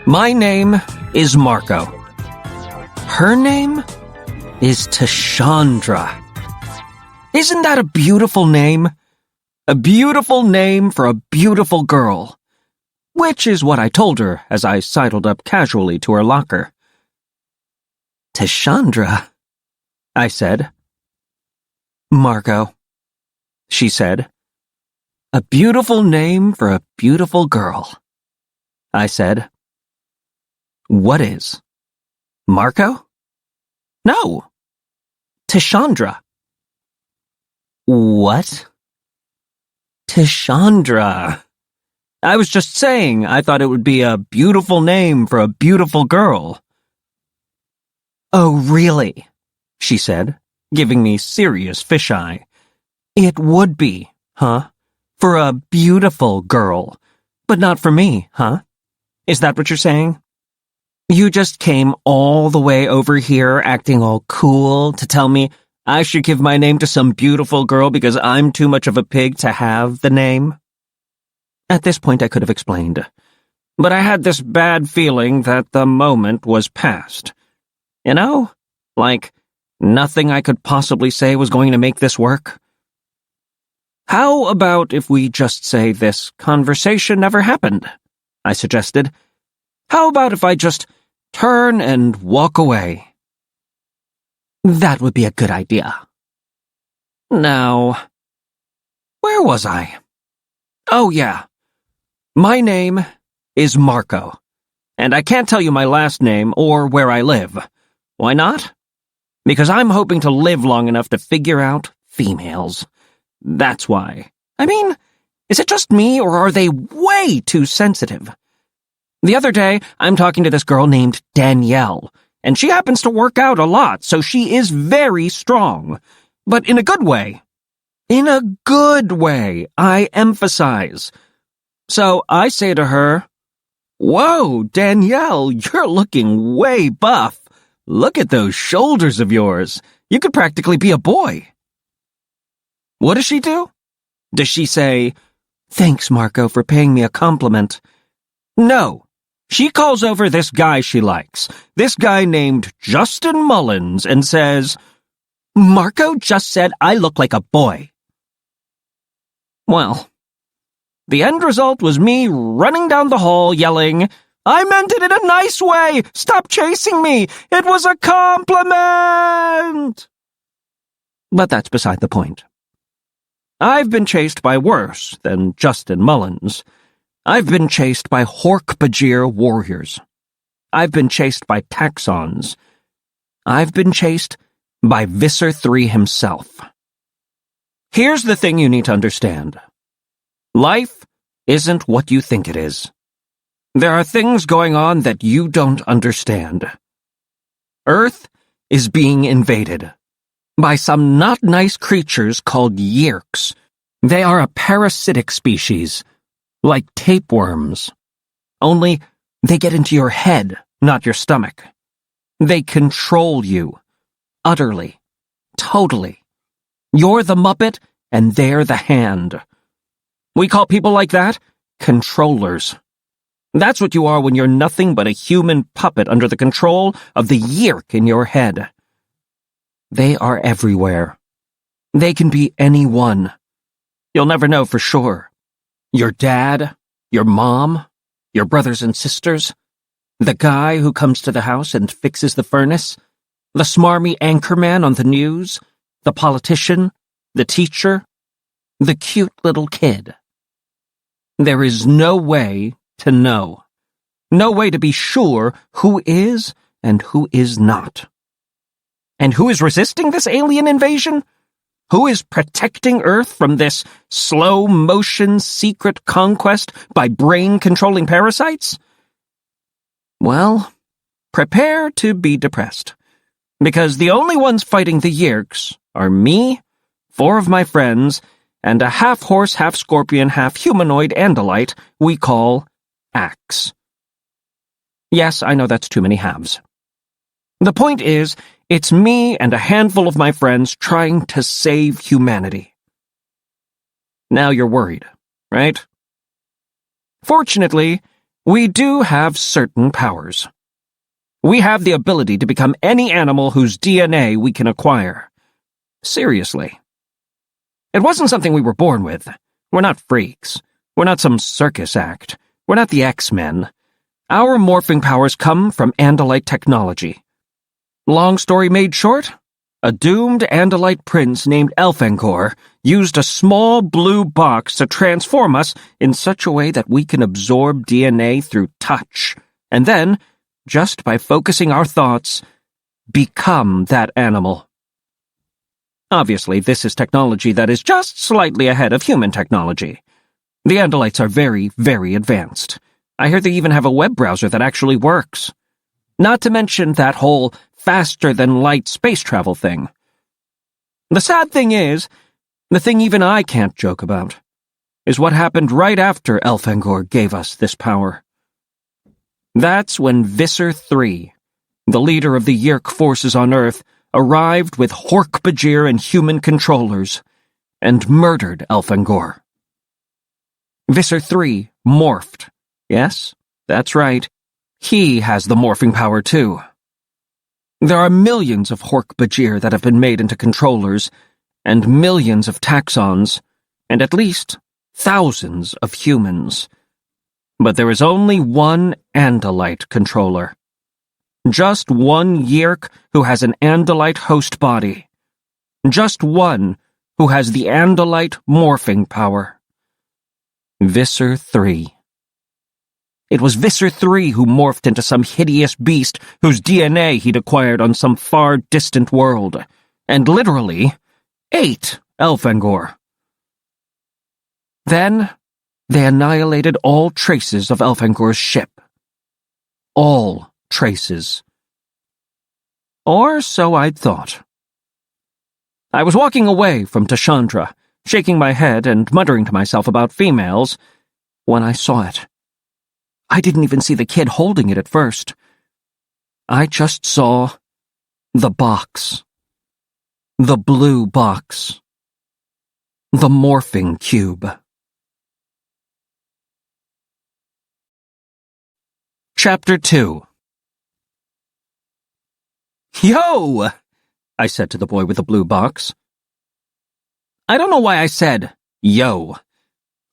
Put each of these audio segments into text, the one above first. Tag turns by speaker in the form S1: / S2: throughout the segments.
S1: My name is Marco. Her name is Tashandra. Isn't that a beautiful name? A beautiful name for a beautiful girl. Which is what I told her as I sidled up casually to her locker. Tashandra, I said. Marco, she said. A beautiful name for a beautiful girl, I said. What is? Marco? No. Tashandra. What? Tashandra. I was just saying I thought it would be a beautiful name for a beautiful girl. Oh, really? She said, giving me serious fisheye. It would be, huh? For a beautiful girl, but not for me, huh? Is that what you're saying? You just came all the way over here acting all cool to tell me I should give my name to some beautiful girl because I'm too much of a pig to have the name? At this point I could have explained, but I had this bad feeling that the moment was past. You know, like nothing I could possibly say was going to make this work. How about if we just say this conversation never happened? I suggested. How about if I just turn and walk away? That would be a good idea. Now, where was I? Oh, yeah. My name is Marco, and I can't tell you my last name or where I live. Why not? Because I'm hoping to live long enough to figure out females. That's why. I mean, is it just me, or are they way too sensitive? The other day, I'm talking to this girl named Danielle, and she happens to work out a lot, so she is very strong. But in a good way. In a good way, I emphasize. So I say to her, "Whoa, Danielle, you're looking way buff. Look at those shoulders of yours. You could practically be a boy." What does she do? Does she say, "Thanks, Marco, for paying me a compliment"? No. She calls over this guy she likes, this guy named Justin Mullins, and says, "Marco just said I look like a boy." Well, the end result was me running down the hall yelling, "I meant it in a nice way! Stop chasing me! It was a compliment!" But that's beside the point. I've been chased by worse than Justin Mullins. I've been chased by Hork-Bajir warriors. I've been chased by taxons. I've been chased by Visser III himself. Here's the thing you need to understand. Life isn't what you think it is. There are things going on that you don't understand. Earth is being invaded by some not-nice creatures called Yeerks. They are a parasitic species, like tapeworms. Only they get into your head, not your stomach. They control you. Utterly. Totally. You're the Muppet, and they're the hand. We call people like that controllers. That's what you are when you're nothing but a human puppet under the control of the Yeerk in your head. They are everywhere. They can be anyone. You'll never know for sure. Your dad, your mom, your brothers and sisters, the guy who comes to the house and fixes the furnace, the smarmy anchorman on the news, the politician, the teacher, the cute little kid. There is no way to know. No way to be sure who is and who is not. And who is resisting this alien invasion? Who is protecting Earth from this slow-motion secret conquest by brain-controlling parasites? Well, prepare to be depressed. Because the only ones fighting the Yeerks are me, 4 of my friends, and a half-horse, half-scorpion, half-humanoid Andalite we call Axe. Yes, I know that's too many halves. The point is, it's me and a handful of my friends trying to save humanity. Now you're worried, right? Fortunately, we do have certain powers. We have the ability to become any animal whose DNA we can acquire. Seriously. It wasn't something we were born with. We're not freaks. We're not some circus act. We're not the X-Men. Our morphing powers come from Andalite technology. Long story made short, a doomed Andalite prince named Elfangor used a small blue box to transform us in such a way that we can absorb DNA through touch, and then, just by focusing our thoughts, become that animal. Obviously, this is technology that is just slightly ahead of human technology. The Andalites are very, very advanced. I hear they even have a web browser that actually works. Not to mention that whole faster-than-light space travel thing. The sad thing is, the thing even I can't joke about, is what happened right after Elfangor gave us this power. That's when Visser III, the leader of the Yeerk forces on Earth, arrived with Hork-Bajir and human controllers, and murdered Elfangor. Visser III morphed. Yes, that's right. He has the morphing power too. There are millions of Hork-Bajir that have been made into controllers, and millions of taxons, and at least thousands of humans. But there is only one Andalite controller. Just one Yeerk who has an Andalite host body. Just one who has the Andalite morphing power. Visser III. It was Visser III who morphed into some hideous beast whose DNA he'd acquired on some far distant world, and literally ate Elfangor. Then they annihilated all traces of Elfangor's ship. All traces. Or so I'd thought. I was walking away from Tashandra, shaking my head and muttering to myself about females, when I saw it. I didn't even see the kid holding it at first. I just saw the box. The blue box. The morphing cube. Chapter 2. Yo! I said to the boy with the blue box. I don't know why I said yo.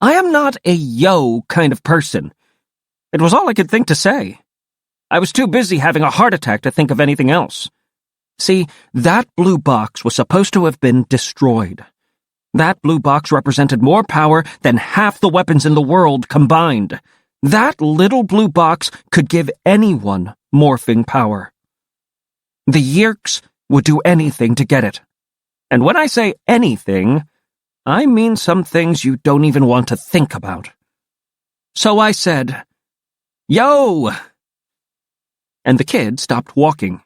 S1: I am not a yo kind of person. It was all I could think to say. I was too busy having a heart attack to think of anything else. See, that blue box was supposed to have been destroyed. That blue box represented more power than half the weapons in the world combined. That little blue box could give anyone morphing power. The Yeerks would do anything to get it. And when I say anything, I mean some things you don't even want to think about. So I said, "Yo!" And the kid stopped walking.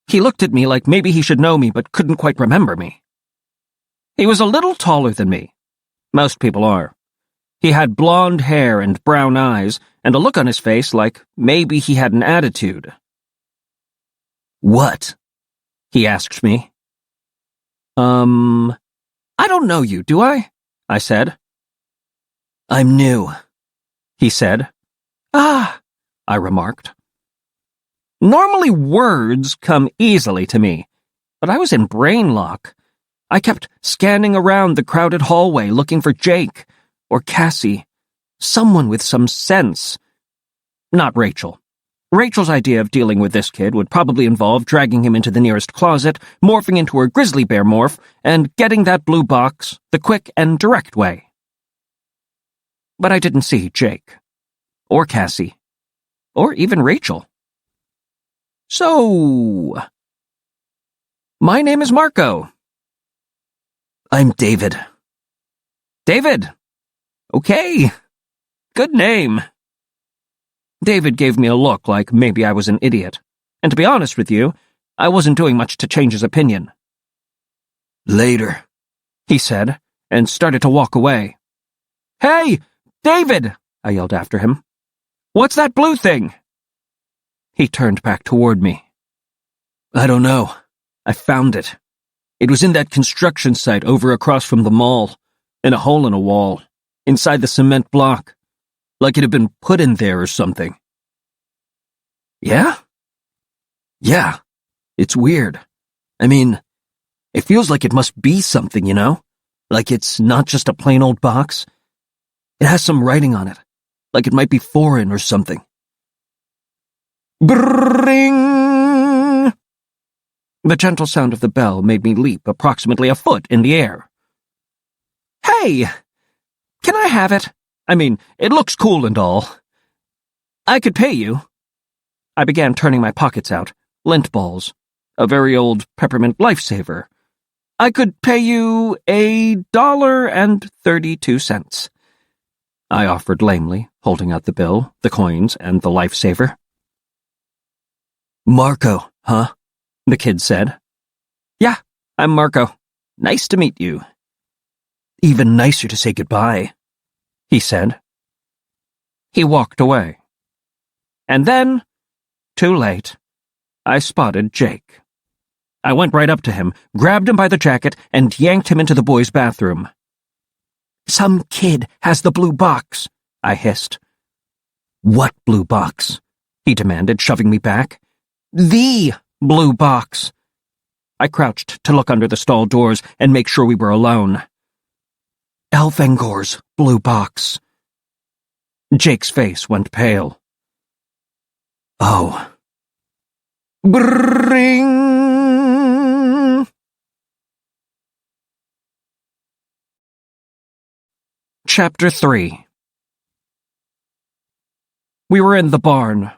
S1: He looked at me like maybe he should know me but couldn't quite remember me. He was a little taller than me. Most people are. He had blonde hair and brown eyes, and a look on his face like maybe he had an attitude. "What?" he asked me. I don't know you, do I?" I said. "I'm new," he said. "Ah," I remarked. Normally words come easily to me, but I was in brain lock. I kept scanning around the crowded hallway looking for Jake, or Cassie, someone with some sense. Not Rachel. Rachel's idea of dealing with this kid would probably involve dragging him into the nearest closet, morphing into her grizzly bear morph, and getting that blue box the quick and direct way. But I didn't see Jake, or Cassie, or even Rachel. So, my name is Marco. I'm David. David. Okay. Good name. David gave me a look like maybe I was an idiot, and to be honest with you, I wasn't doing much to change his opinion. "Later," he said, and started to walk away. "Hey, David!" I yelled after him. "What's that blue thing?" He turned back toward me. "I don't know. I found it. It was in that construction site over across from the mall, in a hole in a wall, inside the cement block. like it had been put in there or something. Yeah? Yeah. It's weird. I mean, it feels like it must be something, you know? Like it's not just a plain old box. It has some writing on it, like it might be foreign or something. Brrring! The gentle sound of the bell made me leap approximately a foot in the air. Hey! Can I have it? I mean, it looks cool and all. I could pay you. I began turning my pockets out. Lint balls. A very old peppermint lifesaver. I could pay you $1.32. I offered lamely, holding out the bill, the coins, and the lifesaver. Marco, huh? The kid said. Yeah, I'm Marco. Nice to meet you. Even nicer to say goodbye, he said. He walked away. And then, too late, I spotted Jake. I went right up to him, grabbed him by the jacket, and yanked him into the boys' bathroom. Some kid has the blue box, I hissed. What blue box? He demanded, shoving me back. The blue box. I crouched to look under the stall doors and make sure we were alone. Elfangor's blue box. Jake's face went pale. Oh. Brrring! Chapter 3. We were in the barn.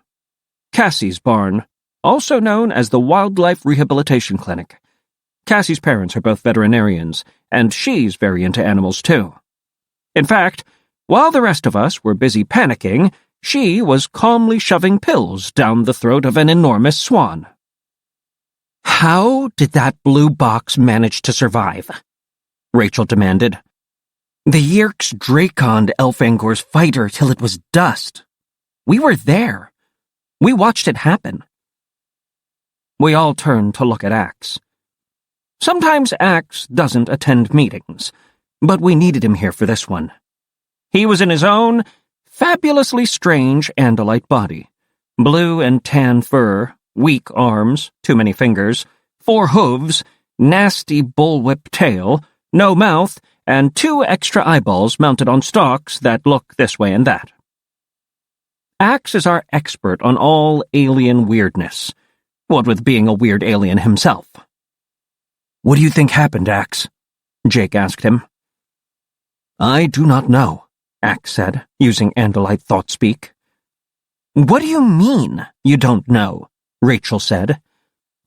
S1: Cassie's barn, also known as the Wildlife Rehabilitation Clinic. Cassie's parents are both veterinarians, and she's very into animals too. In fact, while the rest of us were busy panicking, she was calmly shoving pills down the throat of an enormous swan. How did that blue box manage to survive? Rachel demanded. The Yeerks Draconed Elfangor's fighter till it was dust. We were there. We watched it happen. We all turned to look at Axe. Sometimes Axe doesn't attend meetings, but we needed him here for this one. He was in his own fabulously strange Andalite body. Blue and tan fur, weak arms, too many fingers, 4 hooves, nasty bullwhip tail, no mouth, and 2 extra eyeballs mounted on stalks that look this way and that. Axe is our expert on all alien weirdness, what with being a weird alien himself. What do you think happened, Axe? Jake asked him. I do not know, Axe said, using Andalite thought-speak. What do you mean, you don't know? Rachel said.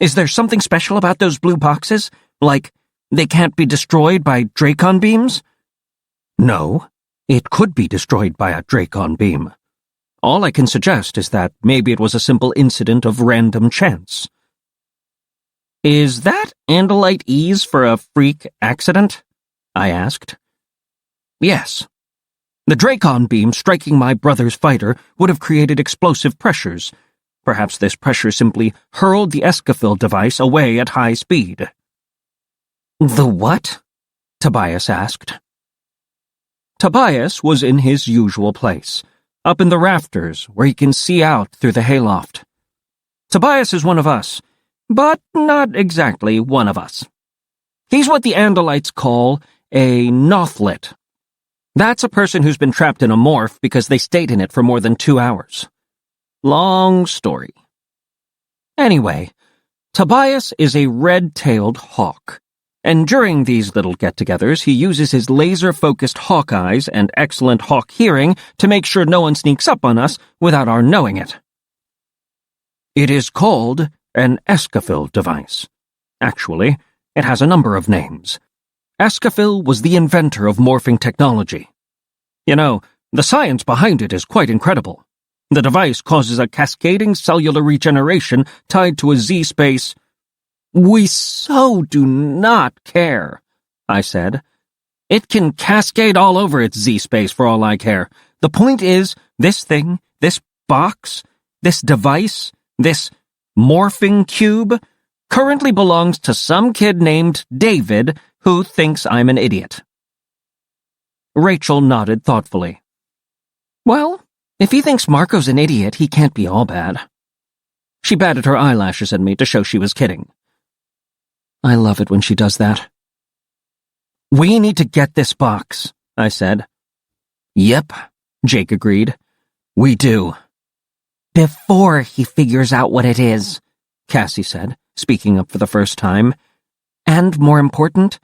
S1: Is there something special about those blue boxes? Like, they can't be destroyed by Dracon beams? No, it could be destroyed by a Dracon beam. All I can suggest is that maybe it was a simple incident of random chance. Is that Andalite ease for a freak accident? I asked. Yes. The Dracon beam striking my brother's fighter would have created explosive pressures. Perhaps this pressure simply hurled the Escafil device away at high speed. The what? Tobias asked. Tobias was in his usual place, up in the rafters where he can see out through the hayloft. Tobias is one of us, but not exactly one of us. He's what the Andalites call a Nothlit. That's a person who's been trapped in a morph because they stayed in it for more than 2 hours. Long story. Anyway, Tobias is a red-tailed hawk, and during these little get-togethers he uses his laser-focused hawk eyes and excellent hawk hearing to make sure no one sneaks up on us without our knowing it. It is called an Escafil device. Actually, it has a number of names. Escafil was the inventor of morphing technology. You know, the science behind it is quite incredible. The device causes a cascading cellular regeneration tied to a Z-space. We so do not care, I said. It can cascade all over its Z-space for all I care. The point is, this thing, this box, this device, this morphing cube, currently belongs to some kid named David who thinks I'm an idiot. Rachel nodded thoughtfully. Well, If he thinks Marco's an idiot, he can't be all bad. She batted her eyelashes at me to show she was kidding. I love it when she does that. We need to get this box, I said. Yep, Jake agreed. We do. Before he figures out what it is, Cassie said, speaking up for the first time. And more important,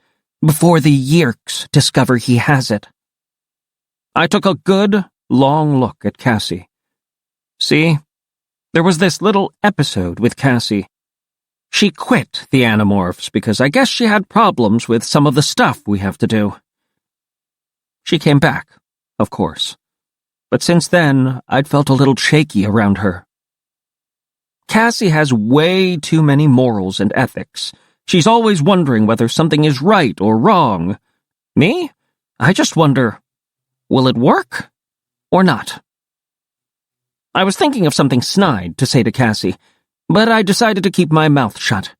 S1: before the Yeerks discover he has it. I took a good, long look at Cassie. See, there was this little episode with Cassie. She quit the Animorphs because I guess she had problems with some of the stuff we have to do. She came back, of course. But since then, I'd felt a little shaky around her. Cassie has way too many morals and ethics. She's always wondering whether something is right or wrong. Me? I just wonder, will it work or not? I was thinking of something snide to say to Cassie, but I decided to keep my mouth shut.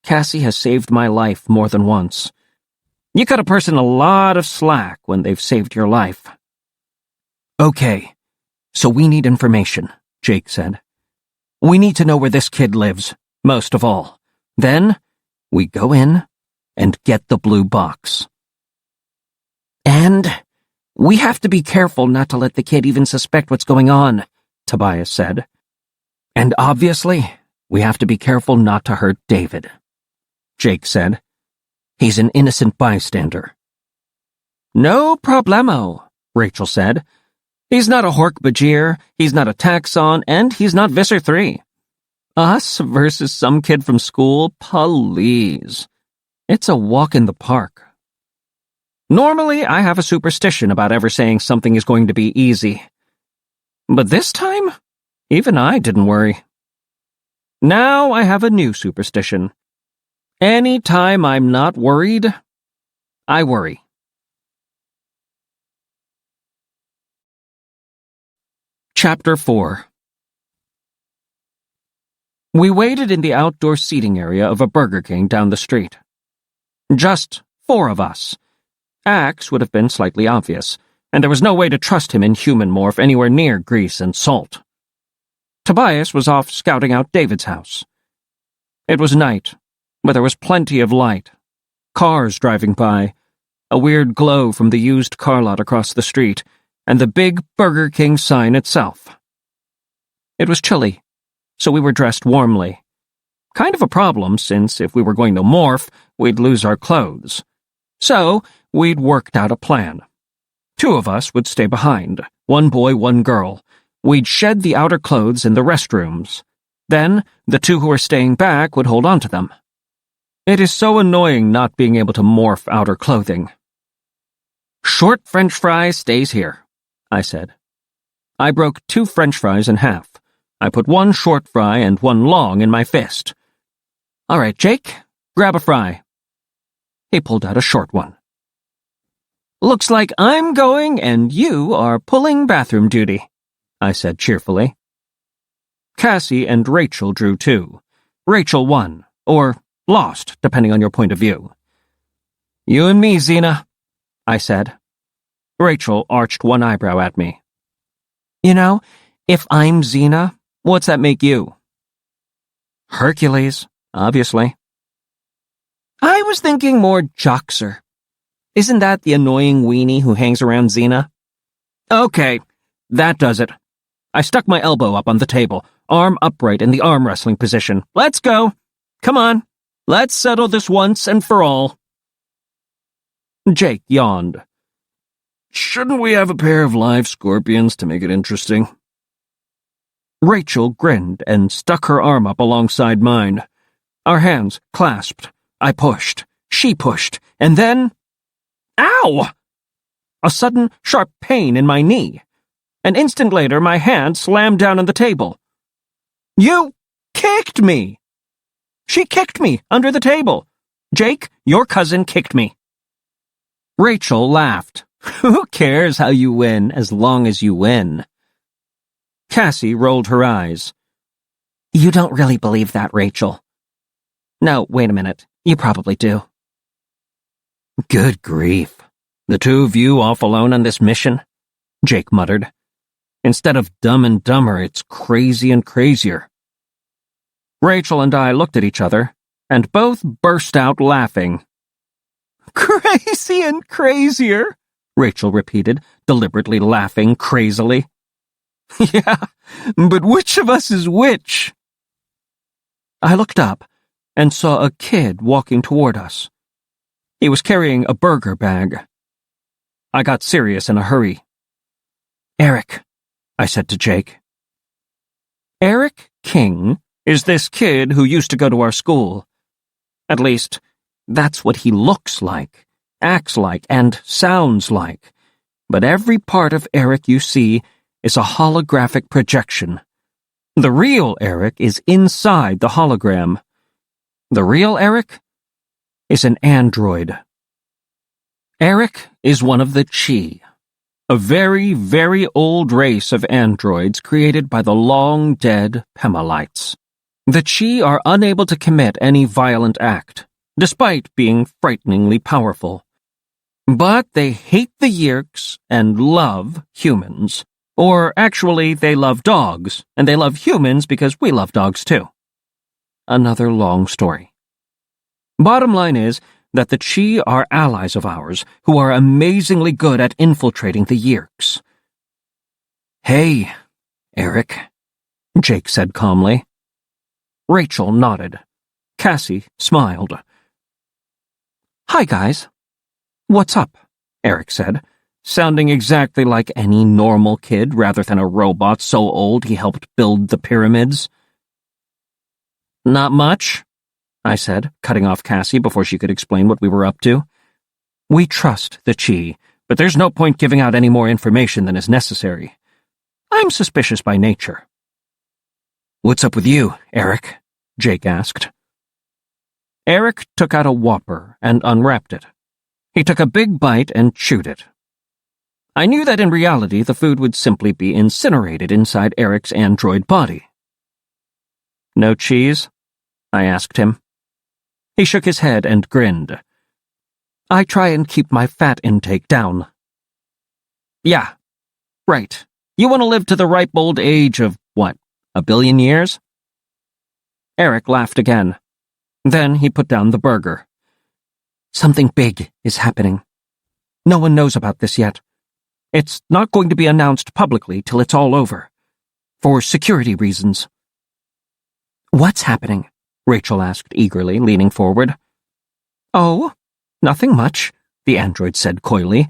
S1: Cassie has saved my life more than once. You cut a person a lot of slack when they've saved your life. Okay, so we need information, Jake said. We need to know where this kid lives, most of all. Then, we go in and get the blue box. And we have to be careful not to let the kid even suspect what's going on, Tobias said. And obviously, we have to be careful not to hurt David, Jake said. He's an innocent bystander. No problemo, Rachel said. He's not a Hork-Bajir, he's not a Taxon, and he's not Visser 3. Us versus some kid from school, please. It's a walk in the park. Normally, I have a superstition about ever saying something is going to be easy. But this time, even I didn't worry. Now I have a new superstition. Any time I'm not worried, I worry. Chapter 4. We waited in the outdoor seating area of a Burger King down the street. Just 4 of us. Axe would have been slightly obvious, and there was no way to trust him in human morph anywhere near grease and salt. Tobias was off scouting out David's house. It was night, but there was plenty of light. Cars driving by, a weird glow from the used car lot across the street, and the big Burger King sign itself. It was chilly, so we were dressed warmly. Kind of a problem, since if we were going to morph, we'd lose our clothes. So, we'd worked out a plan. 2 of us would stay behind, 1 boy, 1 girl. We'd shed the outer clothes in the restrooms. Then, the 2 who were staying back would hold on to them. It is so annoying not being able to morph outer clothing. Short French fry stays here, I said. I broke 2 French fries in half. I put 1 short fry and 1 long in my fist. All right, Jake, grab a fry. He pulled out a short one. Looks like I'm going and you are pulling bathroom duty, I said cheerfully. Cassie and Rachel drew 2. Rachel won, or lost, depending on your point of view. You and me, Xena, I said. Rachel arched 1 eyebrow at me. You know, if I'm Xena, what's that make you? Hercules, obviously. I was thinking more Joxer. Isn't that the annoying weenie who hangs around Xena? Okay, that does it. I stuck my elbow up on the table, arm upright in the arm wrestling position. Let's go. Come on, let's settle this once and for all. Jake yawned. Shouldn't we have a pair of live scorpions to make it interesting? Rachel grinned and stuck her arm up alongside mine. Our hands clasped. I pushed. She pushed. And then... Ow! A sudden, sharp pain in my knee. An instant later, my hand slammed down on the table. You kicked me! She kicked me under the table. Jake, your cousin kicked me. Rachel laughed. Who cares how you win as long as you win? Cassie rolled her eyes. You don't really believe that, Rachel. No, wait a minute. You probably do. Good grief. The 2 of you off alone on this mission? Jake muttered. Instead of Dumb and Dumber, it's crazy and crazier. Rachel and I looked at each other, and both burst out laughing. Crazy and crazier, Rachel repeated, deliberately laughing crazily. Yeah, but which of us is which? I looked up and saw a kid walking toward us. He was carrying a burger bag. I got serious in a hurry. Eric, I said to Jake. Eric King is this kid who used to go to our school. At least, that's what he looks like, acts like, and sounds like. But every part of Eric you see is a holographic projection. The real Eric is inside the hologram. The real Eric is an android. Eric is one of the Chi, a very, very old race of androids created by the long-dead Pemalites. The Chi are unable to commit any violent act, despite being frighteningly powerful. But they hate the Yeerks and love humans. Or actually, they love dogs, and they love humans because we love dogs too. Another long story. Bottom line is that the Chi are allies of ours who are amazingly good at infiltrating the Yeerks. Hey, Eric, Jake said calmly. Rachel nodded. Cassie smiled. Hi, guys. What's up? Eric said, sounding exactly like any normal kid rather than a robot so old he helped build the pyramids. Not much, I said, cutting off Cassie before she could explain what we were up to. We trust the Chi, but there's no point giving out any more information than is necessary. I'm suspicious by nature. What's up with you, Eric? Jake asked. Eric took out a Whopper and unwrapped it. He took a big bite and chewed it. I knew that in reality the food would simply be incinerated inside Eric's android body. No cheese? I asked him. He shook his head and grinned. I try and keep my fat intake down. Yeah, right. You want to live to the ripe old age of, what, 1 billion years? Eric laughed again. Then he put down the burger. Something big is happening. No one knows about this yet. It's not going to be announced publicly till it's all over. For security reasons. What's happening? Rachel asked eagerly, leaning forward. Oh, nothing much, the android said coyly.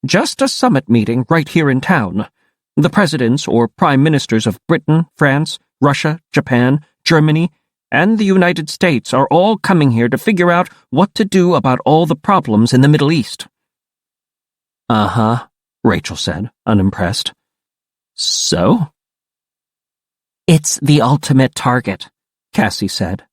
S1: Just a summit meeting right here in town. The presidents or prime ministers of Britain, France, Russia, Japan, Germany, and the United States are all coming here to figure out what to do about all the problems in the Middle East. Uh-huh, Rachel said, unimpressed. So? It's the ultimate target, Cassie said.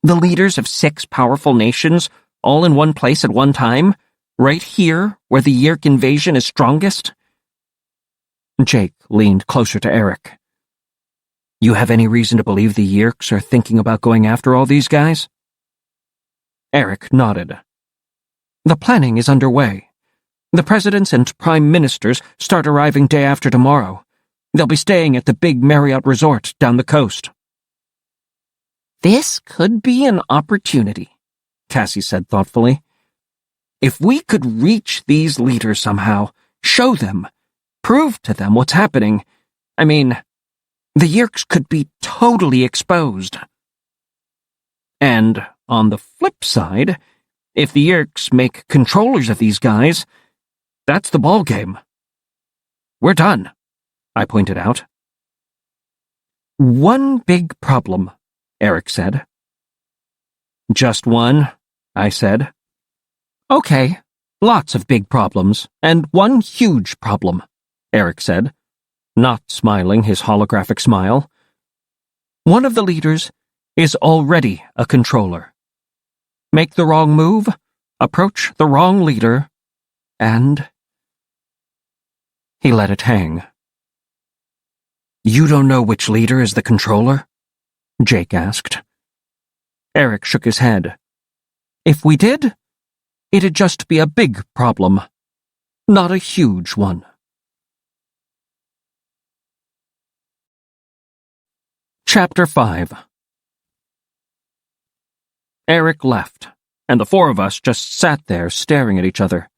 S1: The leaders of 6 powerful nations, all in one place at one time, right here where the Yeerk invasion is strongest? Jake leaned closer to Eric. You have any reason to believe the Yeerks are thinking about going after all these guys? Eric nodded. The planning is underway. The presidents and prime ministers start arriving day after tomorrow. They'll be staying at the big Marriott resort down the coast. This could be an opportunity, Cassie said thoughtfully. If we could reach these leaders somehow, show them, prove to them what's happening, I mean, the Yeerks could be totally exposed. And on the flip side, if the Yeerks make controllers of these guys, that's the ballgame. We're done, I pointed out. One big problem, Eric said. Just one, I said. Okay, lots of big problems, and one huge problem, Eric said, not smiling his holographic smile. One of the leaders is already a controller. Make the wrong move, approach the wrong leader, and... He let it hang. You don't know which leader is the controller? Jake asked. Eric shook his head. If we did, it'd just be a big problem, not a huge one. Chapter 5. Eric left, and the four of us just sat there staring at each other.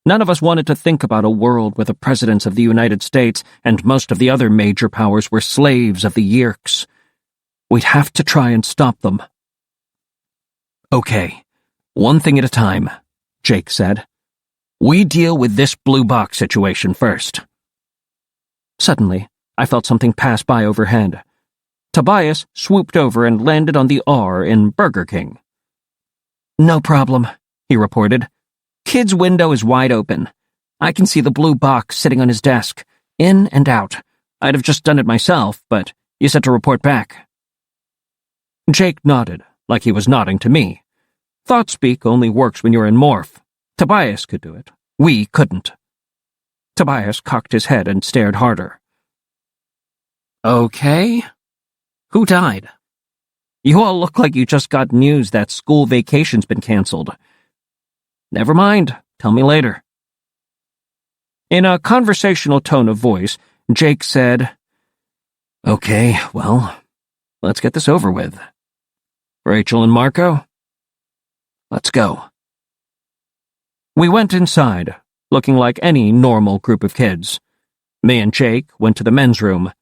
S1: None of us wanted to think about a world where the presidents of the United States and most of the other major powers were slaves of the Yeerks. We'd have to try and stop them. Okay, one thing at a time, Jake said. We deal with this blue box situation first. Suddenly, I felt something pass by overhead. Tobias swooped over and landed on the R in Burger King. No problem, he reported. Kid's window is wide open. I can see the blue box sitting on his desk, in and out. I'd have just done it myself, but you said to report back. Jake nodded, like he was nodding to me. Thought-speak only works when you're in Morph. Tobias could do it. We couldn't. Tobias cocked his head and stared harder. Okay. Who died? You all look like you just got news that school vacation's been canceled. Never mind. Tell me later. In a conversational tone of voice, Jake said, Okay, well, let's get this over with. Rachel and Marco? Let's go. We went inside, looking like any normal group of kids. Me and Jake went to the men's room.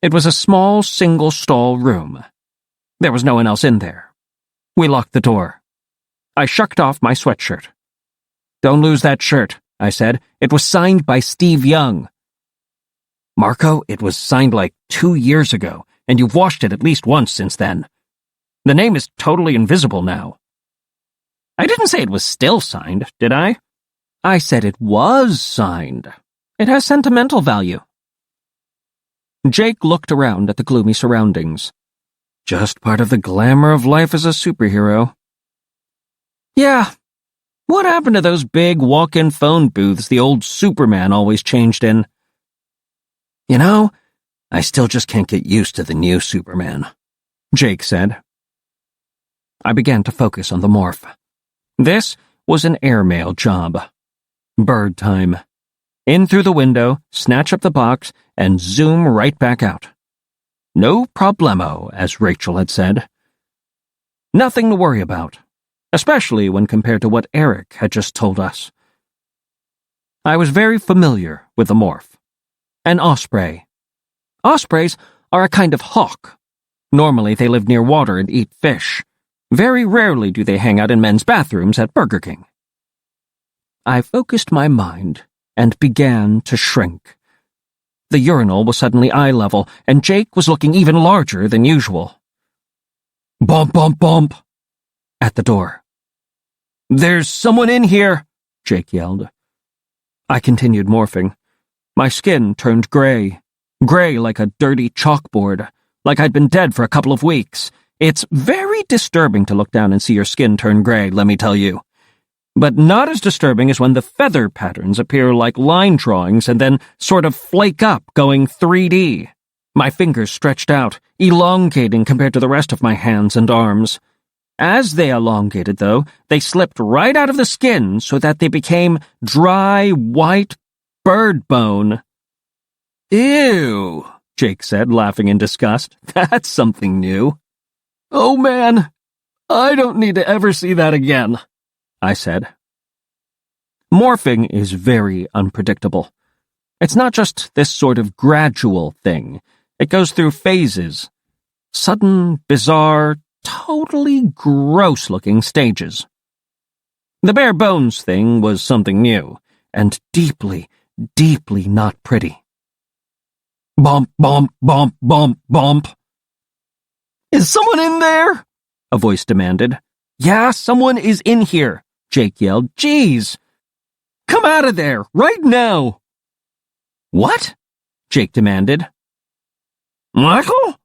S1: It was a small, single-stall room. There was no one else in there. We locked the door. I shucked off my sweatshirt. Don't lose that shirt, I said. It was signed by Steve Young. Marco, it was signed like 2 years ago, and you've washed it at least once since then. The name is totally invisible now. I didn't say it was still signed, did I? I said it was signed. It has sentimental value. Jake looked around at the gloomy surroundings. Just part of the glamour of life as a superhero. Yeah. What happened to those big walk-in phone booths the old Superman always changed in? You know, I still just can't get used to the new Superman, Jake said. I began to focus on the morph. This was an airmail job. Bird time. In through the window, snatch up the box, and zoom right back out. No problemo, as Rachel had said. Nothing to worry about, especially when compared to what Eric had just told us. I was very familiar with the morph. An osprey. Ospreys are a kind of hawk. Normally they live near water and eat fish. Very rarely do they hang out in men's bathrooms at Burger King. I focused my mind and began to shrink. The urinal was suddenly eye level, and Jake was looking even larger than usual. Bump, bump, bump! At the door. There's someone in here, Jake yelled. I continued morphing. My skin turned gray like a dirty chalkboard, like I'd been dead for a couple of weeks. It's very disturbing to look down and see your skin turn gray, let me tell you. But not as disturbing as when the feather patterns appear like line drawings and then sort of flake up, going 3D. My fingers stretched out, elongating compared to the rest of my hands and arms. As they elongated, though, they slipped right out of the skin so that they became dry, white bird bone. Ew, Jake said, laughing in disgust. That's something new. Oh, man, I don't need to ever see that again, I said. Morphing is very unpredictable. It's not just this sort of gradual thing. It goes through phases. Sudden, bizarre, totally gross-looking stages. The bare bones thing was something new, and deeply, deeply not pretty. Bump, bump, bump, bump, bump. Is someone in there? A voice demanded. Yeah, someone is in here, Jake yelled. Jeez! Come out of there, right now! What? Jake demanded. Michael?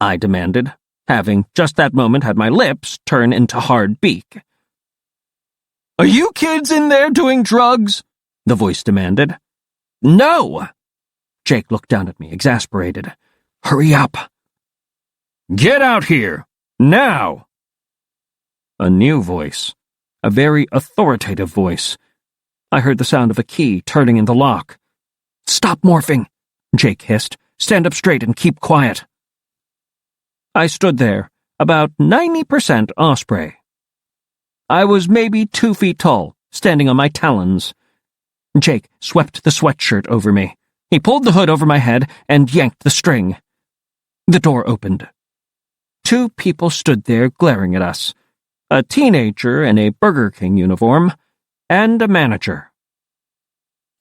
S1: I demanded, having just that moment had my lips turn into hard beak. Are you kids in there doing drugs? The voice demanded. No! Jake looked down at me, exasperated. Hurry up. Get out here, now! A new voice. A very authoritative voice. I heard the sound of a key turning in the lock. Stop morphing, Jake hissed. Stand up straight and keep quiet. I stood there, about 90% osprey. I was maybe 2 feet tall, standing on my talons. Jake swept the sweatshirt over me. He pulled the hood over my head and yanked the string. The door opened. 2 people stood there glaring at us. A teenager in a Burger King uniform, and a manager.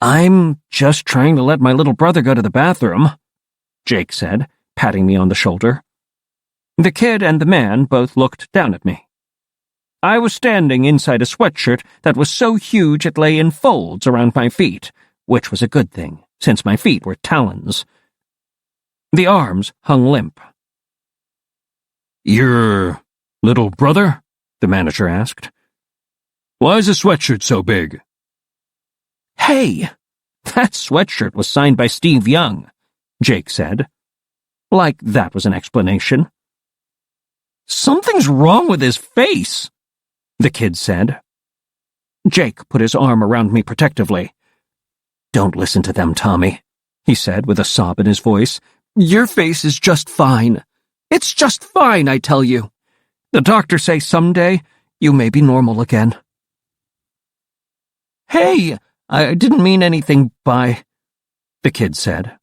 S1: "I'm just trying to let my little brother go to the bathroom," Jake said, patting me on the shoulder. The kid and the man both looked down at me. I was standing inside a sweatshirt that was so huge it lay in folds around my feet, which was a good thing, since my feet were talons. The arms hung limp. "Your little brother?" the manager asked. "Why is the sweatshirt so big?" "Hey, that sweatshirt was signed by Steve Young," Jake said. Like that was an explanation. "Something's wrong with his face," the kid said. Jake put his arm around me protectively. "Don't listen to them, Tommy," he said with a sob in his voice. "Your face is just fine. It's just fine, I tell you. The doctors say someday you may be normal again." "Hey, I didn't mean anything by," the kid said.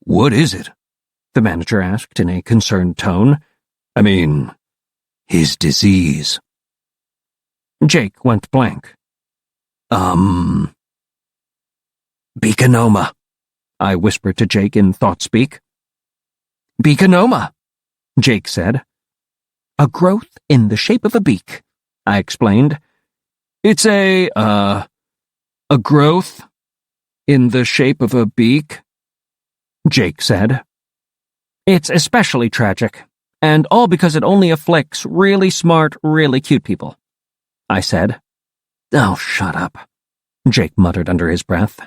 S1: "What is it?" the manager asked in a concerned tone. "I mean, his disease." Jake went blank. "Beaconoma," I whispered to Jake in thought-speak. "Beaconoma," Jake said. "A growth in the shape of a beak," I explained. "It's a growth in the shape of a beak," Jake said. "It's especially tragic, and all because it only afflicts really smart, really cute people," I said. "Oh, shut up," Jake muttered under his breath.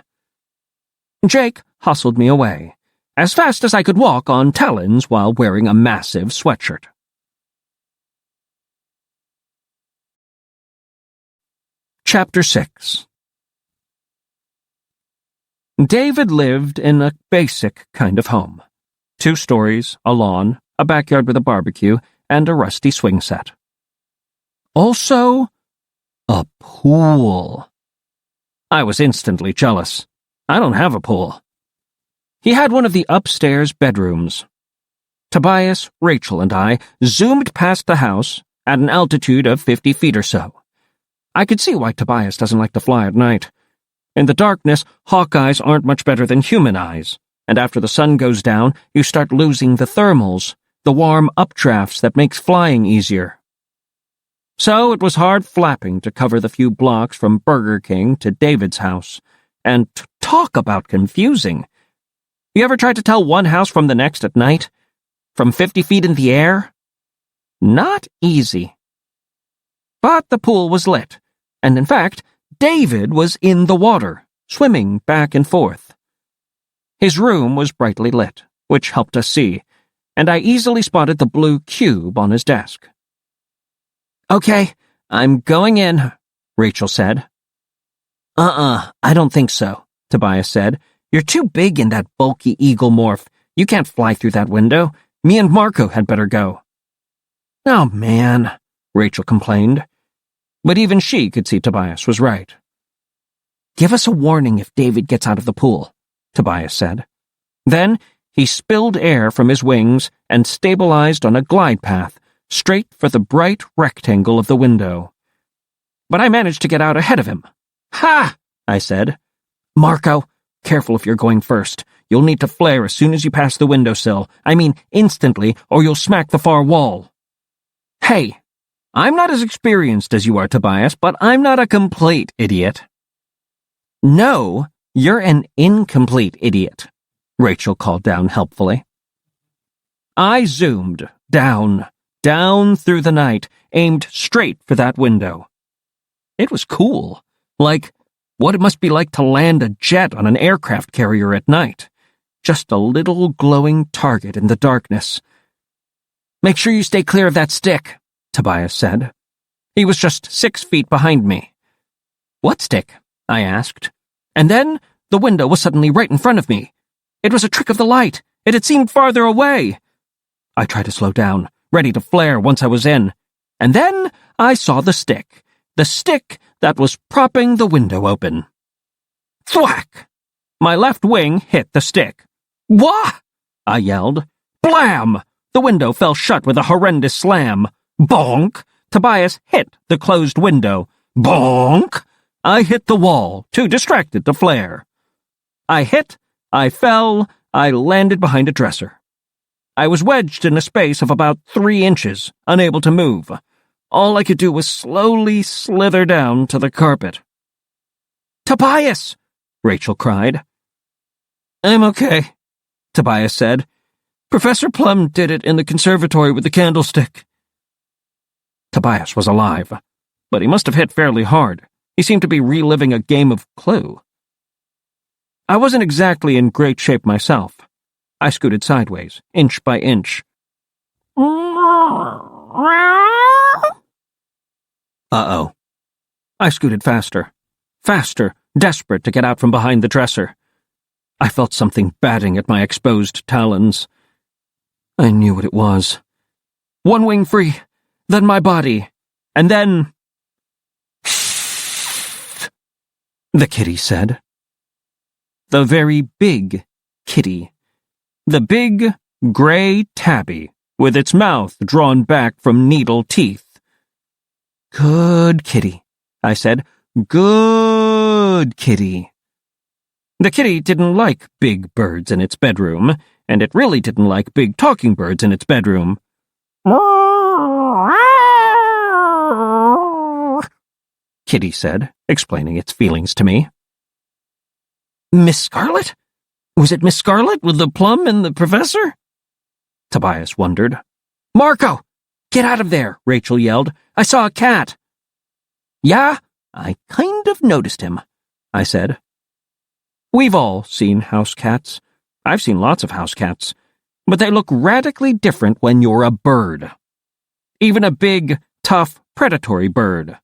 S1: Jake hustled me away, as fast as I could walk on talons while wearing a massive sweatshirt. Chapter 6. David lived in a basic kind of home. 2 stories, a lawn, a backyard with a barbecue, and a rusty swing set. Also, a pool. I was instantly jealous. I don't have a pool. He had one of the upstairs bedrooms. Tobias, Rachel, and I zoomed past the house at an altitude of 50 feet or so. I could see why Tobias doesn't like to fly at night. In the darkness, hawk eyes aren't much better than human eyes, and after the sun goes down, you start losing the thermals, the warm updrafts that makes flying easier. So it was hard flapping to cover the few blocks from Burger King to David's house. And talk about confusing. You ever tried to tell one house from the next at night? From 50 feet in the air? Not easy. But the pool was lit, and in fact, David was in the water, swimming back and forth. His room was brightly lit, which helped us see, and I easily spotted the blue cube on his desk. "Okay, I'm going in," Rachel said. I don't think so," Tobias said. "You're too big in that bulky eagle morph. You can't fly through that window. Me and Marco had better go." "Oh, man," Rachel complained. But even she could see Tobias was right. "Give us a warning if David gets out of the pool," Tobias said. Then he spilled air from his wings and stabilized on a glide path, straight for the bright rectangle of the window. But I managed to get out ahead of him. "Ha!" I said. "Marco, careful if you're going first. You'll need to flare as soon as you pass the windowsill. I mean, instantly, or you'll smack the far wall." "Hey, I'm not as experienced as you are, Tobias, but I'm not a complete idiot." "No, you're an incomplete idiot," Rachel called down helpfully. I zoomed, down through the night, aimed straight for that window. It was cool. Like what it must be like to land a jet on an aircraft carrier at night. Just a little glowing target in the darkness. "Make sure you stay clear of that stick," Tobias said. He was just 6 feet behind me. "What stick?" I asked. And then the window was suddenly right in front of me. It was a trick of the light. It had seemed farther away. I tried to slow down, ready to flare once I was in. And then I saw the stick that was propping the window open. Thwack! My left wing hit the stick. Wah! I yelled. Blam! The window fell shut with a horrendous slam. Bonk! Tobias hit the closed window. Bonk! I hit the wall, too distracted to flare. I hit, I fell, I landed behind a dresser. I was wedged in a space of about 3 inches, unable to move. All I could do was slowly slither down to the carpet. Tobias! Rachel cried. I'm okay, Tobias said. Professor Plum did it in the conservatory with the candlestick. Tobias was alive, but he must have hit fairly hard. He seemed to be reliving a game of Clue. I wasn't exactly in great shape myself. I scooted sideways, inch by inch. Uh-oh. I scooted faster, desperate to get out from behind the dresser. I felt something batting at my exposed talons. I knew what it was. One wing free, then my body, and then... The kitty said. The very big kitty. The big, gray tabby, with its mouth drawn back from needle teeth. Good kitty, I said. Good kitty. The kitty didn't like big birds in its bedroom, and it really didn't like big talking birds in its bedroom. Kitty said, explaining its feelings to me. Miss Scarlet? Was it Miss Scarlet with the plum and the professor? Tobias wondered. Marco! Get out of there, Rachel yelled. I saw a cat. Yeah, I kind of noticed him, I said. We've all seen house cats. I've seen lots of house cats. But they look radically different when you're a bird. Even a big, tough, predatory bird.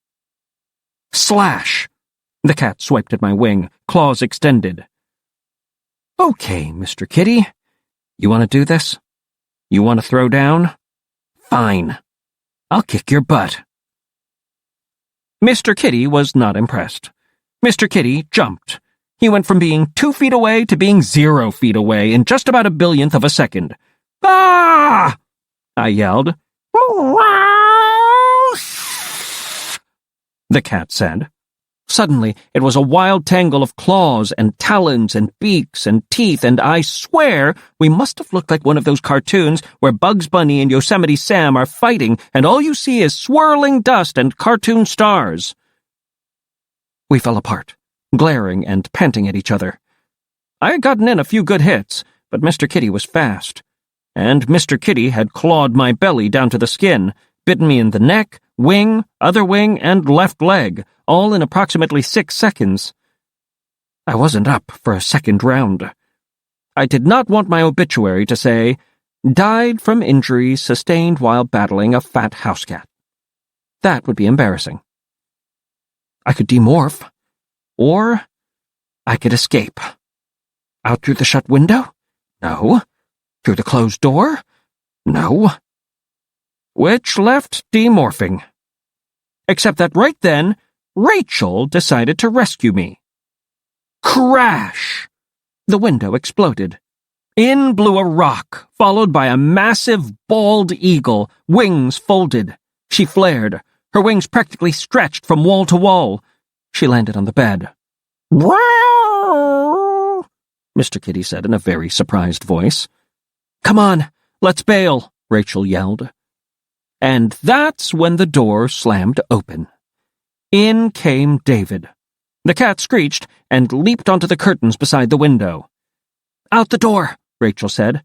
S1: Slash! The cat swiped at my wing, claws extended. Okay, Mr. Kitty. You want to do this? You want to throw down? Fine. I'll kick your butt. Mr. Kitty was not impressed. Mr. Kitty jumped. He went from being 2 feet away to being 0 feet away in just about a billionth of a second. Ah! I yelled. The cat said. Suddenly, it was a wild tangle of claws and talons and beaks and teeth, and I swear we must have looked like one of those cartoons where Bugs Bunny and Yosemite Sam are fighting, and all you see is swirling dust and cartoon stars. We fell apart, glaring and panting at each other. I had gotten in a few good hits, but Mr. Kitty was fast. And Mr. Kitty had clawed my belly down to the skin, bitten me in the neck, wing, other wing, and left leg, all in approximately 6 seconds. I wasn't up for a second round. I did not want my obituary to say, died from injuries sustained while battling a fat house cat. That would be embarrassing. I could demorph, or I could escape. Out through the shut window? No. Through the closed door? No. Which left demorphing. Except that right then, Rachel decided to rescue me. Crash! The window exploded. In blew a rock, followed by a massive bald eagle, wings folded. She flared, her wings practically stretched from wall to wall. She landed on the bed. Wow! Mr. Kitty said in a very surprised voice. Come on, let's bail, Rachel yelled. And that's when the door slammed open. In came David. The cat screeched and leaped onto the curtains beside the window. Out the door, Rachel said.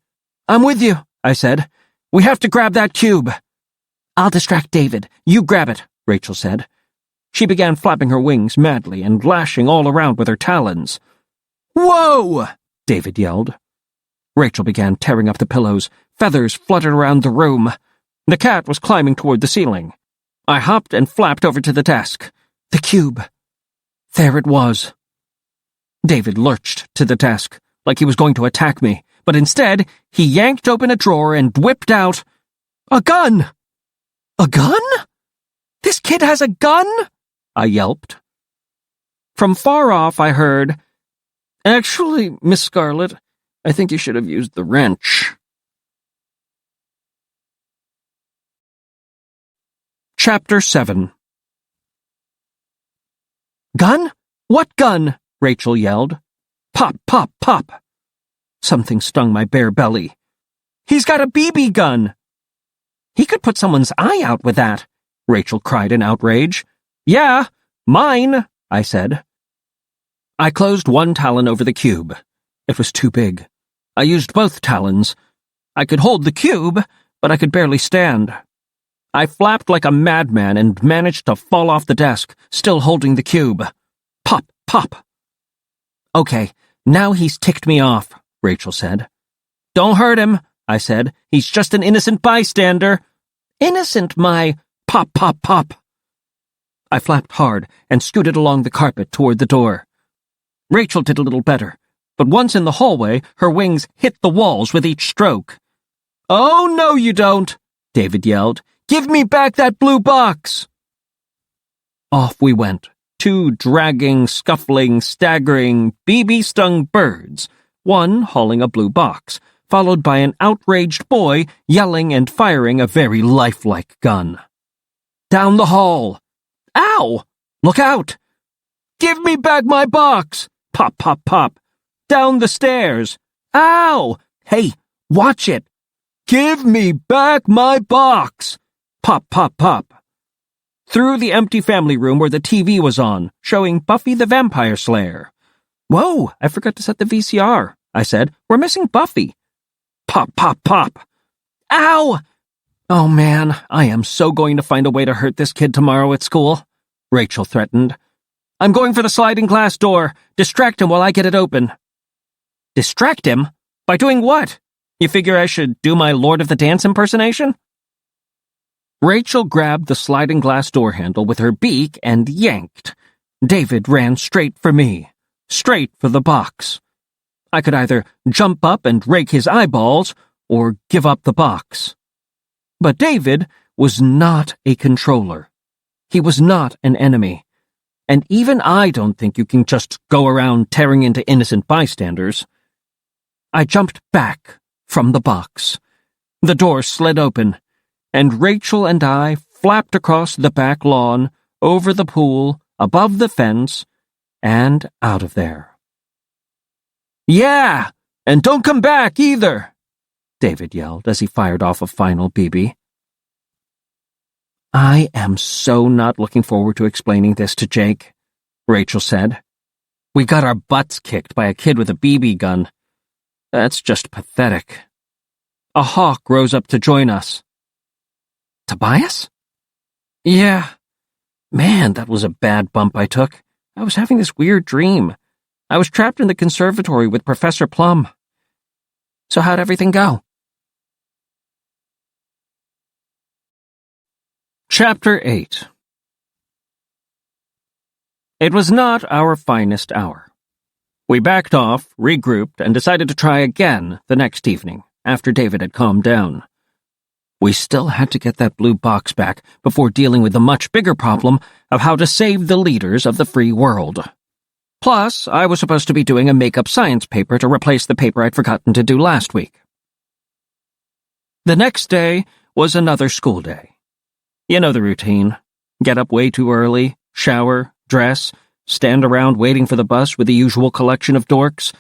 S1: I'm with you, I said. We have to grab that cube. I'll distract David. You grab it, Rachel said. She began flapping her wings madly and lashing all around with her talons. Whoa! David yelled. Rachel began tearing up the pillows. Feathers fluttered around the room. The cat was climbing toward the ceiling. I hopped and flapped over to the desk. The cube. There it was. David lurched to the desk, like he was going to attack me, but instead he yanked open a drawer and whipped out a gun. A gun? This kid has a gun? I yelped. From far off I heard, "Actually, Miss Scarlet, I think you should have used the wrench." Chapter 7. "Gun? What gun?" Rachel yelled. "Pop, pop, pop." Something stung my bare belly. "He's got a BB gun." "He could put someone's eye out with that," Rachel cried in outrage. "Yeah, mine," I said. I closed one talon over the cube. It was too big. I used both talons. I could hold the cube, but I could barely stand. I flapped like a madman and managed to fall off the desk, still holding the cube. Pop, pop. "Okay, now he's ticked me off," Rachel said. "Don't hurt him," I said. "He's just an innocent bystander." "Innocent, my pop, pop, pop." I flapped hard and scooted along the carpet toward the door. Rachel did a little better, but once in the hallway, her wings hit the walls with each stroke. "Oh, no you don't," David yelled. "Give me back that blue box." Off we went, two dragging, scuffling, staggering, BB-stung birds, one hauling a blue box, followed by an outraged boy yelling and firing a very lifelike gun. Down the hall. "Ow! Look out! Give me back my box!" Pop, pop, pop. Down the stairs. "Ow! Hey, watch it! Give me back my box!" Pop, pop, pop. Through the empty family room where the TV was on, showing Buffy the Vampire Slayer. "Whoa, I forgot to set the VCR," I said. "We're missing Buffy." Pop, pop, pop. "Ow! Oh man, I am so going to find a way to hurt this kid tomorrow at school," Rachel threatened. "I'm going for the sliding glass door. Distract him while I get it open." "Distract him? By doing what? You figure I should do my Lord of the Dance impersonation?" Rachel grabbed the sliding glass door handle with her beak and yanked. David ran straight for me, straight for the box. I could either jump up and rake his eyeballs or give up the box. But David was not a controller. He was not an enemy. And even I don't think you can just go around tearing into innocent bystanders. I jumped back from the box. The door slid open, and Rachel and I flapped across the back lawn, over the pool, above the fence, and out of there. "Yeah, and don't come back either," David yelled as he fired off a final BB. "I am so not looking forward to explaining this to Jake," Rachel said. "We got our butts kicked by a kid with a BB gun. That's just pathetic." A hawk rose up to join us. "Tobias?" "Yeah. Man, that was a bad bump I took. I was having this weird dream. I was trapped in the conservatory with Professor Plum. So how'd everything go?" Chapter 8. It was not our finest hour. We backed off, regrouped, and decided to try again the next evening, after David had calmed down. We still had to get that blue box back before dealing with the much bigger problem of how to save the leaders of the free world. Plus, I was supposed to be doing a make-up science paper to replace the paper I'd forgotten to do last week. The next day was another school day. You know the routine. Get up way too early, shower, dress, stand around waiting for the bus with the usual collection of dorks,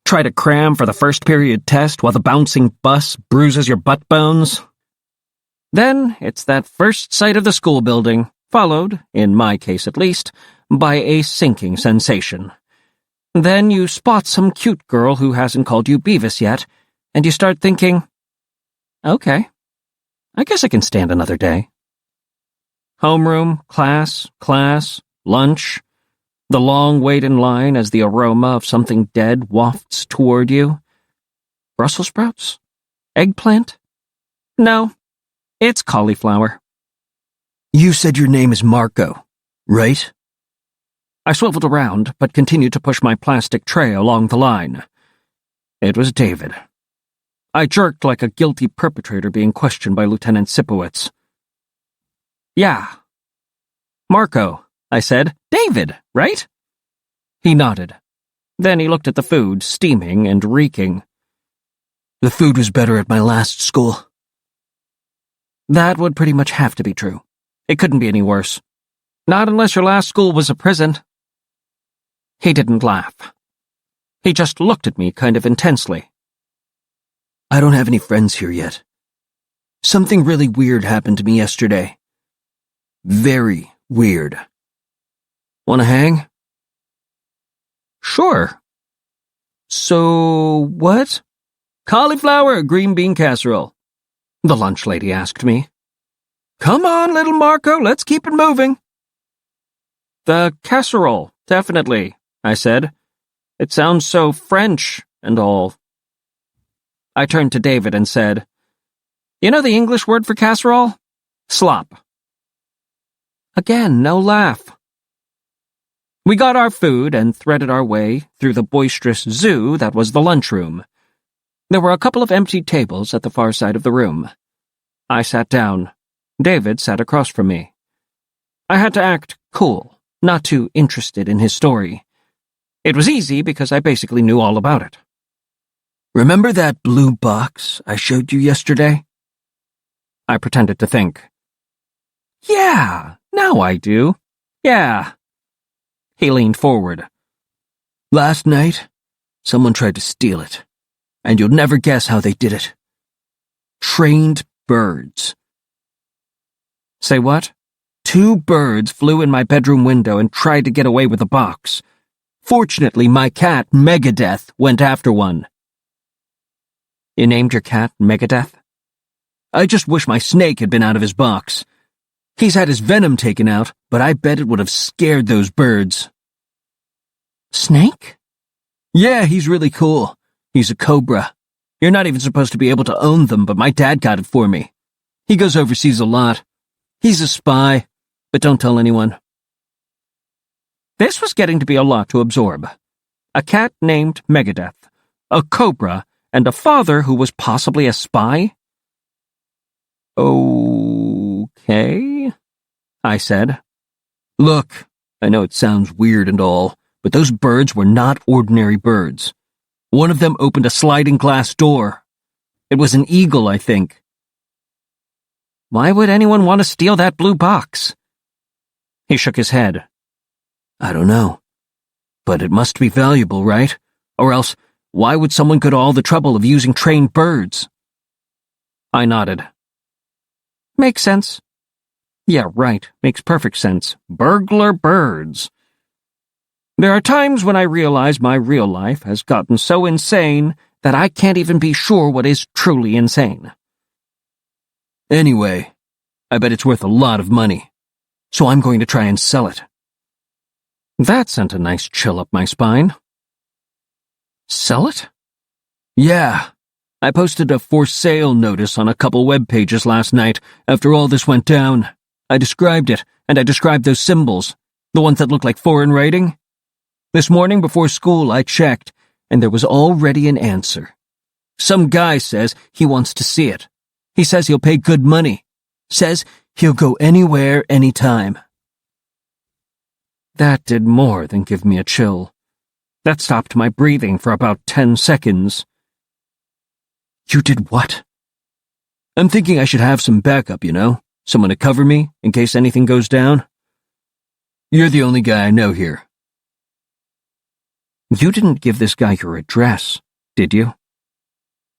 S1: try to cram for the first period test while the bouncing bus bruises your butt bones. Then it's that first sight of the school building, followed, in my case at least, by a sinking sensation. Then you spot some cute girl who hasn't called you Beavis yet, and you start thinking, okay, I guess I can stand another day. Homeroom, class, lunch, the long wait in line as the aroma of something dead wafts toward you. Brussels sprouts? Eggplant? No, it's cauliflower. You said your name is Marco, right? I swiveled around, but continued to push my plastic tray along the line. It was David. I jerked like a guilty perpetrator being questioned by Lieutenant Sipowicz. Yeah. Marco, I said. David, right? He nodded. Then he looked at the food, steaming and reeking. The food was better at my last school. That would pretty much have to be true. It couldn't be any worse. Not unless your last school was a prison. He didn't laugh. He just looked at me kind of intensely. I don't have any friends here yet. Something really weird happened to me yesterday. Very weird. Want to hang? Sure. So, what? Cauliflower or green bean casserole? The lunch lady asked me. Come on, little Marco, let's keep it moving. The casserole, definitely, I said. It sounds so French and all. I turned to David and said, You know the English word for casserole? Slop. Again, no laugh. We got our food and threaded our way through the boisterous zoo that was the lunchroom. There were a couple of empty tables at the far side of the room. I sat down. David sat across from me. I had to act cool, not too interested in his story. It was easy because I basically knew all about it. Remember that blue box I showed you yesterday? I pretended to think. Yeah, now I do. Yeah. He leaned forward. Last night, someone tried to steal it, and you'll never guess how they did it. Trained birds. Say what? 2 birds flew in my bedroom window and tried to get away with the box. Fortunately, my cat, Megadeth, went after one. You named your cat Megadeth? I just wish my snake had been out of his box. He's had his venom taken out, but I bet it would have scared those birds. Snake? Yeah, he's really cool. He's a cobra. You're not even supposed to be able to own them, but my dad got it for me. He goes overseas a lot. He's a spy, but don't tell anyone. This was getting to be a lot to absorb. A cat named Megadeth, a cobra, and a father who was possibly a spy? Okay, I said. Look, I know it sounds weird and all, but those birds were not ordinary birds. One of them opened a sliding glass door. It was an eagle, I think. Why would anyone want to steal that blue box? He shook his head. I don't know. But it must be valuable, right? Or else, why would someone go to all the trouble of using trained birds? I nodded. Makes sense. Yeah, right. Makes perfect sense. Burglar birds. There are times when I realize my real life has gotten so insane that I can't even be sure what is truly insane. Anyway, I bet it's worth a lot of money, so I'm going to try and sell it. That sent a nice chill up my spine. Sell it? Yeah. I posted a for sale notice on a couple web pages last night after all this went down. I described it, and I described those symbols, the ones that look like foreign writing. This morning before school I checked, and there was already an answer. Some guy says he wants to see it. He says he'll pay good money. Says he'll go anywhere, anytime. That did more than give me a chill. That stopped my breathing for about 10 seconds. You did what? I'm thinking I should have some backup, you know? Someone to cover me, in case anything goes down. You're the only guy I know here. You didn't give this guy your address, did you?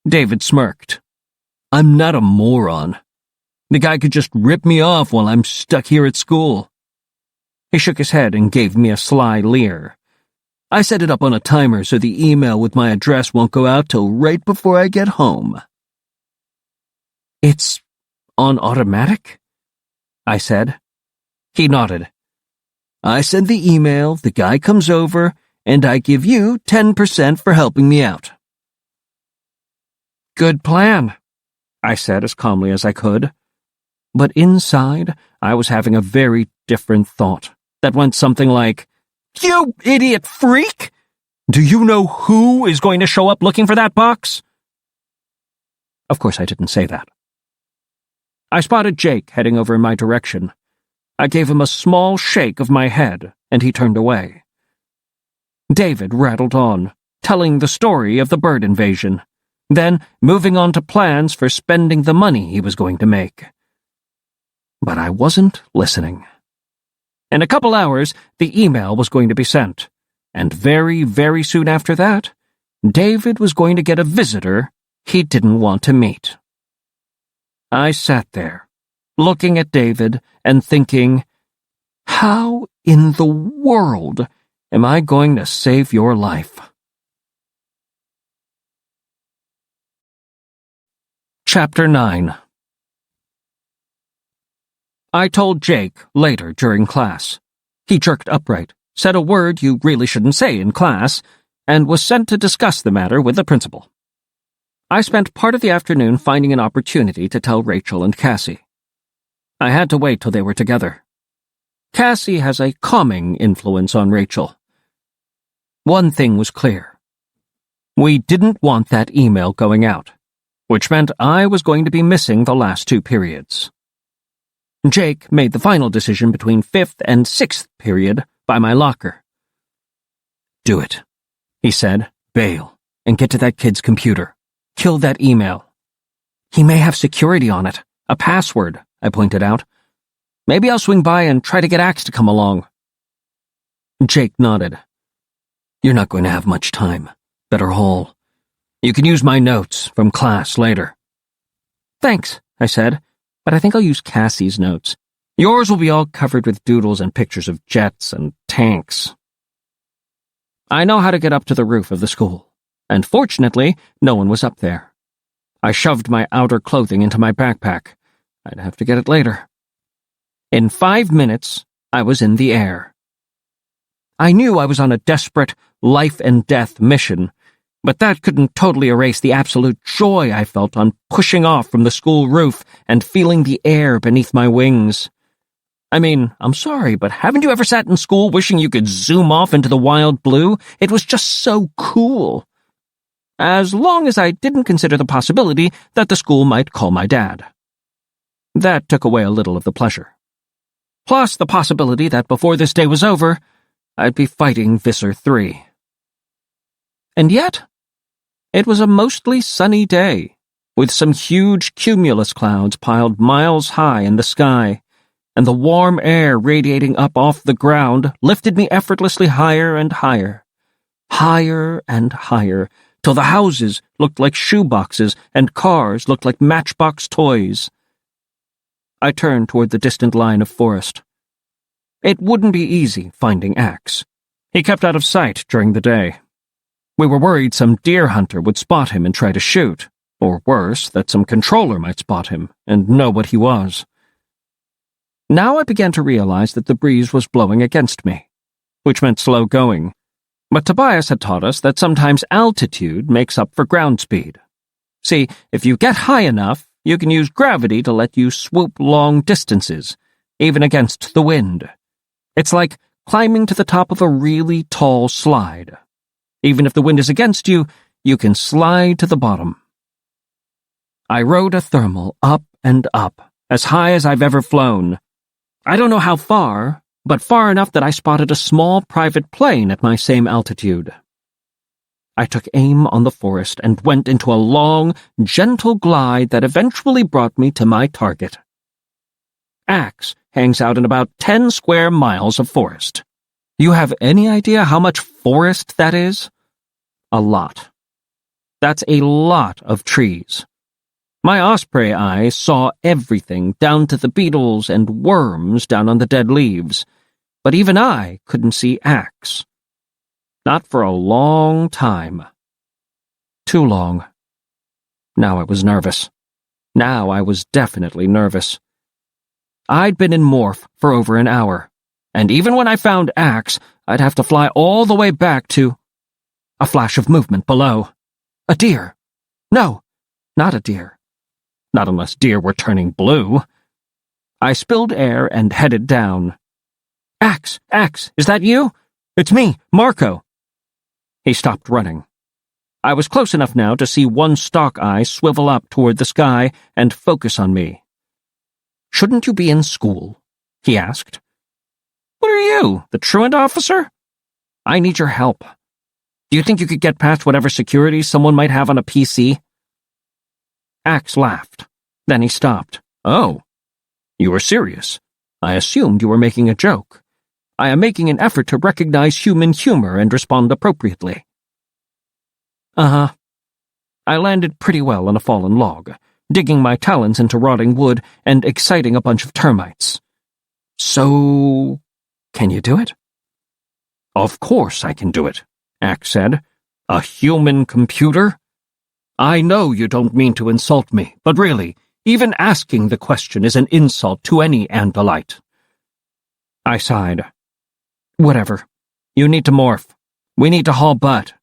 S1: David smirked. I'm not a moron. The guy could just rip me off while I'm stuck here at school. He shook his head and gave me a sly leer. I set it up on a timer so the email with my address won't go out till right before I get home. It's on automatic? I said. He nodded. I send the email, the guy comes over, and I give you 10% for helping me out. Good plan, I said as calmly as I could. But inside, I was having a very different thought that went something like, You idiot freak! Do you know who is going to show up looking for that box? Of course I didn't say that. I spotted Jake heading over in my direction. I gave him a small shake of my head, and he turned away. David rattled on, telling the story of the bird invasion, then moving on to plans for spending the money he was going to make. But I wasn't listening. In a couple hours, the email was going to be sent, and very, very soon after that, David was going to get a visitor he didn't want to meet. I sat there, looking at David and thinking, how in the world am I going to save your life? Chapter 9. I told Jake later during class. He jerked upright, said a word you really shouldn't say in class, and was sent to discuss the matter with the principal. I spent part of the afternoon finding an opportunity to tell Rachel and Cassie. I had to wait till they were together. Cassie has a calming influence on Rachel. One thing was clear. We didn't want that email going out, which meant I was going to be missing the last 2 periods. Jake made the final decision between 5th and 6th period by my locker. Do it, he said. Bail, and get to that kid's computer. Kill that email. He may have security on it, a password, I pointed out. Maybe I'll swing by and try to get Axe to come along. Jake nodded. You're not going to have much time. Better haul. You can use my notes from class later. Thanks, I said, but I think I'll use Cassie's notes. Yours will be all covered with doodles and pictures of jets and tanks. I know how to get up to the roof of the school, and fortunately, no one was up there. I shoved my outer clothing into my backpack. I'd have to get it later. In 5 minutes, I was in the air. I knew I was on a desperate life-and-death mission, but that couldn't totally erase the absolute joy I felt on pushing off from the school roof and feeling the air beneath my wings. I mean, I'm sorry, but haven't you ever sat in school wishing you could zoom off into the wild blue? It was just so cool. As long as I didn't consider the possibility that the school might call my dad. That took away a little of the pleasure. Plus the possibility that before this day was over, I'd be fighting Visser 3. And yet, it was a mostly sunny day, with some huge cumulus clouds piled miles high in the sky, and the warm air radiating up off the ground lifted me effortlessly higher and higher, till the houses looked like shoeboxes and cars looked like matchbox toys. I turned toward the distant line of forest. It wouldn't be easy finding Axe. He kept out of sight during the day. We were worried some deer hunter would spot him and try to shoot, or worse, that some controller might spot him and know what he was. Now I began to realize that the breeze was blowing against me, which meant slow going. But Tobias had taught us that sometimes altitude makes up for ground speed. See, if you get high enough, you can use gravity to let you swoop long distances, even against the wind. It's like climbing to the top of a really tall slide. Even if the wind is against you, you can slide to the bottom. I rode a thermal up and up, as high as I've ever flown. I don't know how far, but far enough that I spotted a small private plane at my same altitude. I took aim on the forest and went into a long, gentle glide that eventually brought me to my target. Axe hangs out in about 10 square miles of forest. You have any idea how much forest that is? A lot. That's a lot of trees. My osprey eye saw everything, down to the beetles and worms down on the dead leaves, but even I couldn't see Axe. Not for a long time. Too long. Now I was nervous. Now I was definitely nervous. I'd been in Morph for over an hour, and even when I found Axe, I'd have to fly all the way back to... A flash of movement below. A deer. No, not a deer. Not unless deer were turning blue. I spilled air and headed down. Axe, is that you? It's me, Marco. He stopped running. I was close enough now to see one stalk eye swivel up toward the sky and focus on me. "Shouldn't you be in school?" he asked. "What are you, the truant officer? I need your help. Do you think you could get past whatever security someone might have on a PC?" Axe laughed. Then he stopped. "Oh, you were serious. I assumed you were making a joke. I am making an effort to recognize human humor and respond appropriately." "Uh-huh." I landed pretty well on a fallen log, digging my talons into rotting wood and exciting a bunch of termites. "So, can you do it?" "Of course I can do it," Axe said. "A human computer? I know you don't mean to insult me, but really, even asking the question is an insult to any Andalite." I sighed. "Whatever. You need to morph. We need to haul But."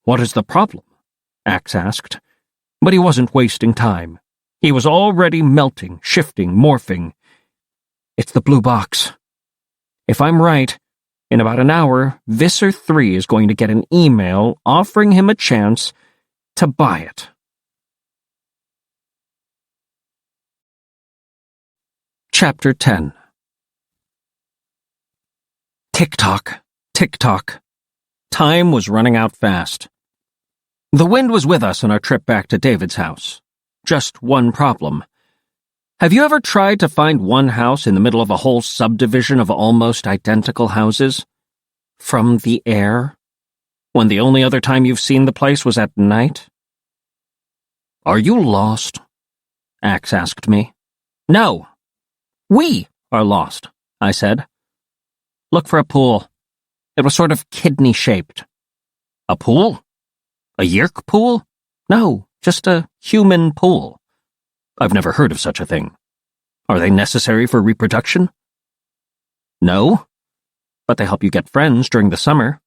S1: "What is the problem?" Axe asked. But he wasn't wasting time. He was already melting, shifting, morphing. "It's the blue box. If I'm right, in about an hour, Visser 3 is going to get an email offering him a chance to buy it." Chapter 10. Tick-tock, tick-tock. Time was running out fast. The wind was with us on our trip back to David's house. Just one problem. Have you ever tried to find one house in the middle of a whole subdivision of almost identical houses? From the air? When the only other time you've seen the place was at night? "Are you lost?" Axe asked me. "No. We are lost," I said. "Look for a pool. It was sort of kidney-shaped." "A pool? A Yeerk pool?" "No, just a human pool." "I've never heard of such a thing. Are they necessary for reproduction?" "No, but they help you get friends during the summer."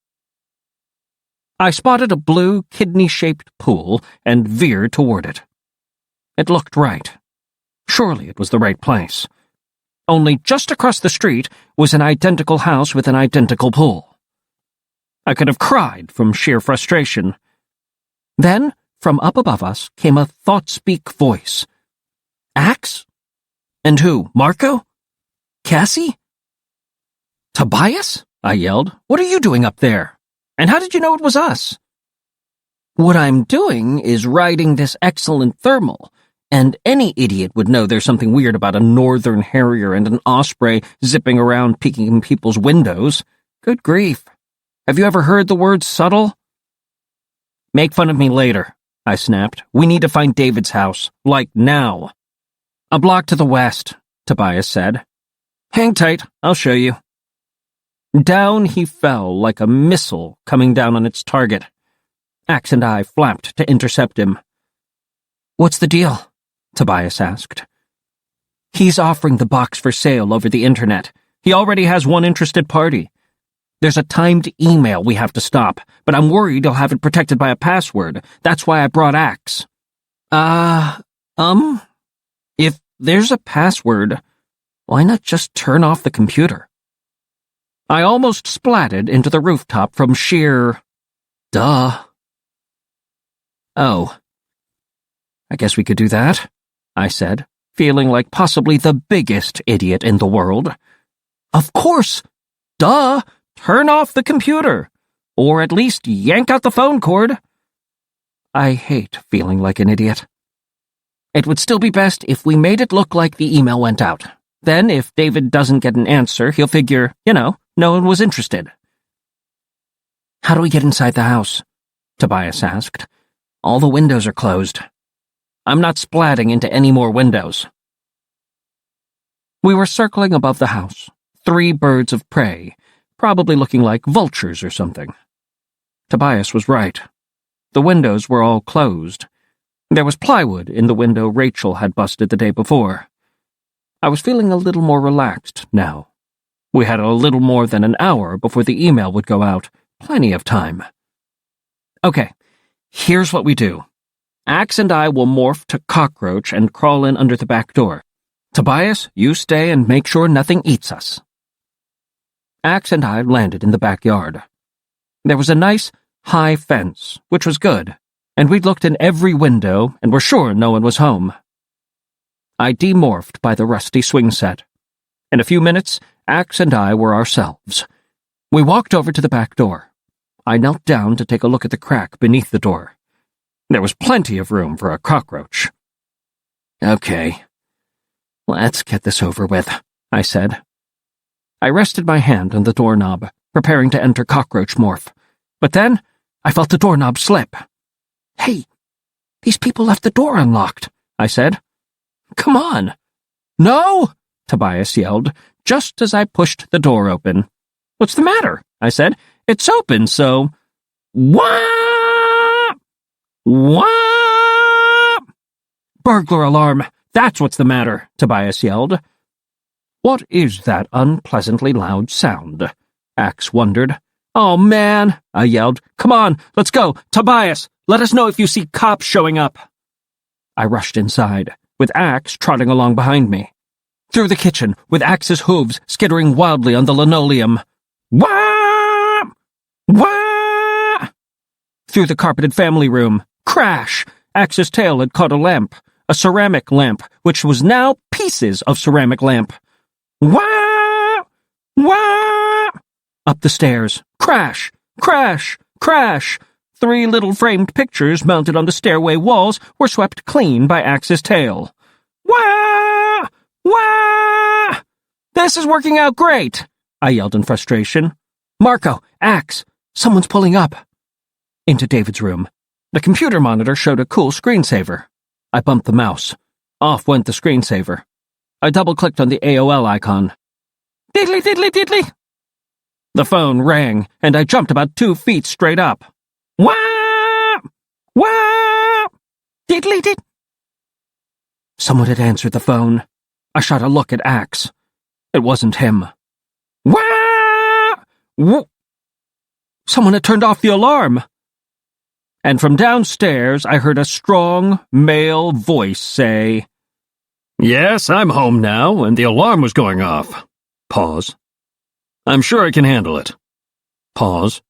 S1: I spotted a blue, kidney-shaped pool and veered toward it. It looked right. Surely it was the right place. Only just across the street was an identical house with an identical pool. I could have cried from sheer frustration. Then, from up above us, came a thought-speak voice. "Axe? And who, Marco? Cassie?" "Tobias?" I yelled. "What are you doing up there? And how did you know it was us?" "What I'm doing is riding this excellent thermal, and any idiot would know there's something weird about a northern harrier and an osprey zipping around peeking in people's windows. Good grief. Have you ever heard the word subtle?" "Make fun of me later," I snapped. "We need to find David's house. Like, now." "A block to the west," Tobias said. "Hang tight, I'll show you." Down he fell like a missile coming down on its target. Axe and I flapped to intercept him. "What's the deal?" Tobias asked. "He's offering the box for sale over the internet. He already has one interested party. There's a timed email we have to stop, but I'm worried he'll have it protected by a password. That's why I brought Axe." If there's a password, why not just turn off the computer?" I almost splatted into the rooftop from sheer... duh. "Oh, I guess we could do that," I said, feeling like possibly the biggest idiot in the world. "Of course! Duh! Turn off the computer! Or at least yank out the phone cord." I hate feeling like an idiot. It would still be best if we made it look like the email went out. Then, if David doesn't get an answer, he'll figure, no one was interested. "How do we get inside the house?" Tobias asked. "All the windows are closed." "I'm not splatting into any more windows." We were circling above the house, 3 birds of prey, probably looking like vultures or something. Tobias was right. The windows were all closed. There was plywood in the window Rachel had busted the day before. I was feeling a little more relaxed now. We had a little more than an hour before the email would go out. Plenty of time. "Okay, here's what we do. Axe and I will morph to cockroach and crawl in under the back door. Tobias, you stay and make sure nothing eats us." Axe and I landed in the backyard. There was a nice, high fence, which was good, and we'd looked in every window and were sure no one was home. I demorphed by the rusty swing set. In a few minutes, Axe and I were ourselves. We walked over to the back door. I knelt down to take a look at the crack beneath the door. There was plenty of room for a cockroach. "Okay, let's get this over with," I said. I rested my hand on the doorknob, preparing to enter cockroach morph. But then, I felt the doorknob slip. "Hey, these people left the door unlocked," I said. "Come on." "No!" Tobias yelled, just as I pushed the door open. "What's the matter?" I said. "It's open, so—" Wah! Wah! "Burglar alarm! That's what's the matter," Tobias yelled. "What is that unpleasantly loud sound?" Axe wondered. "Oh, man," I yelled. "Come on, let's go. Tobias, let us know if you see cops showing up." I rushed inside, with Axe trotting along behind me. Through the kitchen, with Axe's hooves skittering wildly on the linoleum. Wah! Wah! Through the carpeted family room. Crash! Axe's tail had caught a lamp. A ceramic lamp, which was now pieces of ceramic lamp. Wah! Wah! Up the stairs. Crash! Crash! Crash! 3 little framed pictures mounted on the stairway walls were swept clean by Axe's tail. Wah! Wah! "This is working out great," I yelled in frustration. "Marco, Axe, someone's pulling up." Into David's room. The computer monitor showed a cool screensaver. I bumped the mouse. Off went the screensaver. I double-clicked on the AOL icon. Diddly diddly diddly. The phone rang, and I jumped about 2 feet straight up. Wah! Wah! Diddly did. Someone had answered the phone. I shot a look at Axe. It wasn't him. Wah! Someone had turned off the alarm. And from downstairs I heard a strong, male voice say, "Yes, I'm home now, and the alarm was going off." Pause. "I'm sure I can handle it." Pause.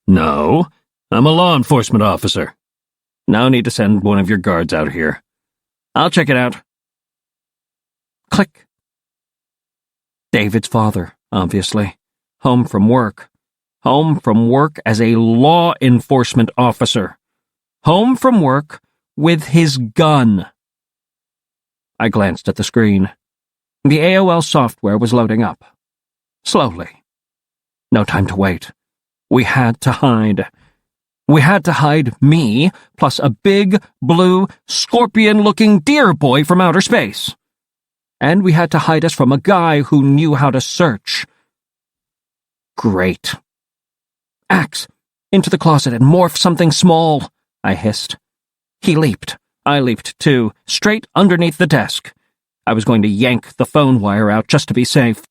S1: "No, I'm a law enforcement officer. Now need to send one of your guards out here. I'll check it out." Click. David's father, obviously. Home from work. Home from work as a law enforcement officer. Home from work with his gun. I glanced at the screen. The AOL software was loading up. Slowly. No time to wait. We had to hide. We had to hide me, plus a big, blue, scorpion-looking deer boy from outer space. And we had to hide us from a guy who knew how to search. Great. "Axe, into the closet and morph something small," I hissed. He leaped. I leaped, too, straight underneath the desk. I was going to yank the phone wire out just to be safe.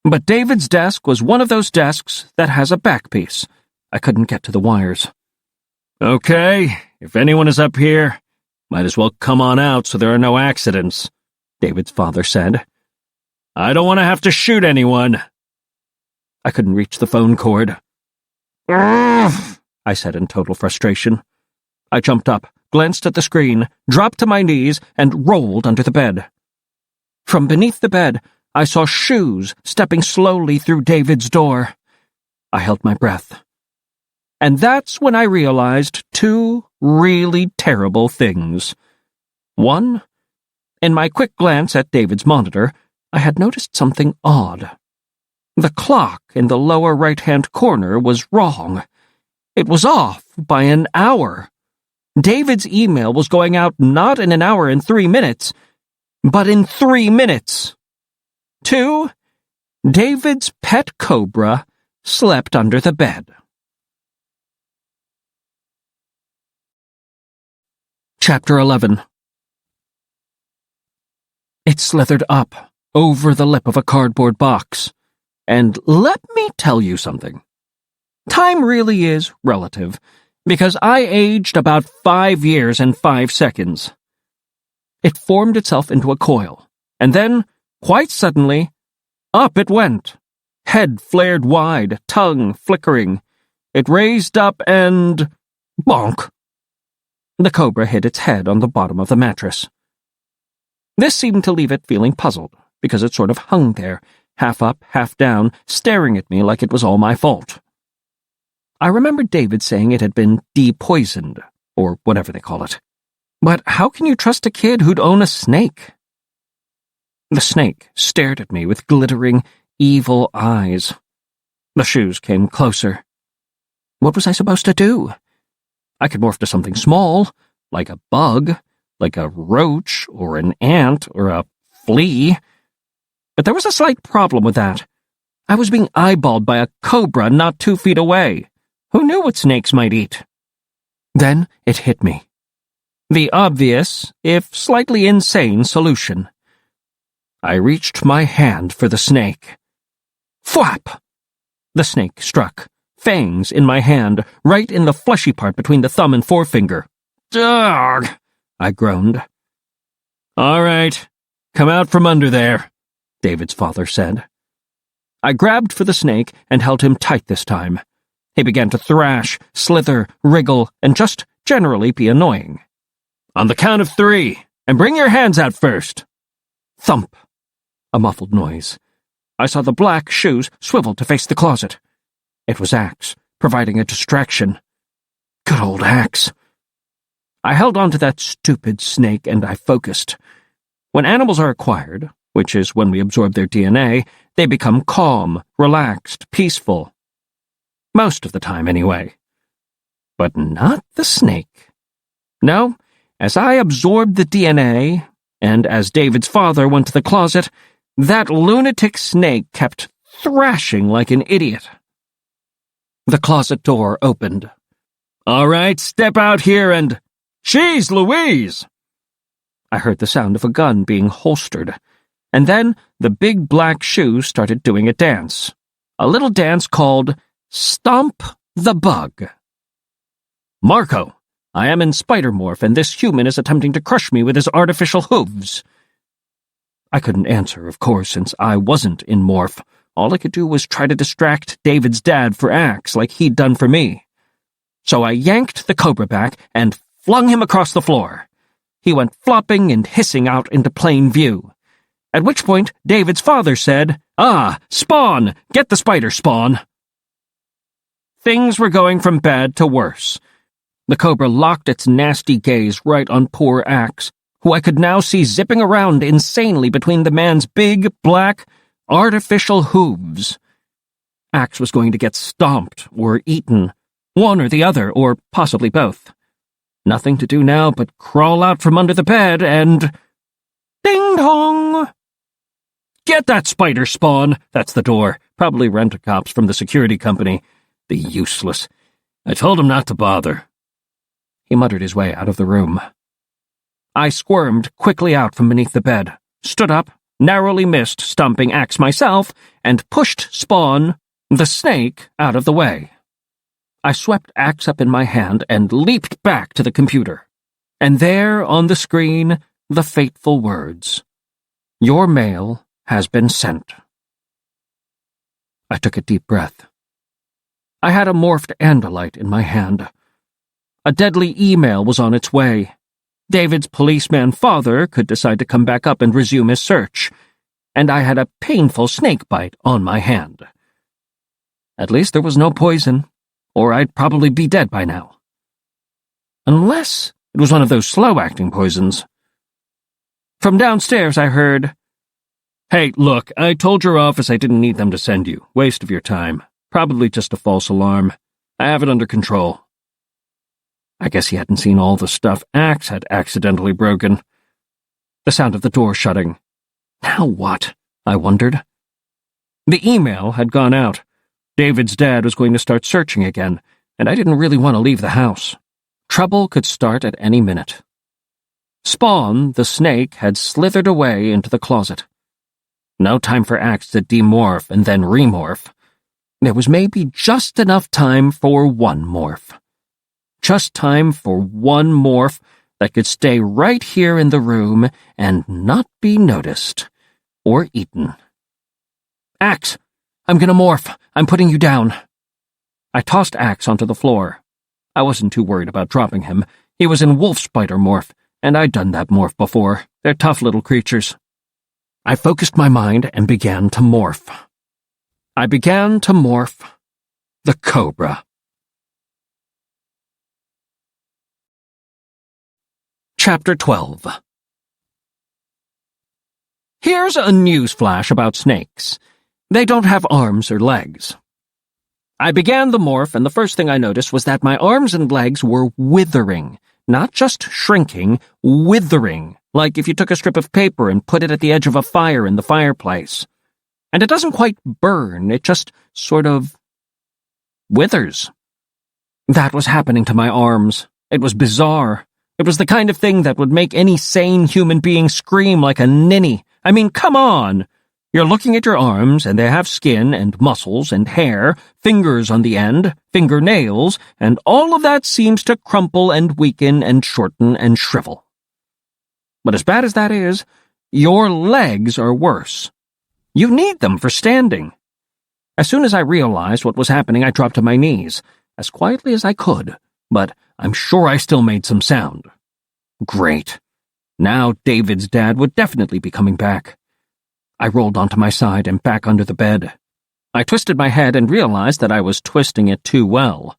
S1: But David's desk was one of those desks that has a backpiece. I couldn't get to the wires. "Okay, if anyone is up here, might as well come on out so there are no accidents," David's father said. "I don't want to have to shoot anyone." I couldn't reach the phone cord. "Ugh," I said in total frustration. I jumped up, glanced at the screen, dropped to my knees, and rolled under the bed. From beneath the bed, I saw shoes stepping slowly through David's door. I held my breath. And that's when I realized 2 really terrible things. One, in my quick glance at David's monitor, I had noticed something odd. The clock in the lower right-hand corner was wrong. It was off by an hour. David's email was going out not in an hour and 3 minutes, but in 3 minutes. 2, David's pet cobra slept under the bed. Chapter 11. It slithered up, over the lip of a cardboard box. And let me tell you something. Time really is relative, because I aged about 5 years and 5 seconds. It formed itself into a coil, and then, quite suddenly, up it went. Head flared wide, tongue flickering. it raised up and... bonk! The cobra hit its head on the bottom of the mattress. This seemed to leave it feeling puzzled, because it sort of hung there, half up, half down, staring at me like it was all my fault. I remembered David saying it had been depoisoned, or whatever they call it. But how can you trust a kid who'd own a snake? The snake stared at me with glittering, evil eyes. The shoes came closer. What was I supposed to do? I could morph to something small, like a bug, like a roach, or an ant, or a flea. But there was a slight problem with that. I was being eyeballed by a cobra not 2 feet away. Who knew what snakes might eat? Then it hit me. The obvious, if slightly insane, solution. I reached my hand for the snake. Thwap! The snake struck, fangs in my hand, right in the fleshy part between the thumb and forefinger. Ugh! I groaned. All right, come out from under there, David's father said. I grabbed for the snake and held him tight this time. He began to thrash, slither, wriggle, and just generally be annoying. On the count of 3, and bring your hands out first. Thump! A muffled noise. I saw the black shoes swivel to face the closet. It was Axe, providing a distraction. Good old Axe. I held on to that stupid snake and I focused. When animals are acquired, which is when we absorb their DNA, they become calm, relaxed, peaceful. Most of the time, anyway. But not the snake. No, as I absorbed the DNA, and as David's father went to the closet, that lunatic snake kept thrashing like an idiot. The closet door opened. All right, step out here and... Jeez Louise! I heard the sound of a gun being holstered, and then the big black shoe started doing a dance. A little dance called Stomp the Bug. Marco, I am in Spider-Morph, and this human is attempting to crush me with his artificial hooves. I couldn't answer, of course, since I wasn't in Morph. All I could do was try to distract David's dad for Axe, like he'd done for me. So I yanked the cobra back and flung him across the floor. He went flopping and hissing out into plain view. At which point, David's father said, "Ah, Spawn! Get the spider, Spawn!" Things were going from bad to worse. The cobra locked its nasty gaze right on poor Axe, who I could now see zipping around insanely between the man's big, black, artificial hooves. Axe was going to get stomped or eaten, one or the other, or possibly both. Nothing to do now but crawl out from under the bed and... Ding-dong! Get that spider, Spawn! That's the door. Probably rent-a-cops from the security company. The useless. I told him not to bother. He muttered his way out of the room. I squirmed quickly out from beneath the bed, stood up, narrowly missed stomping Axe myself, and pushed Spawn, the snake, out of the way. I swept Axe up in my hand and leaped back to the computer. And there, on the screen, the fateful words, "Your mail has been sent." I took a deep breath. I had a morphed andalite in my hand. A deadly email was on its way. David's policeman father could decide to come back up and resume his search, and I had a painful snake bite on my hand. At least there was no poison, or I'd probably be dead by now. Unless it was one of those slow-acting poisons. From downstairs I heard, "Hey, look, I told your office I didn't need them to send you. Waste of your time. Probably just a false alarm. I have it under control." I guess he hadn't seen all the stuff Axe had accidentally broken. The sound of the door shutting. Now what? I wondered. The email had gone out. David's dad was going to start searching again, and I didn't really want to leave the house. Trouble could start at any minute. Spawn, the snake, had slithered away into the closet. No time for Axe to demorph and then remorph. There was maybe just enough time for one morph. Just time for one morph that could stay right here in the room and not be noticed or eaten. "Axe, I'm gonna morph. I'm putting you down." I tossed Axe onto the floor. I wasn't too worried about dropping him. He was in wolf spider morph, and I'd done that morph before. They're tough little creatures. I focused my mind and began to morph. I began to morph the cobra. Chapter 12. Here's a newsflash about snakes. They don't have arms or legs. I began the morph, and the first thing I noticed was that my arms and legs were withering. Not just shrinking, withering, like if you took a strip of paper and put it at the edge of a fire in the fireplace. And it doesn't quite burn, it just sort of withers. That was happening to my arms. It was bizarre. It was the kind of thing that would make any sane human being scream like a ninny. I mean, come on! You're looking at your arms, and they have skin and muscles and hair, fingers on the end, fingernails, and all of that seems to crumple and weaken and shorten and shrivel. But as bad as that is, your legs are worse. You need them for standing. As soon as I realized what was happening, I dropped to my knees, as quietly as I could, but I'm sure I still made some sound. Great. Now David's dad would definitely be coming back. I rolled onto my side and back under the bed. I twisted my head and realized that I was twisting it too well.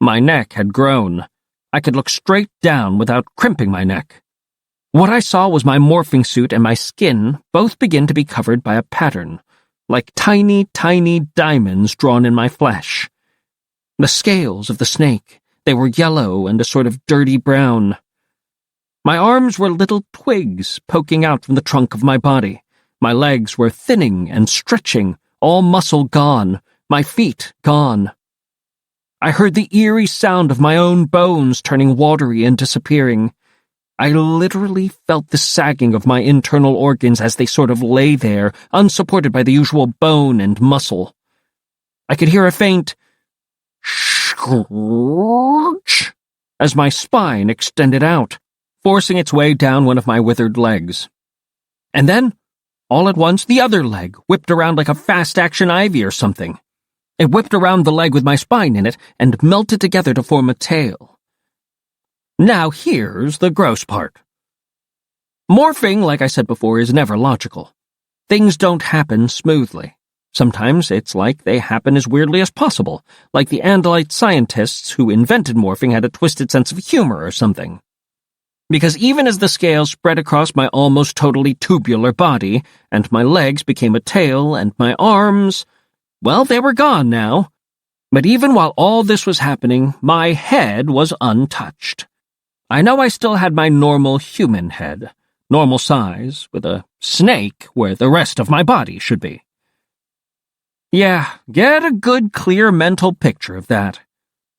S1: My neck had grown. I could look straight down without crimping my neck. What I saw was my morphing suit and my skin both begin to be covered by a pattern, like tiny, tiny diamonds drawn in my flesh. The scales of the snake, they were yellow and a sort of dirty brown. My arms were little twigs poking out from the trunk of my body. My legs were thinning and stretching, all muscle gone, my feet gone. I heard the eerie sound of my own bones turning watery and disappearing. I literally felt the sagging of my internal organs as they sort of lay there, unsupported by the usual bone and muscle. I could hear a faint scrooch as my spine extended out, forcing its way down one of my withered legs. And then, all at once, the other leg whipped around like a fast-action ivy or something. It whipped around the leg with my spine in it and melted together to form a tail. Now here's the gross part. Morphing, like I said before, is never logical. Things don't happen smoothly. Sometimes it's like they happen as weirdly as possible, like the Andalite scientists who invented morphing had a twisted sense of humor or something. Because even as the scales spread across my almost totally tubular body, and my legs became a tail, and my arms, well, they were gone now. But even while all this was happening, my head was untouched. I know I still had my normal human head, normal size, with a snake where the rest of my body should be. Yeah, get a good, clear mental picture of that.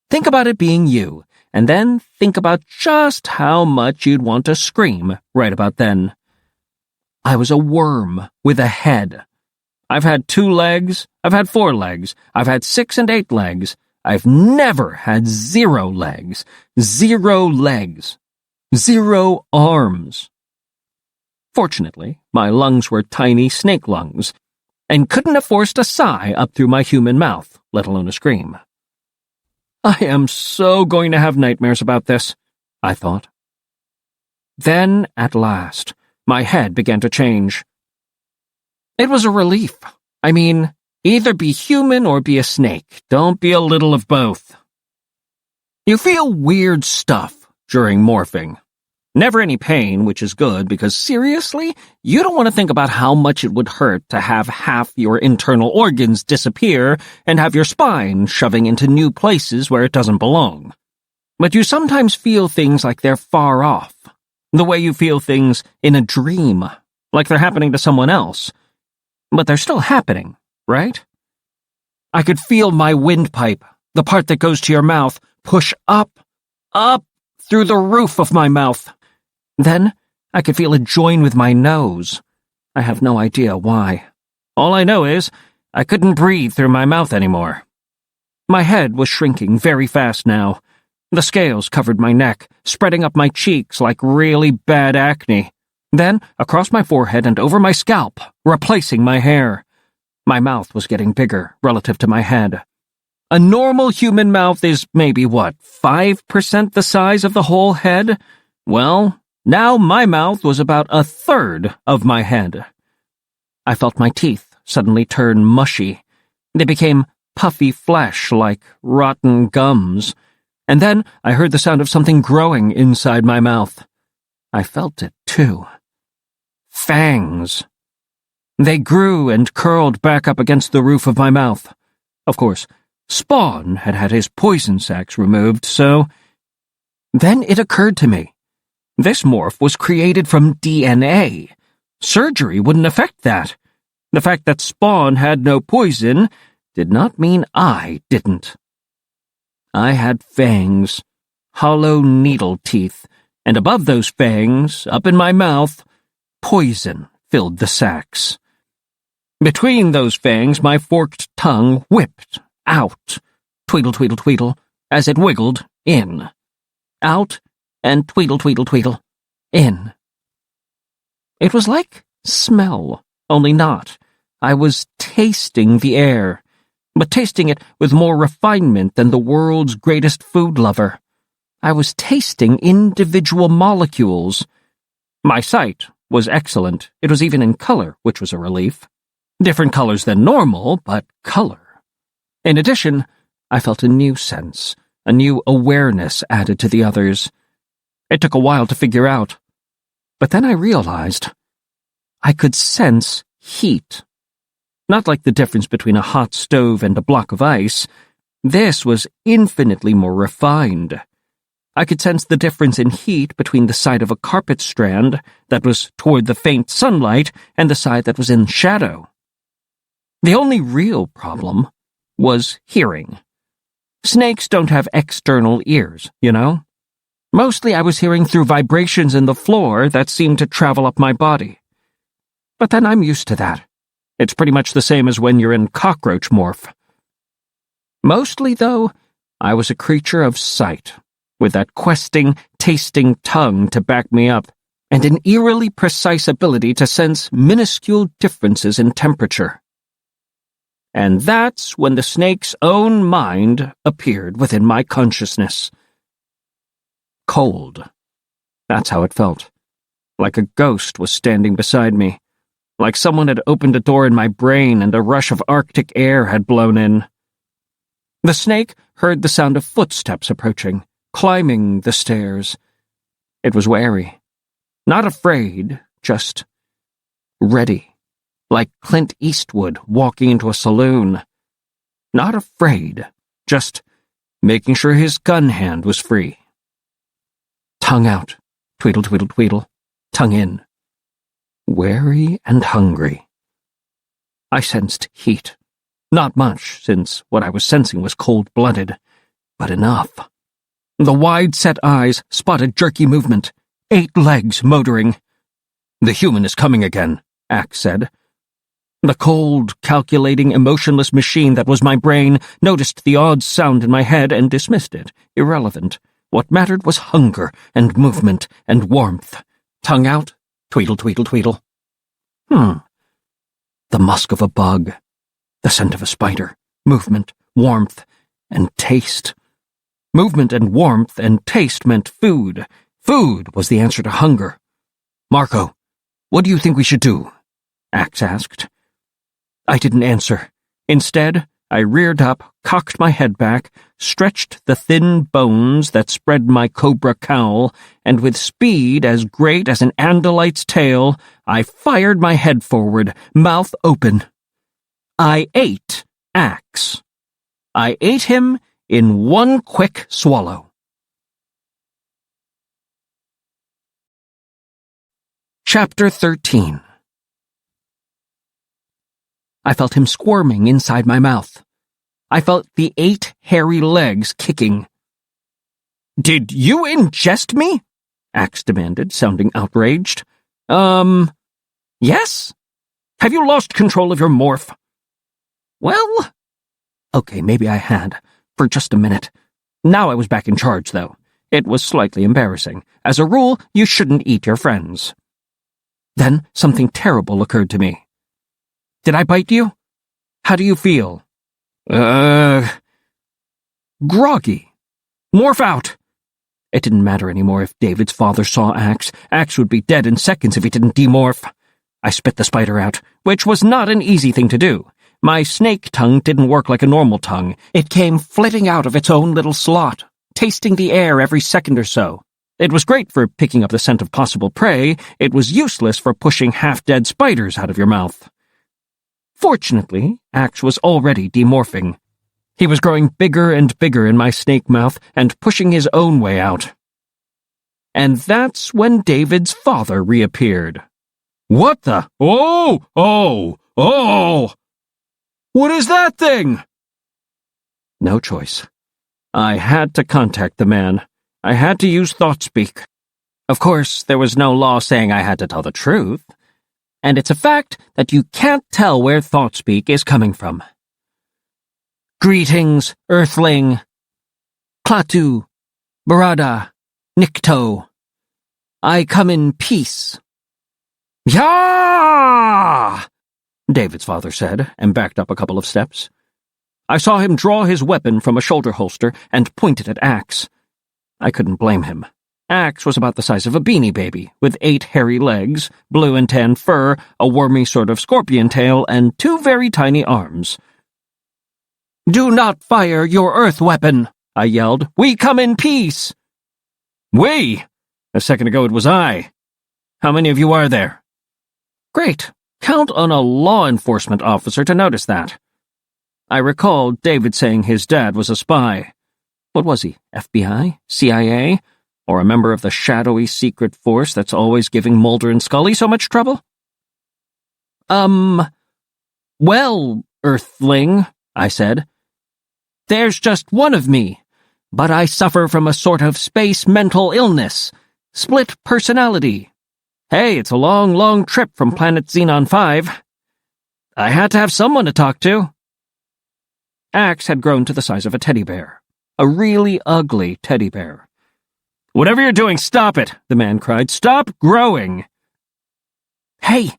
S1: Think about it being you. And then think about just how much you'd want to scream right about then. I was a worm with a head. I've had 2 legs, I've had 4 legs, I've had 6 and 8 legs. I've never had 0 legs, 0 legs, 0 arms. Fortunately, my lungs were tiny snake lungs, and couldn't have forced a sigh up through my human mouth, let alone a scream. I am so going to have nightmares about this, I thought. Then, at last, my head began to change. It was a relief. I mean, either be human or be a snake. Don't be a little of both. You feel weird stuff during morphing. Never any pain, which is good, because seriously, you don't want to think about how much it would hurt to have half your internal organs disappear and have your spine shoving into new places where it doesn't belong. But you sometimes feel things like they're far off, the way you feel things in a dream, like they're happening to someone else. But they're still happening, right? I could feel my windpipe, the part that goes to your mouth, push up through the roof of my mouth. Then, I could feel it join with my nose. I have no idea why. All I know is, I couldn't breathe through my mouth anymore. My head was shrinking very fast now. The scales covered my neck, spreading up my cheeks like really bad acne. Then, across my forehead and over my scalp, replacing my hair. My mouth was getting bigger relative to my head. A normal human mouth is maybe, 5% the size of the whole head? Well, now my mouth was about a third of my head. I felt my teeth suddenly turn mushy. They became puffy flesh like rotten gums. And then I heard the sound of something growing inside my mouth. I felt it, too. Fangs. They grew and curled back up against the roof of my mouth. Of course, Spawn had had his poison sacs removed, so... Then it occurred to me. This morph was created from DNA. Surgery wouldn't affect that. The fact that Spawn had no poison did not mean I didn't. I had fangs, hollow needle teeth, and above those fangs, up in my mouth, poison filled the sacs. Between those fangs, my forked tongue whipped out, tweedle, tweedle, tweedle, as it wiggled in. Out, and tweedle, tweedle, tweedle, in. It was like smell, only not. I was tasting the air, but tasting it with more refinement than the world's greatest food lover. I was tasting individual molecules. My sight was excellent. It was even in color, which was a relief. Different colors than normal, but color. In addition, I felt a new sense, a new awareness added to the others. It took a while to figure out. But then I realized I could sense heat. Not like the difference between a hot stove and a block of ice. This was infinitely more refined. I could sense the difference in heat between the side of a carpet strand that was toward the faint sunlight and the side that was in shadow. The only real problem was hearing. Snakes don't have external ears, you know? Mostly I was hearing through vibrations in the floor that seemed to travel up my body. But then I'm used to that. It's pretty much the same as when you're in cockroach morph. Mostly, though, I was a creature of sight, with that questing, tasting tongue to back me up, and an eerily precise ability to sense minuscule differences in temperature. And that's when the snake's own mind appeared within my consciousness. Cold. That's how it felt. Like a ghost was standing beside me. Like someone had opened a door in my brain and a rush of Arctic air had blown in. The snake heard the sound of footsteps approaching, climbing the stairs. It was wary. Not afraid, just ready. Like Clint Eastwood walking into a saloon. Not afraid, just making sure his gun hand was free. Tongue out, tweedle, tweedle, tweedle, tongue in. Wary and hungry. I sensed heat. Not much, since what I was sensing was cold-blooded, but enough. The wide-set eyes spotted jerky movement, 8 legs motoring. "The human is coming again," Axe said. The cold, calculating, emotionless machine that was my brain noticed the odd sound in my head and dismissed it, irrelevant. What mattered was hunger and movement and warmth. Tongue out, tweedle, tweedle, tweedle. The musk of a bug, the scent of a spider, movement, warmth, and taste. Movement and warmth and taste meant food. Food was the answer to hunger. "Marco, what do you think we should do?" Axe asked. I didn't answer. Instead, I reared up, cocked my head back, stretched the thin bones that spread my cobra cowl, and with speed as great as an Andalite's tail, I fired my head forward, mouth open. I ate Axe. I ate him in one quick swallow. Chapter 13. I felt him squirming inside my mouth. I felt the 8 hairy legs kicking. "Did you ingest me?" Axe demanded, sounding outraged. Yes? Have you lost control of your morph?" "Well, okay, maybe I had, for just a minute. Now I was back in charge, though. It was slightly embarrassing. As a rule, you shouldn't eat your friends." Then something terrible occurred to me. "Did I bite you? How do you feel?" groggy. "Morph out!" It didn't matter anymore if David's father saw Axe. Axe would be dead in seconds if he didn't demorph. I spit the spider out, which was not an easy thing to do. My snake tongue didn't work like a normal tongue. It came flitting out of its own little slot, tasting the air every second or so. It was great for picking up the scent of possible prey. It was useless for pushing half-dead spiders out of your mouth. Fortunately, Axe was already demorphing. He was growing bigger and bigger in my snake mouth and pushing his own way out. And that's when David's father reappeared. "What the? Oh! What is that thing?" No choice. I had to contact the man. I had to use ThoughtSpeak. Of course, there was no law saying I had to tell the truth. And it's a fact that you can't tell where ThoughtSpeak is coming from. "Greetings, Earthling. Klaatu, Barada, Nikto. I come in peace." "Yah!" David's father said, and backed up a couple of steps. I saw him draw his weapon from a shoulder holster and point it at Axe. I couldn't blame him. Axe was about the size of a beanie baby, with 8 hairy legs, blue and tan fur, a wormy sort of scorpion tail, and 2 very tiny arms. "Do not fire your earth weapon," I yelled. "We come in peace." "We? A second ago it was I. How many of you are there?" Great. Count on a law enforcement officer to notice that. I recalled David saying his dad was a spy. What was he, FBI? CIA? Or a member of the shadowy secret force that's always giving Mulder and Scully so much trouble? Well, Earthling, I said. There's just one of me, but I suffer from a sort of space mental illness. Split personality. Hey, it's a long, long trip from planet Xenon 5. I had to have someone to talk to. Axe had grown to the size of a teddy bear. A really ugly teddy bear. "Whatever you're doing, stop it," the man cried. "Stop growing." "Hey,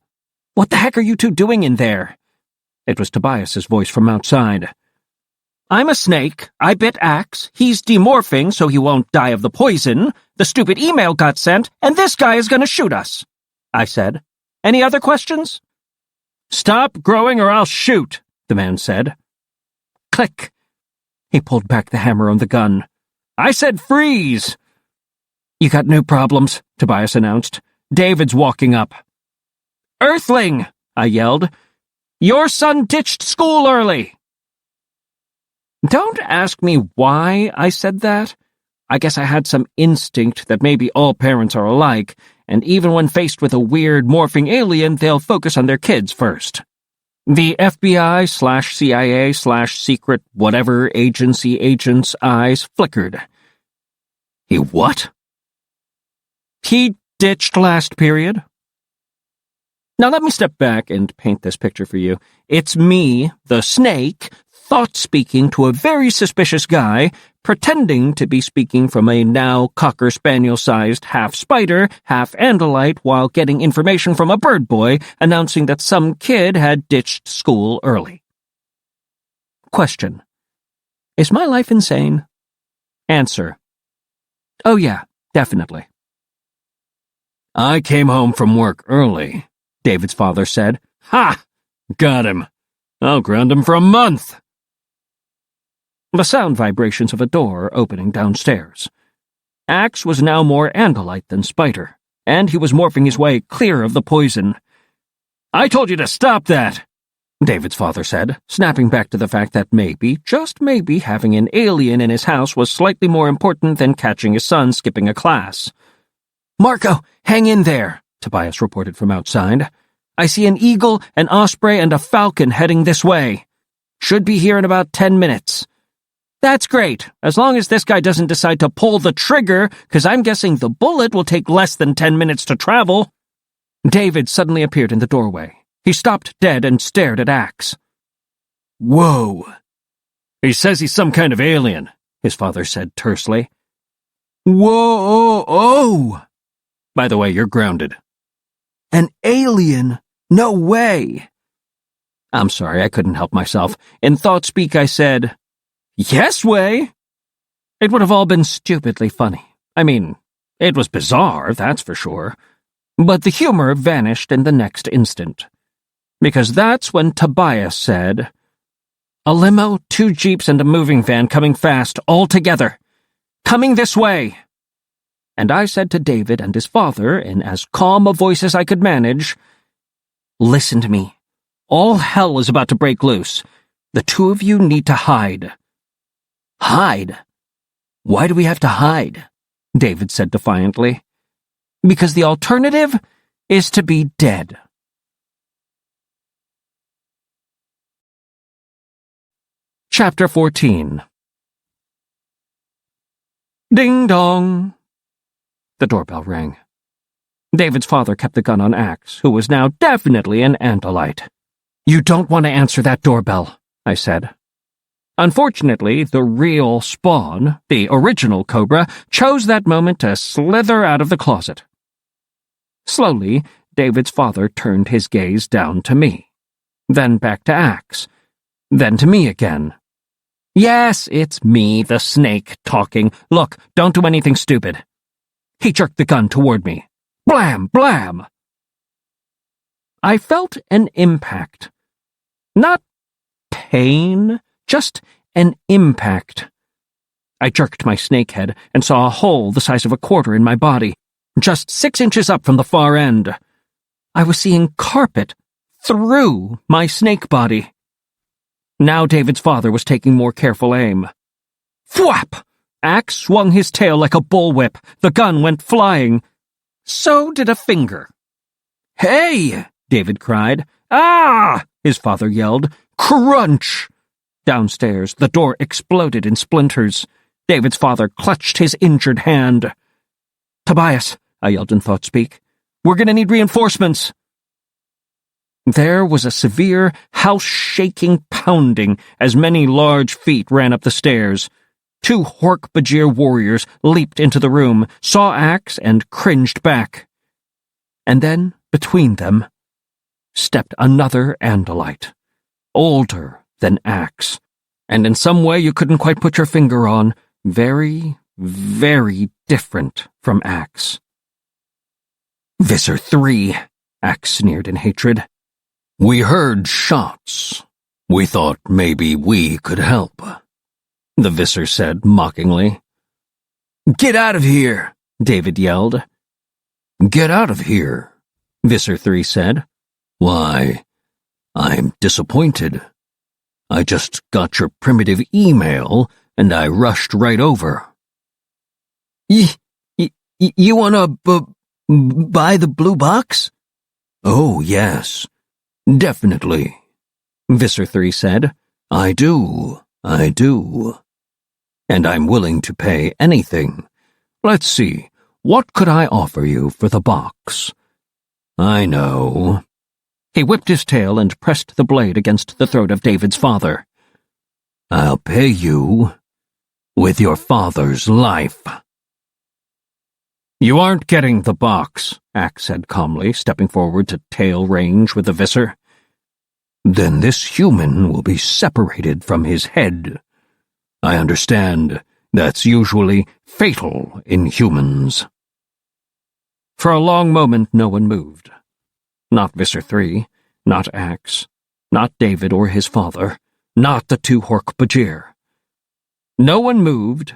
S1: what the heck are you two doing in there?" It was Tobias's voice from outside. "I'm a snake. I bit Axe. He's demorphing so he won't die of the poison. The stupid email got sent, and this guy is going to shoot us," I said. "Any other questions?" "Stop growing or I'll shoot," the man said. Click. He pulled back the hammer on the gun. "I said freeze!" "You got new problems," Tobias announced. "David's walking up." "Earthling!" I yelled. "Your son ditched school early!" Don't ask me why I said that. I guess I had some instinct that maybe all parents are alike, and even when faced with a weird morphing alien, they'll focus on their kids first. The FBI/CIA/secret whatever agency agent's eyes flickered. He what? He ditched last period. Now let me step back and paint this picture for you. It's me, the snake, thought-speaking to a very suspicious guy, pretending to be speaking from a now cocker spaniel-sized half-spider, half-andalite, while getting information from a bird boy announcing that some kid had ditched school early. Question. Is my life insane? Answer. Oh yeah, definitely. "I came home from work early," David's father said. "Ha! Got him. I'll ground him for a month." The sound vibrations of a door opening downstairs. Axe was now more andalite than spider, and he was morphing his way clear of the poison. "I told you to stop that," David's father said, snapping back to the fact that maybe, just maybe, having an alien in his house was slightly more important than catching his son skipping a class. "Marco, hang in there," Tobias reported from outside. "I see an eagle, an osprey, and a falcon heading this way. Should be here in about 10 minutes. That's great, as long as this guy doesn't decide to pull the trigger, because I'm guessing the bullet will take less than 10 minutes to travel." David suddenly appeared in the doorway. He stopped dead and stared at Axe. "Whoa. He says he's some kind of alien," his father said tersely. "Whoa, oh! By the way, you're grounded." "An alien? No way!" I'm sorry, I couldn't help myself. In thought-speak, I said, "Yes way!" It would have all been stupidly funny. I mean, it was bizarre, that's for sure. But the humor vanished in the next instant. Because that's when Tobias said, "A limo, 2 jeeps, and a moving van coming fast, all together. Coming this way." And I said to David and his father, in as calm a voice as I could manage, "Listen to me. All hell is about to break loose. The 2 of you need to hide." "Hide? Why do we have to hide?" David said defiantly. "Because the alternative is to be dead." Chapter 14. Ding dong. The doorbell rang. David's father kept the gun on Axe, who was now definitely an Andalite. "You don't want to answer that doorbell," I said. Unfortunately, the real Spawn, the original Cobra, chose that moment to slither out of the closet. Slowly, David's father turned his gaze down to me, then back to Axe, then to me again. "Yes, it's me, the snake, talking. Look, don't do anything stupid." He jerked the gun toward me. Blam! Blam! I felt an impact. Not pain, just an impact. I jerked my snake head and saw a hole the size of a quarter in my body, just 6 inches up from the far end. I was seeing carpet through my snake body. Now David's father was taking more careful aim. Thwap! Axe swung his tail like a bullwhip. The gun went flying. So did a finger. "Hey!" David cried. "Ah!" his father yelled. "Crunch!" Downstairs, the door exploded in splinters. David's father clutched his injured hand. "Tobias," I yelled in thought-speak, "we're going to need reinforcements." There was a severe, house-shaking pounding as many large feet ran up the stairs. 2 Hork-Bajir warriors leaped into the room, saw Axe, and cringed back. And then, between them, stepped another Andalite, older than Axe, and in some way you couldn't quite put your finger on, very, very different from Axe. "Visser 3, Axe sneered in hatred. "We heard shots. We thought maybe we could help," the Visser said mockingly. "Get out of here!" David yelled. "Get out of here," Visser 3 said. "Why, I'm disappointed. I just got your primitive email, and I rushed right over." You wanna buy the blue box?" "Oh, yes, definitely," Visser 3 said. I do. And I'm willing to pay anything. Let's see, what could I offer you for the box?" "I know." He whipped his tail and pressed the blade against the throat of David's father. "I'll pay you with your father's life." "You aren't getting the box," Axe said calmly, stepping forward to tail range with the Visser. "Then this human will be separated from his head. I understand that's usually fatal in humans." For a long moment no one moved. Not Visser 3, not Axe, not David or his father, not the 2 Hork-Bajir. No one moved,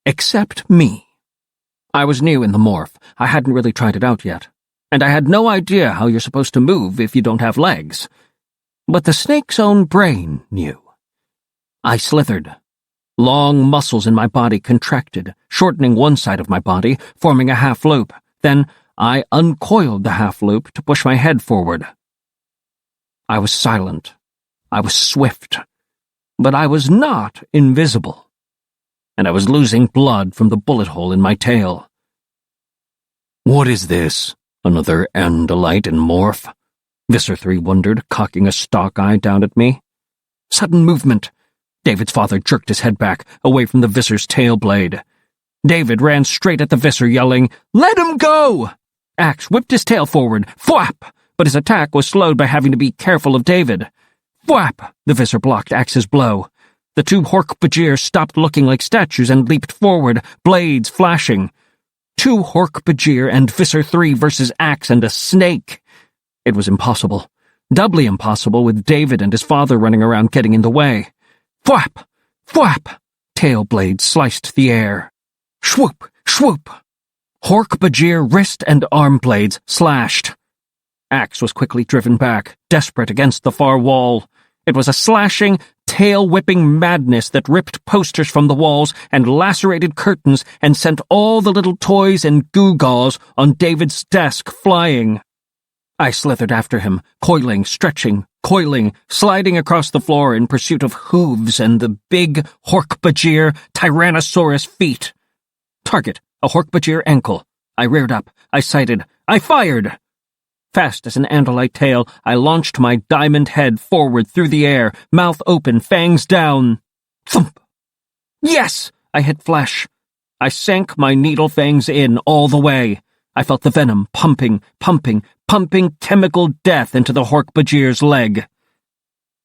S1: except me. I was new in the morph. I hadn't really tried it out yet, and I had no idea how you're supposed to move if you don't have legs. But the snake's own brain knew. I slithered. Long muscles in my body contracted, shortening one side of my body, forming a half-loop. Then I uncoiled the half-loop to push my head forward. I was silent. I was swift. But I was not invisible. And I was losing blood from the bullet hole in my tail. "What is this? Another Andalite in morph?" Visser 3 wondered, cocking a stalk eye down at me. Sudden movement. David's father jerked his head back, away from the Visser's tail blade. David ran straight at the Visser, yelling, "Let him go!" Axe whipped his tail forward, thwap, but his attack was slowed by having to be careful of David. Thwap! The Visser blocked Axe's blow. The two Hork-Bajir stopped looking like statues and leaped forward, blades flashing. Two Hork-Bajir and Visser 3 versus Axe and a snake. It was impossible. Doubly impossible with David and his father running around getting in the way. Thwap! Thwap! Tail blades sliced the air. Swoop! Swoop! Hork-Bajir wrist and arm blades slashed. Axe was quickly driven back, desperate against the far wall. It was a slashing, tail-whipping madness that ripped posters from the walls and lacerated curtains and sent all the little toys and gewgaws on David's desk flying. I slithered after him, coiling, stretching, coiling, sliding across the floor in pursuit of hooves and the big Hork-Bajir Tyrannosaurus feet. Target, a Hork-Bajir ankle. I reared up. I sighted. I fired! Fast as an Andalite tail, I launched my diamond head forward through the air, mouth open, fangs down. Thump! Yes! I hit flesh. I sank my needle fangs in all the way. I felt the venom pumping chemical death into the Hork-Bajir's leg.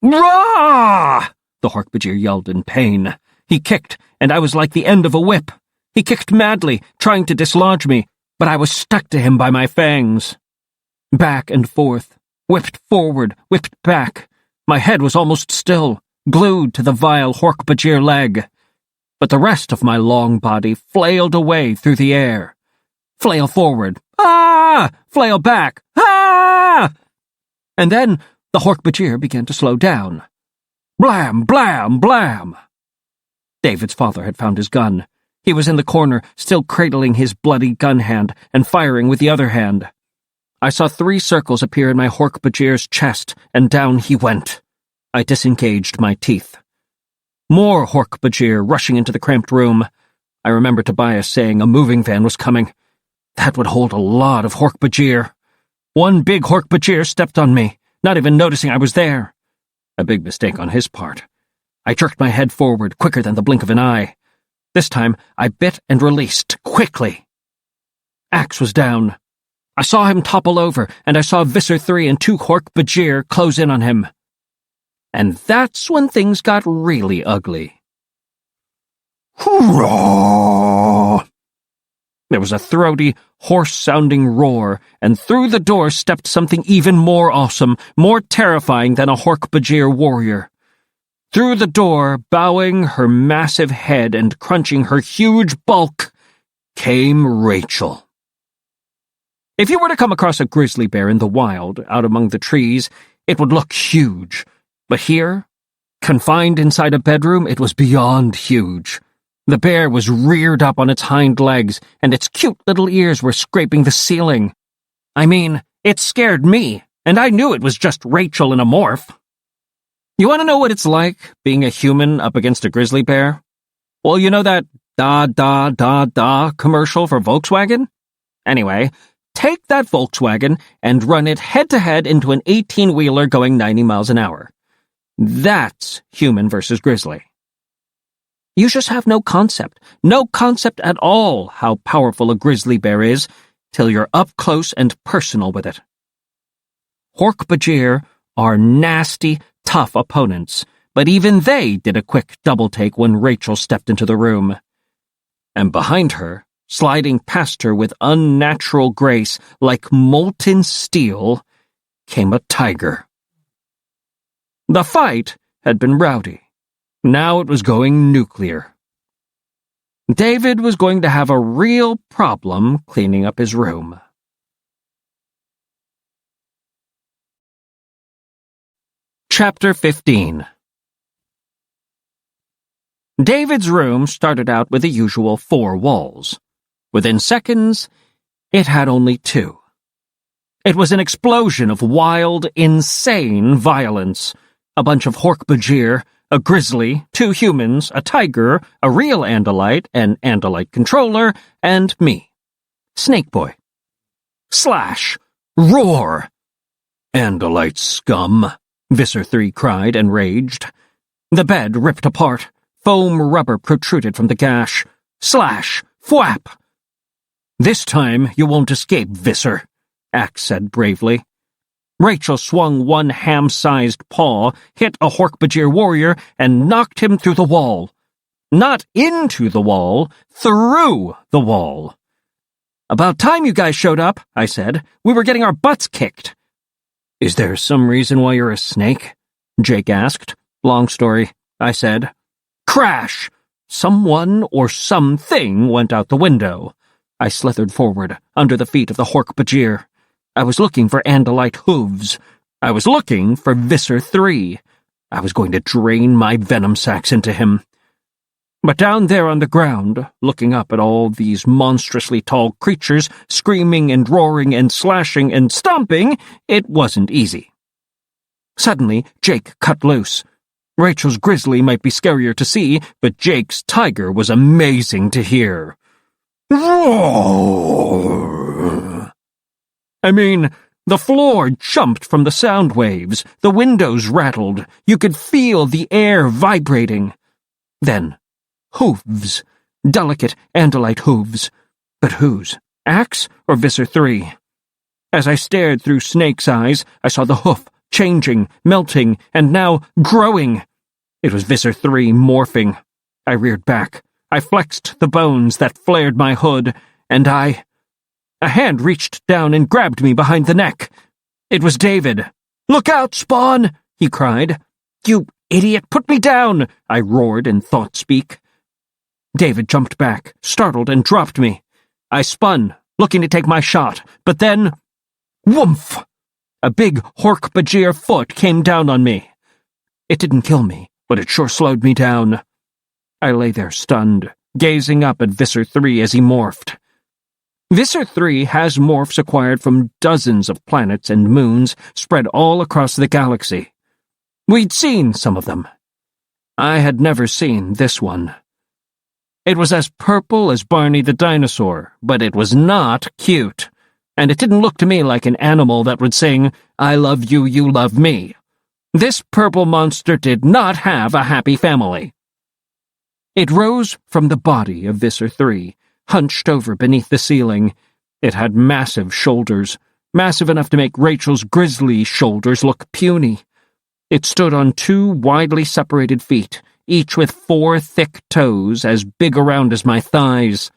S1: Rah! The Hork-Bajir yelled in pain. He kicked, and I was like the end of a whip. He kicked madly, trying to dislodge me, but I was stuck to him by my fangs. Back and forth, whipped forward, whipped back. My head was almost still, glued to the vile Hork-Bajir leg. But the rest of my long body flailed away through the air. Flail forward. Ah! Flail back. Ah! And then the Hork-Bajir began to slow down. Blam, blam, blam. David's father had found his gun. He was in the corner, still cradling his bloody gun hand and firing with the other hand. I saw 3 circles appear in my Hork-Bajir's chest, and down he went. I disengaged my teeth. More Hork-Bajir rushing into the cramped room. I remembered Tobias saying a moving van was coming. That would hold a lot of Hork-Bajir. One big Hork-Bajir stepped on me, not even noticing I was there. A big mistake on his part. I jerked my head forward quicker than the blink of an eye. This time, I bit and released, quickly. Axe was down. I saw him topple over, and I saw Visser 3 and 2 Hork-Bajir close in on him. And that's when things got really ugly. Hurrah! There was a throaty, hoarse-sounding roar, and through the door stepped something even more awesome, more terrifying than a Hork-Bajir warrior. Through the door, bowing her massive head and crunching her huge bulk, came Rachel. If you were to come across a grizzly bear in the wild, out among the trees, it would look huge. But here, confined inside a bedroom, it was beyond huge. The bear was reared up on its hind legs, and its cute little ears were scraping the ceiling. I mean, it scared me, and I knew it was just Rachel in a morph. You want to know what it's like, being a human up against a grizzly bear? Well, you know that da-da-da-da commercial for Volkswagen? Anyway, take that Volkswagen and run it head-to-head into an 18-wheeler going 90 miles an hour. That's human versus grizzly. You just have no concept at all how powerful a grizzly bear is till you're up close and personal with it. Hork-Bajir are nasty, tough opponents, but even they did a quick double-take when Rachel stepped into the room. And behind her, sliding past her with unnatural grace like molten steel, came a tiger. The fight had been rowdy. Now it was going nuclear. David was going to have a real problem cleaning up his room. Chapter 15. David's room started out with the usual 4 walls. Within seconds, it had only 2. It was an explosion of wild, insane violence. A bunch of Hork-Bajir, a grizzly, 2 humans, a tiger, a real Andalite, an Andalite controller, and me. Snake Boy. Slash! Roar! Andalite scum! Visser 3 cried and raged. The bed ripped apart. Foam rubber protruded from the gash. Slash! Thwap! This time you won't escape, Visser, Axe said bravely. Rachel swung one ham-sized paw, hit a Hork-Bajir warrior, and knocked him through the wall. Not into the wall, through the wall. "About time you guys showed up," I said. "We were getting our butts kicked." "Is there some reason why you're a snake?" Jake asked. "Long story," I said. Crash! Someone or something went out the window. I slithered forward, under the feet of the Hork-Bajir. I was looking for Andalite hooves. I was looking for Visser 3. I was going to drain my venom sacs into him. But down there on the ground, looking up at all these monstrously tall creatures screaming and roaring and slashing and stomping, it wasn't easy. Suddenly, Jake cut loose. Rachel's grizzly might be scarier to see, but Jake's tiger was amazing to hear. Roar! I mean, the floor jumped from the sound waves, the windows rattled, you could feel the air vibrating. Then, hooves, delicate Andalite hooves. But whose? Axe or Visser 3? As I stared through Snake's eyes, I saw the hoof changing, melting, and now growing. It was Visser 3 morphing. I reared back. I flexed the bones that flared my hood, and A hand reached down and grabbed me behind the neck. It was David. "Look out, Spawn!" he cried. "You idiot, put me down!" I roared in thought-speak. David jumped back, startled, and dropped me. I spun, looking to take my shot, but then... whoomph! A big Hork-Bajir foot came down on me. It didn't kill me, but it sure slowed me down. I lay there stunned, gazing up at Visser 3 as he morphed. Visser 3 has morphs acquired from dozens of planets and moons spread all across the galaxy. We'd seen some of them. I had never seen this one. It was as purple as Barney the dinosaur, but it was not cute. And it didn't look to me like an animal that would sing, "I love you, you love me." This purple monster did not have a happy family. It rose from the body of Visser 3, hunched over beneath the ceiling. It had massive shoulders, massive enough to make Rachel's grizzly shoulders look puny. It stood on 2 widely separated feet, each with 4 thick toes as big around as my thighs.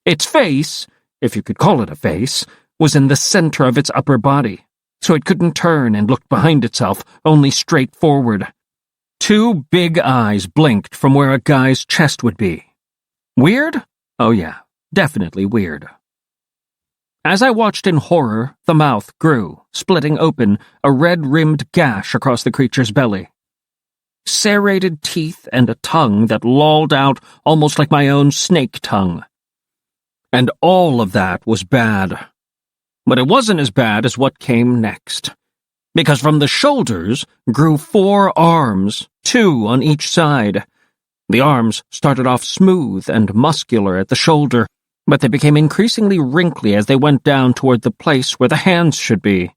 S1: Its face, if you could call it a face, was in the center of its upper body, so it couldn't turn and look behind itself, only straight forward. 2 big eyes blinked from where a guy's chest would be. Weird? Oh yeah, definitely weird. As I watched in horror, the mouth grew, splitting open, a red-rimmed gash across the creature's belly. Serrated teeth and a tongue that lolled out almost like my own snake tongue. And all of that was bad. But it wasn't as bad as what came next. Because from the shoulders grew 4 arms, 2 on each side. The arms started off smooth and muscular at the shoulder, but they became increasingly wrinkly as they went down toward the place where the hands should be.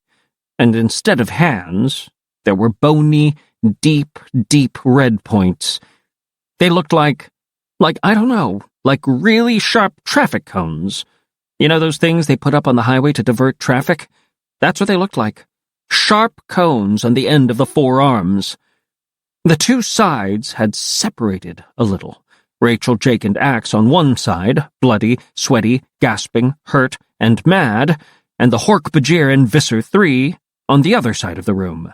S1: And instead of hands, there were bony, deep, deep red points. They looked like I don't know, like really sharp traffic cones. You know those things they put up on the highway to divert traffic? That's what they looked like. Sharp cones on the end of the 4 arms. The 2 sides had separated a little. Rachel, Jake, and Axe on one side, bloody, sweaty, gasping, hurt, and mad, and the Hork-Bajir and Visser 3 on the other side of the room.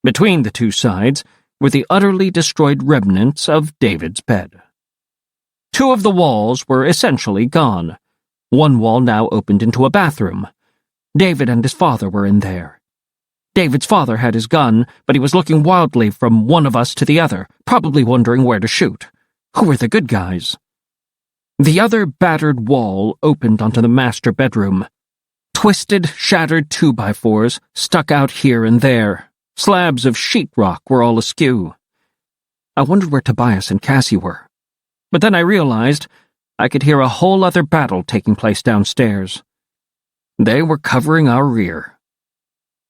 S1: Between the 2 sides were the utterly destroyed remnants of David's bed. 2 of the walls were essentially gone. One wall now opened into a bathroom. David and his father were in there. David's father had his gun, but he was looking wildly from one of us to the other, probably wondering where to shoot. Who were the good guys? The other battered wall opened onto the master bedroom. Twisted, shattered 2x4s stuck out here and there. Slabs of sheetrock were all askew. I wondered where Tobias and Cassie were. But then I realized I could hear a whole other battle taking place downstairs. They were covering our rear.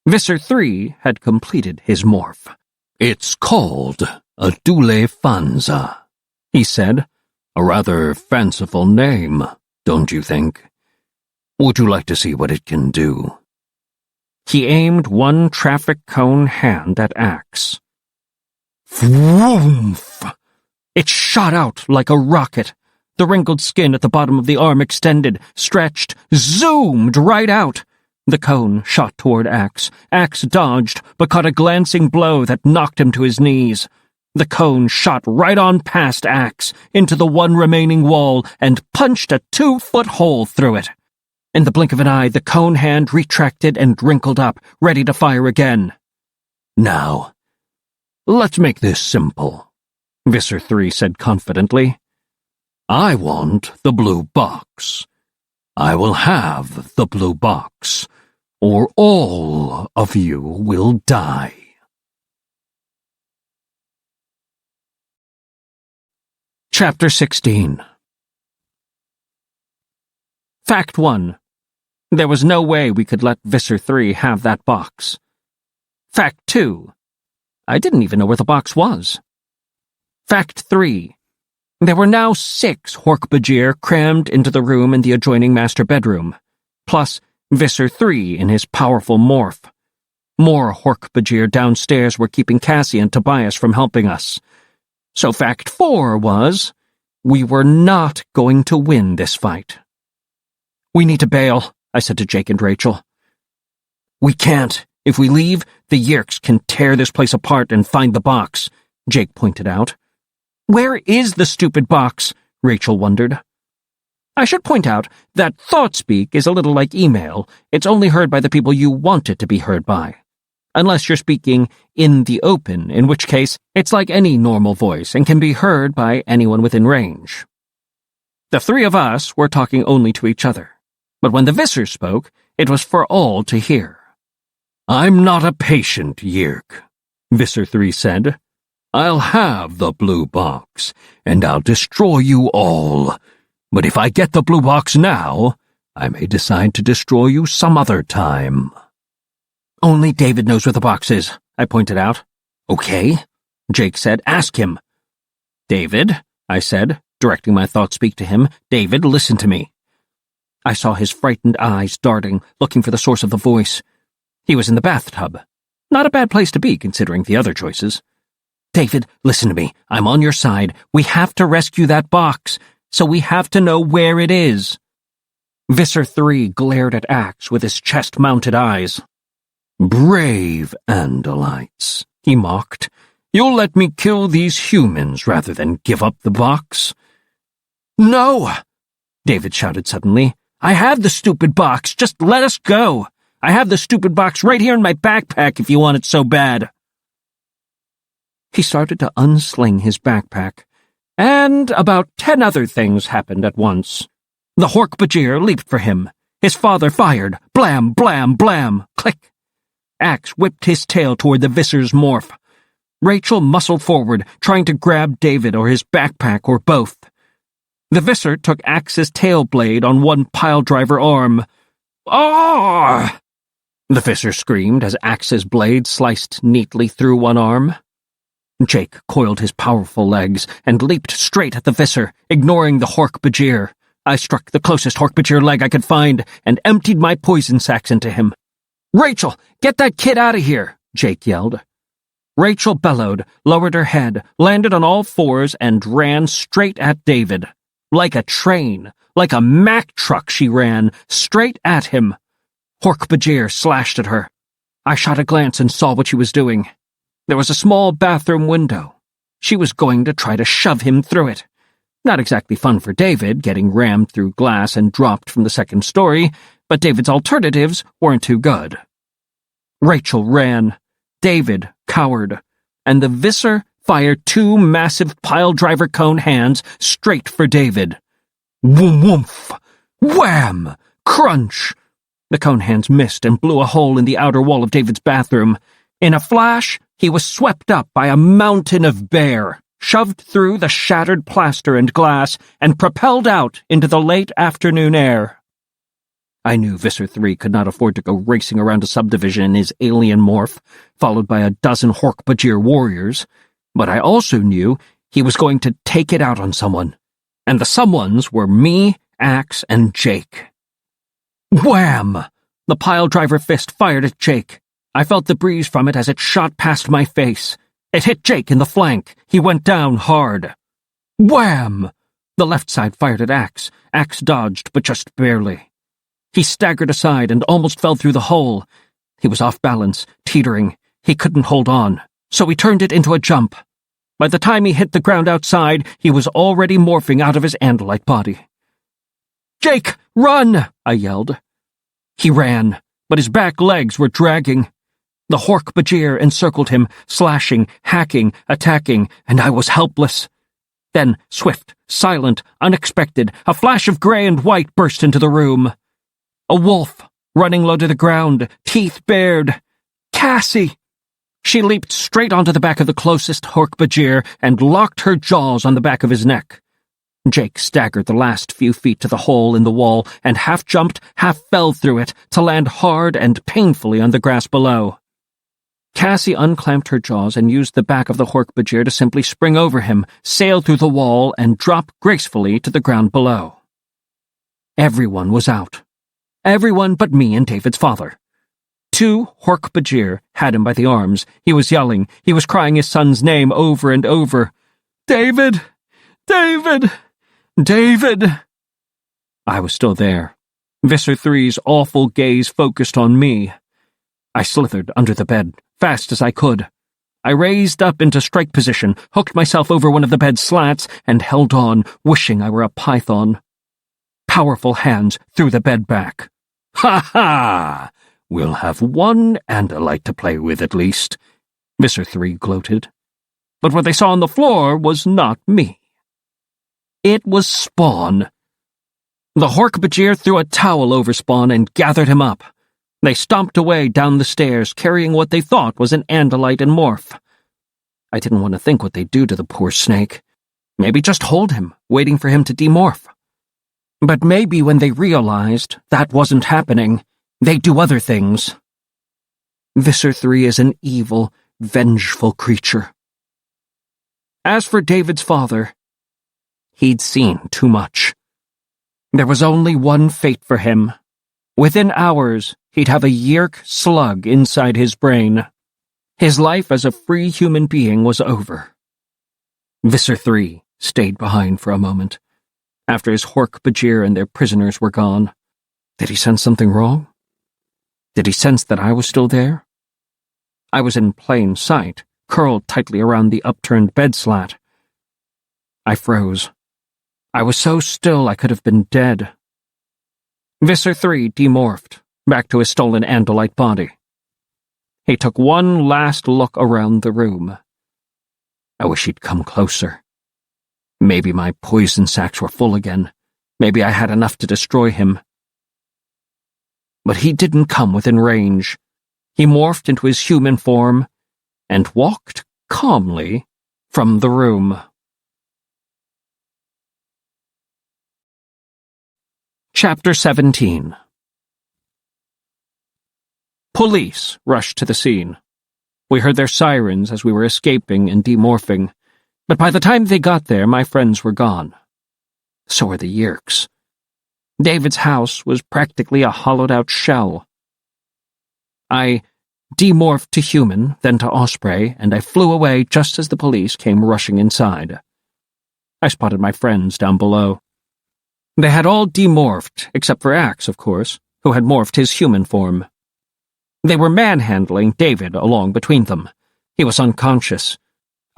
S1: Visser 3 had completed his morph. "It's called a Dule Fanza," he said. "A rather fanciful name, don't you think? Would you like to see what it can do?" He aimed one traffic cone hand at Axe. Vroomf! It shot out like a rocket. The wrinkled skin at the bottom of the arm extended, stretched, zoomed right out. The cone shot toward Axe. Axe dodged, but caught a glancing blow that knocked him to his knees. The cone shot right on past Axe, into the one remaining wall, and punched a 2-foot hole through it. In the blink of an eye, the cone hand retracted and wrinkled up, ready to fire again. Now, let's make this simple, Visser 3 said confidently. I want the blue box. I will have the blue box, or all of you will die. Chapter 16. Fact 1. There was no way we could let Visser 3 have that box. Fact 2. I didn't even know where the box was. Fact 3. There were now 6 Hork-Bajir crammed into the room in the adjoining master bedroom, plus Visser 3 in his powerful morph. More Hork-Bajir downstairs were keeping Cassie and Tobias from helping us. So fact 4 was, we were not going to win this fight. We need to bail, I said to Jake and Rachel. We can't. If we leave, the Yeerks can tear this place apart and find the box, Jake pointed out. Where is the stupid box? Rachel wondered. I should point out that thought-speak is a little like email. It's only heard by the people you want it to be heard by. Unless you're speaking in the open, in which case it's like any normal voice and can be heard by anyone within range. The 3 of us were talking only to each other, but when the Vissers spoke, it was for all to hear. I'm not a patient, Yeerk, Visser 3 said. I'll have the blue box, and I'll destroy you all. But if I get the blue box now, I may decide to destroy you some other time. Only David knows where the box is, I pointed out. Okay, Jake said. Ask him. David, I said, directing my thought-speak to him. David, listen to me. I saw his frightened eyes darting, looking for the source of the voice. He was in the bathtub. Not a bad place to be, considering the other choices. David, listen to me. I'm on your side. We have to rescue that box, so we have to know where it is. Visser 3 glared at Axe with his chest-mounted eyes. Brave Andalites, he mocked. You'll let me kill these humans rather than give up the box? No! David shouted suddenly. I have the stupid box. Just let us go. I have the stupid box right here in my backpack if you want it so bad. He started to unsling his backpack, and about 10 other things happened at once. The Hork-Bajir leaped for him. His father fired. Blam, blam, blam. Click. Axe whipped his tail toward the Visser's morph. Rachel muscled forward, trying to grab David or his backpack or both. The Visser took Axe's tail blade on one piledriver arm. Ah! The Visser screamed as Axe's blade sliced neatly through one arm. Jake coiled his powerful legs and leaped straight at the Visser, ignoring the Hork-Bajir. I struck the closest Hork-Bajir leg I could find and emptied my poison sacks into him. Rachel, get that kid out of here, Jake yelled. Rachel bellowed, lowered her head, landed on all fours, and ran straight at David. Like a train, like a Mack truck she ran, straight at him. Hork-Bajir slashed at her. I shot a glance and saw what she was doing. There was a small bathroom window. She was going to try to shove him through it. Not exactly fun for David, getting rammed through glass and dropped from the second story, but David's alternatives weren't too good. Rachel ran. David cowered, and the Visser fired 2 massive piledriver cone hands straight for David. Woomph! Wham! Crunch! The cone hands missed and blew a hole in the outer wall of David's bathroom. In a flash, he was swept up by a mountain of bear, shoved through the shattered plaster and glass, and propelled out into the late afternoon air. I knew Visser 3 could not afford to go racing around a subdivision in his alien morph, followed by a dozen Hork-Bajir warriors, but I also knew he was going to take it out on someone, and the someones were me, Axe, and Jake. Wham! The pile-driver fist fired at Jake. I felt the breeze from it as it shot past my face. It hit Jake in the flank. He went down hard. Wham! The left side fired at Axe. Axe dodged, but just barely. He staggered aside and almost fell through the hole. He was off balance, teetering. He couldn't hold on, so he turned it into a jump. By the time he hit the ground outside, he was already morphing out of his Andalite body. "Jake, run!" I yelled. He ran, but his back legs were dragging. The Hork-Bajir encircled him, slashing, hacking, attacking, and I was helpless. Then, swift, silent, unexpected, a flash of gray and white burst into the room. A wolf, running low to the ground, teeth bared. Cassie! She leaped straight onto the back of the closest Hork-Bajir and locked her jaws on the back of his neck. Jake staggered the last few feet to the hole in the wall and half-jumped, half-fell through it to land hard and painfully on the grass below. Cassie unclamped her jaws and used the back of the Hork-Bajir to simply spring over him, sail through the wall, and drop gracefully to the ground below. Everyone was out. Everyone but me and David's father. 2 Hork-Bajir had him by the arms. He was yelling. He was crying his son's name over and over. "David! David! David!" I was still there. Visser 3's awful gaze focused on me. I slithered under the bed, fast as I could. I raised up into strike position, hooked myself over one of the bed's slats, and held on, wishing I were a python. Powerful hands threw the bed back. "Ha ha! We'll have one Andalite to play with at least," Visser 3 gloated. But what they saw on the floor was not me. It was Spawn. The Hork-Bajir threw a towel over Spawn and gathered him up. They stomped away down the stairs, carrying what they thought was an Andalite and Morph. I didn't want to think what they'd do to the poor snake. Maybe just hold him, waiting for him to demorph. But maybe when they realized that wasn't happening, they'd do other things. Visser 3 is an evil, vengeful creature. As for David's father, he'd seen too much. There was only one fate for him. Within hours, he'd have a Yeerk slug inside his brain. His life as a free human being was over. Visser 3 stayed behind for a moment, after his Hork-Bajir and their prisoners were gone. Did he sense something wrong? Did he sense that I was still there? I was in plain sight, curled tightly around the upturned bed slat. I froze. I was so still I could have been dead. Visser 3 demorphed, back to his stolen Andalite body. He took one last look around the room. I wish he'd come closer. Maybe my poison sacs were full again. Maybe I had enough to destroy him. But he didn't come within range. He morphed into his human form and walked calmly from the room. Chapter 17. Police rushed to the scene. We heard their sirens as we were escaping and demorphing, but by the time they got there, my friends were gone. So were the Yeerks. David's house was practically a hollowed-out shell. I demorphed to human, then to osprey, and I flew away just as the police came rushing inside. I spotted my friends down below. They had all demorphed, except for Axe, of course, who had morphed his human form. They were manhandling David along between them. He was unconscious.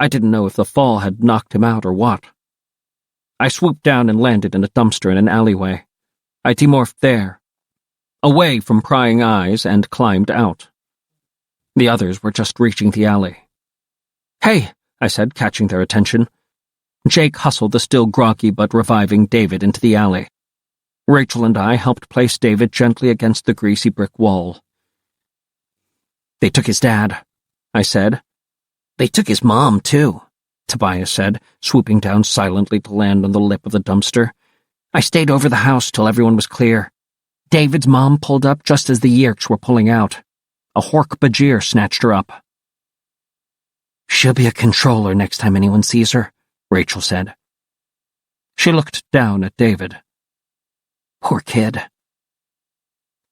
S1: I didn't know if the fall had knocked him out or what. I swooped down and landed in a dumpster in an alleyway. I demorphed there, away from prying eyes, and climbed out. The others were just reaching the alley. "Hey," I said, catching their attention. Jake hustled the still groggy but reviving David into the alley. Rachel and I helped place David gently against the greasy brick wall. "They took his dad," I said. "They took his mom, too," Tobias said, swooping down silently to land on the lip of the dumpster. "I stayed over the house till everyone was clear. David's mom pulled up just as the Yeerks were pulling out. A Hork-Bajir snatched her up." "She'll be a controller next time anyone sees her," Rachel said. She looked down at David. "Poor kid."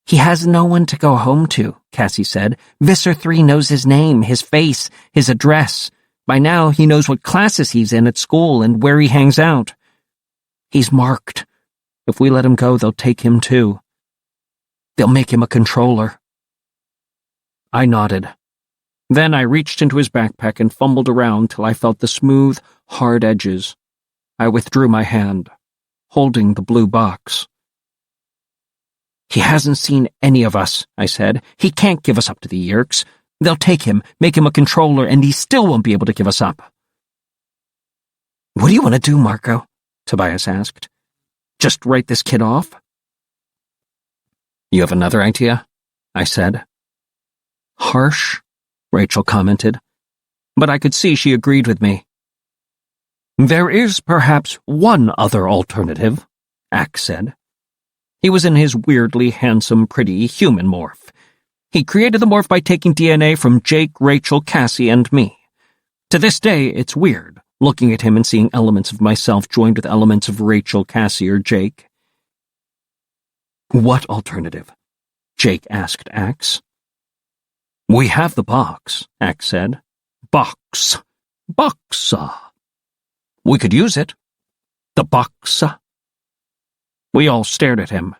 S1: He has no one to go home to, Cassie said. Visser 3 knows his name, his face, his address. By now he knows what classes he's in at school and where he hangs out. He's marked. If we let him go, they'll take him too. They'll make him a controller. I nodded. Then I reached into his backpack and fumbled around till I felt the smooth, hard edges. I withdrew my hand, holding the blue box. He hasn't seen any of us, I said. He can't give us up to the Yeerks. They'll take him, make him a controller, and he still won't be able to give us up. What do you want to do, Marco? Tobias asked. Just write this kid off? You have another idea? I said. Harsh, Rachel commented, but I could see she agreed with me. There is perhaps one other alternative, Axe said. He was in his weirdly handsome, pretty human morph. He created the morph by taking DNA from Jake, Rachel, Cassie, and me. To this day, it's weird, looking at him and seeing elements of myself joined with elements of Rachel, Cassie, or Jake. What alternative? Jake asked Axe. We have the box, Axe said. Box. Boxa. We could use it. The boxa. We all stared at him.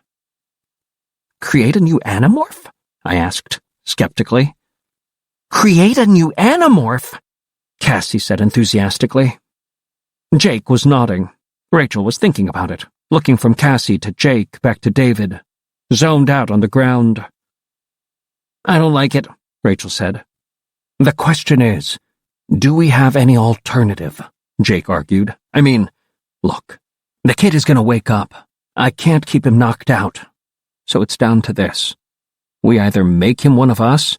S1: Create a new Animorph? I asked, skeptically. Create a new Animorph? Cassie said enthusiastically. Jake was nodding. Rachel was thinking about it, looking from Cassie to Jake, back to David, zoned out on the ground. I don't like it, Rachel said. The question is, do we have any alternative? Jake argued. I mean, look, the kid is going to wake up. I can't keep him knocked out. So it's down to this. We either make him one of us,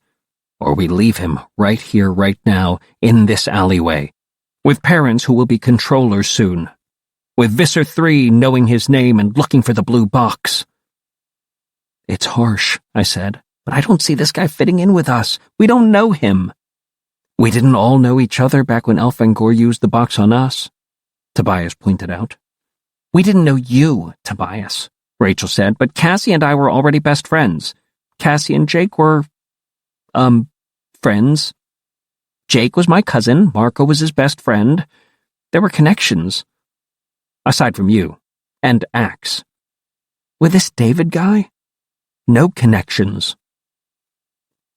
S1: or we leave him right here, right now, in this alleyway, with parents who will be controllers soon, with Visser 3 knowing his name and looking for the blue box. It's harsh, I said, but I don't see this guy fitting in with us. We don't know him. We didn't all know each other back when Elfangor used the box on us, Tobias pointed out. We didn't know you, Tobias, Rachel said, but Cassie and I were already best friends. Cassie and Jake were, friends. Jake was my cousin, Marco was his best friend. There were connections. Aside from you, and Axe. With this David guy? No connections.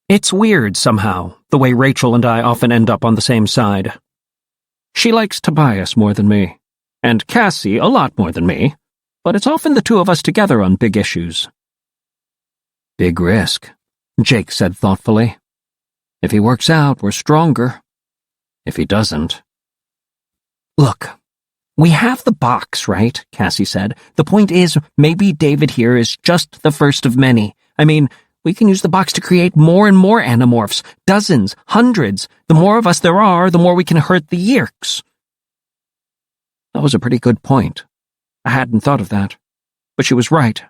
S1: It's weird, somehow, the way Rachel and I often end up on the same side. She likes Tobias more than me, and Cassie a lot more than me, but it's often the two of us together on big issues. Big risk, Jake said thoughtfully. If he works out, we're stronger. If he doesn't... Look, we have the box, right? Cassie said. The point is, maybe David here is just the first of many. I mean, we can use the box to create more and more Animorphs. Dozens, hundreds. The more of us there are, the more we can hurt the Yeerks. That was a pretty good point. I hadn't thought of that. But she was right.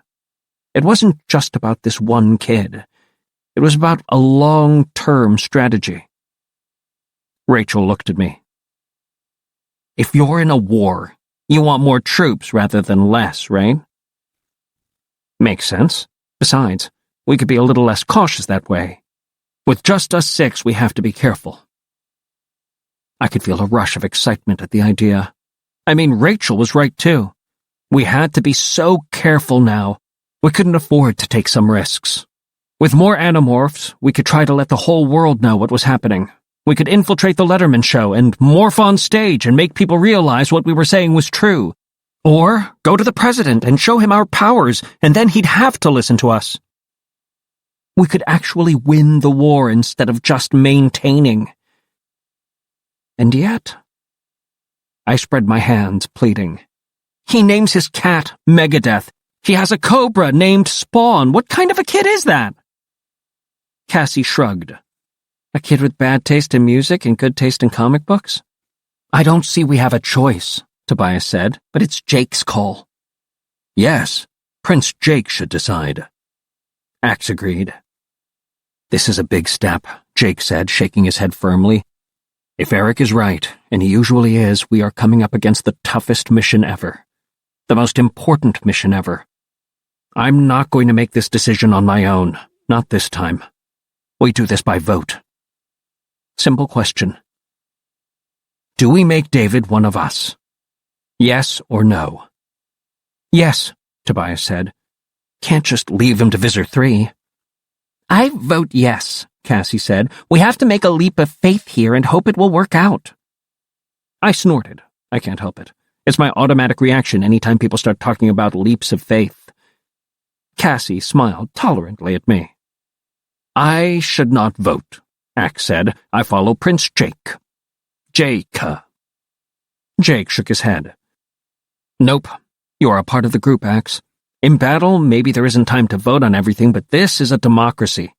S1: It wasn't just about this one kid. It was about a long-term strategy. Rachel looked at me. If you're in a war, you want more troops rather than less, right? Makes sense. Besides, we could be a little less cautious that way. With just us 6, we have to be careful. I could feel a rush of excitement at the idea. I mean, Rachel was right too. We had to be so careful now. We couldn't afford to take some risks. With more Animorphs, we could try to let the whole world know what was happening. We could infiltrate the Letterman show and morph on stage and make people realize what we were saying was true. Or go to the president and show him our powers, and then he'd have to listen to us. We could actually win the war instead of just maintaining. And yet... I spread my hands, pleading. He names his cat Megadeth. He has a cobra named Spawn. What kind of a kid is that? Cassie shrugged. A kid with bad taste in music and good taste in comic books? I don't see we have a choice, Tobias said, but it's Jake's call. Yes, Prince Jake should decide. Axe agreed. This is a big step, Jake said, shaking his head firmly. If Eric is right, and he usually is, we are coming up against the toughest mission ever. The most important mission ever. I'm not going to make this decision on my own. Not this time. We do this by vote. Simple question. Do we make David one of us? Yes or no? Yes, Tobias said. Can't just leave him to Visor 3. I vote yes, Cassie said. We have to make a leap of faith here and hope it will work out. I snorted. I can't help it. It's my automatic reaction anytime people start talking about leaps of faith. Cassie smiled tolerantly at me. I should not vote, Axe said. I follow Prince Jake. Jake. Jake shook his head. Nope. You're a part of the group, Axe. In battle, maybe there isn't time to vote on everything, but this is a democracy.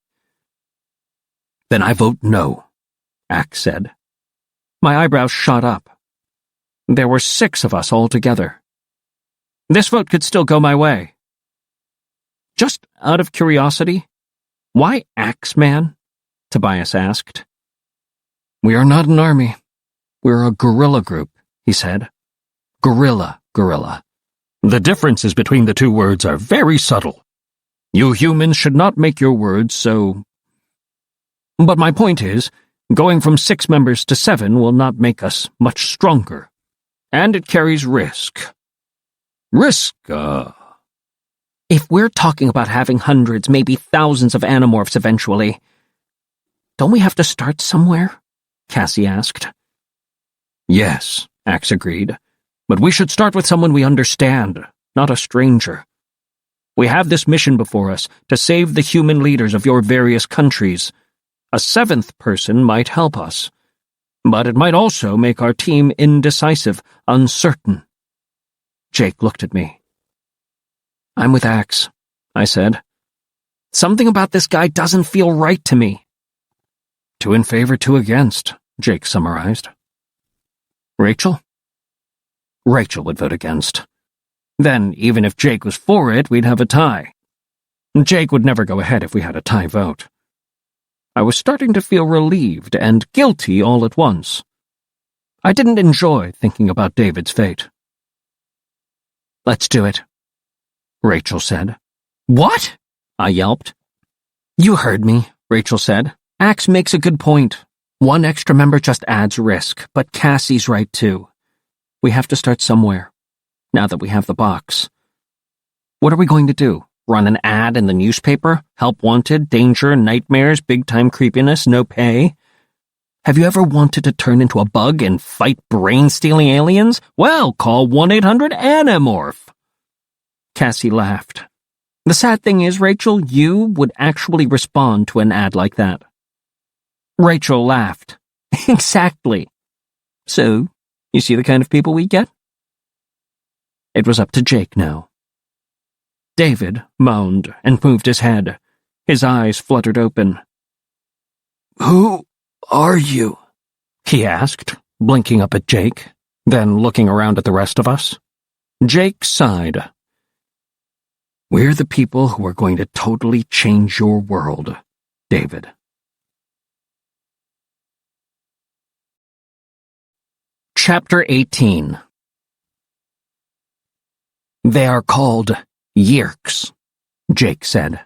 S1: Then I vote no, Axe said. My eyebrows shot up. There were 6 of us all together. This vote could still go my way. Just out of curiosity, why Axeman? Tobias asked. We are not an army. We're a guerrilla group, he said. Guerrilla. The differences between the two words are very subtle. You humans should not make your words so... But my point is, going from 6 members to 7 will not make us much stronger. And it carries risk. Risk, If we're talking about having hundreds, maybe thousands of Animorphs eventually, don't we have to start somewhere? Cassie asked. Yes, Axe agreed. But we should start with someone we understand, not a stranger. We have this mission before us, to save the human leaders of your various countries. A 7th person might help us. But it might also make our team indecisive, uncertain. Jake looked at me. I'm with Axe, I said. Something about this guy doesn't feel right to me. 2 in favor, 2 against, Jake summarized. Rachel? Rachel would vote against. Then, even if Jake was for it, we'd have a tie. Jake would never go ahead if we had a tie vote. I was starting to feel relieved and guilty all at once. I didn't enjoy thinking about David's fate. Let's do it, Rachel said. What? I yelped. You heard me, Rachel said. Axe makes a good point. 1 extra member just adds risk, but Cassie's right too. We have to start somewhere, now that we have the box. What are we going to do? Run an ad in the newspaper? Help wanted, danger, nightmares, big-time creepiness, no pay? Have you ever wanted to turn into a bug and fight brain-stealing aliens? Well, call 1-800-Animorph. Cassie laughed. The sad thing is, Rachel, you would actually respond to an ad like that. Rachel laughed. Exactly. So, you see the kind of people we get? It was up to Jake now. David moaned and moved his head. His eyes fluttered open. Who are you? He asked, blinking up at Jake, then looking around at the rest of us. Jake sighed. We're the people who are going to totally change your world, David. Chapter 18. They are called Yeerks, Jake said.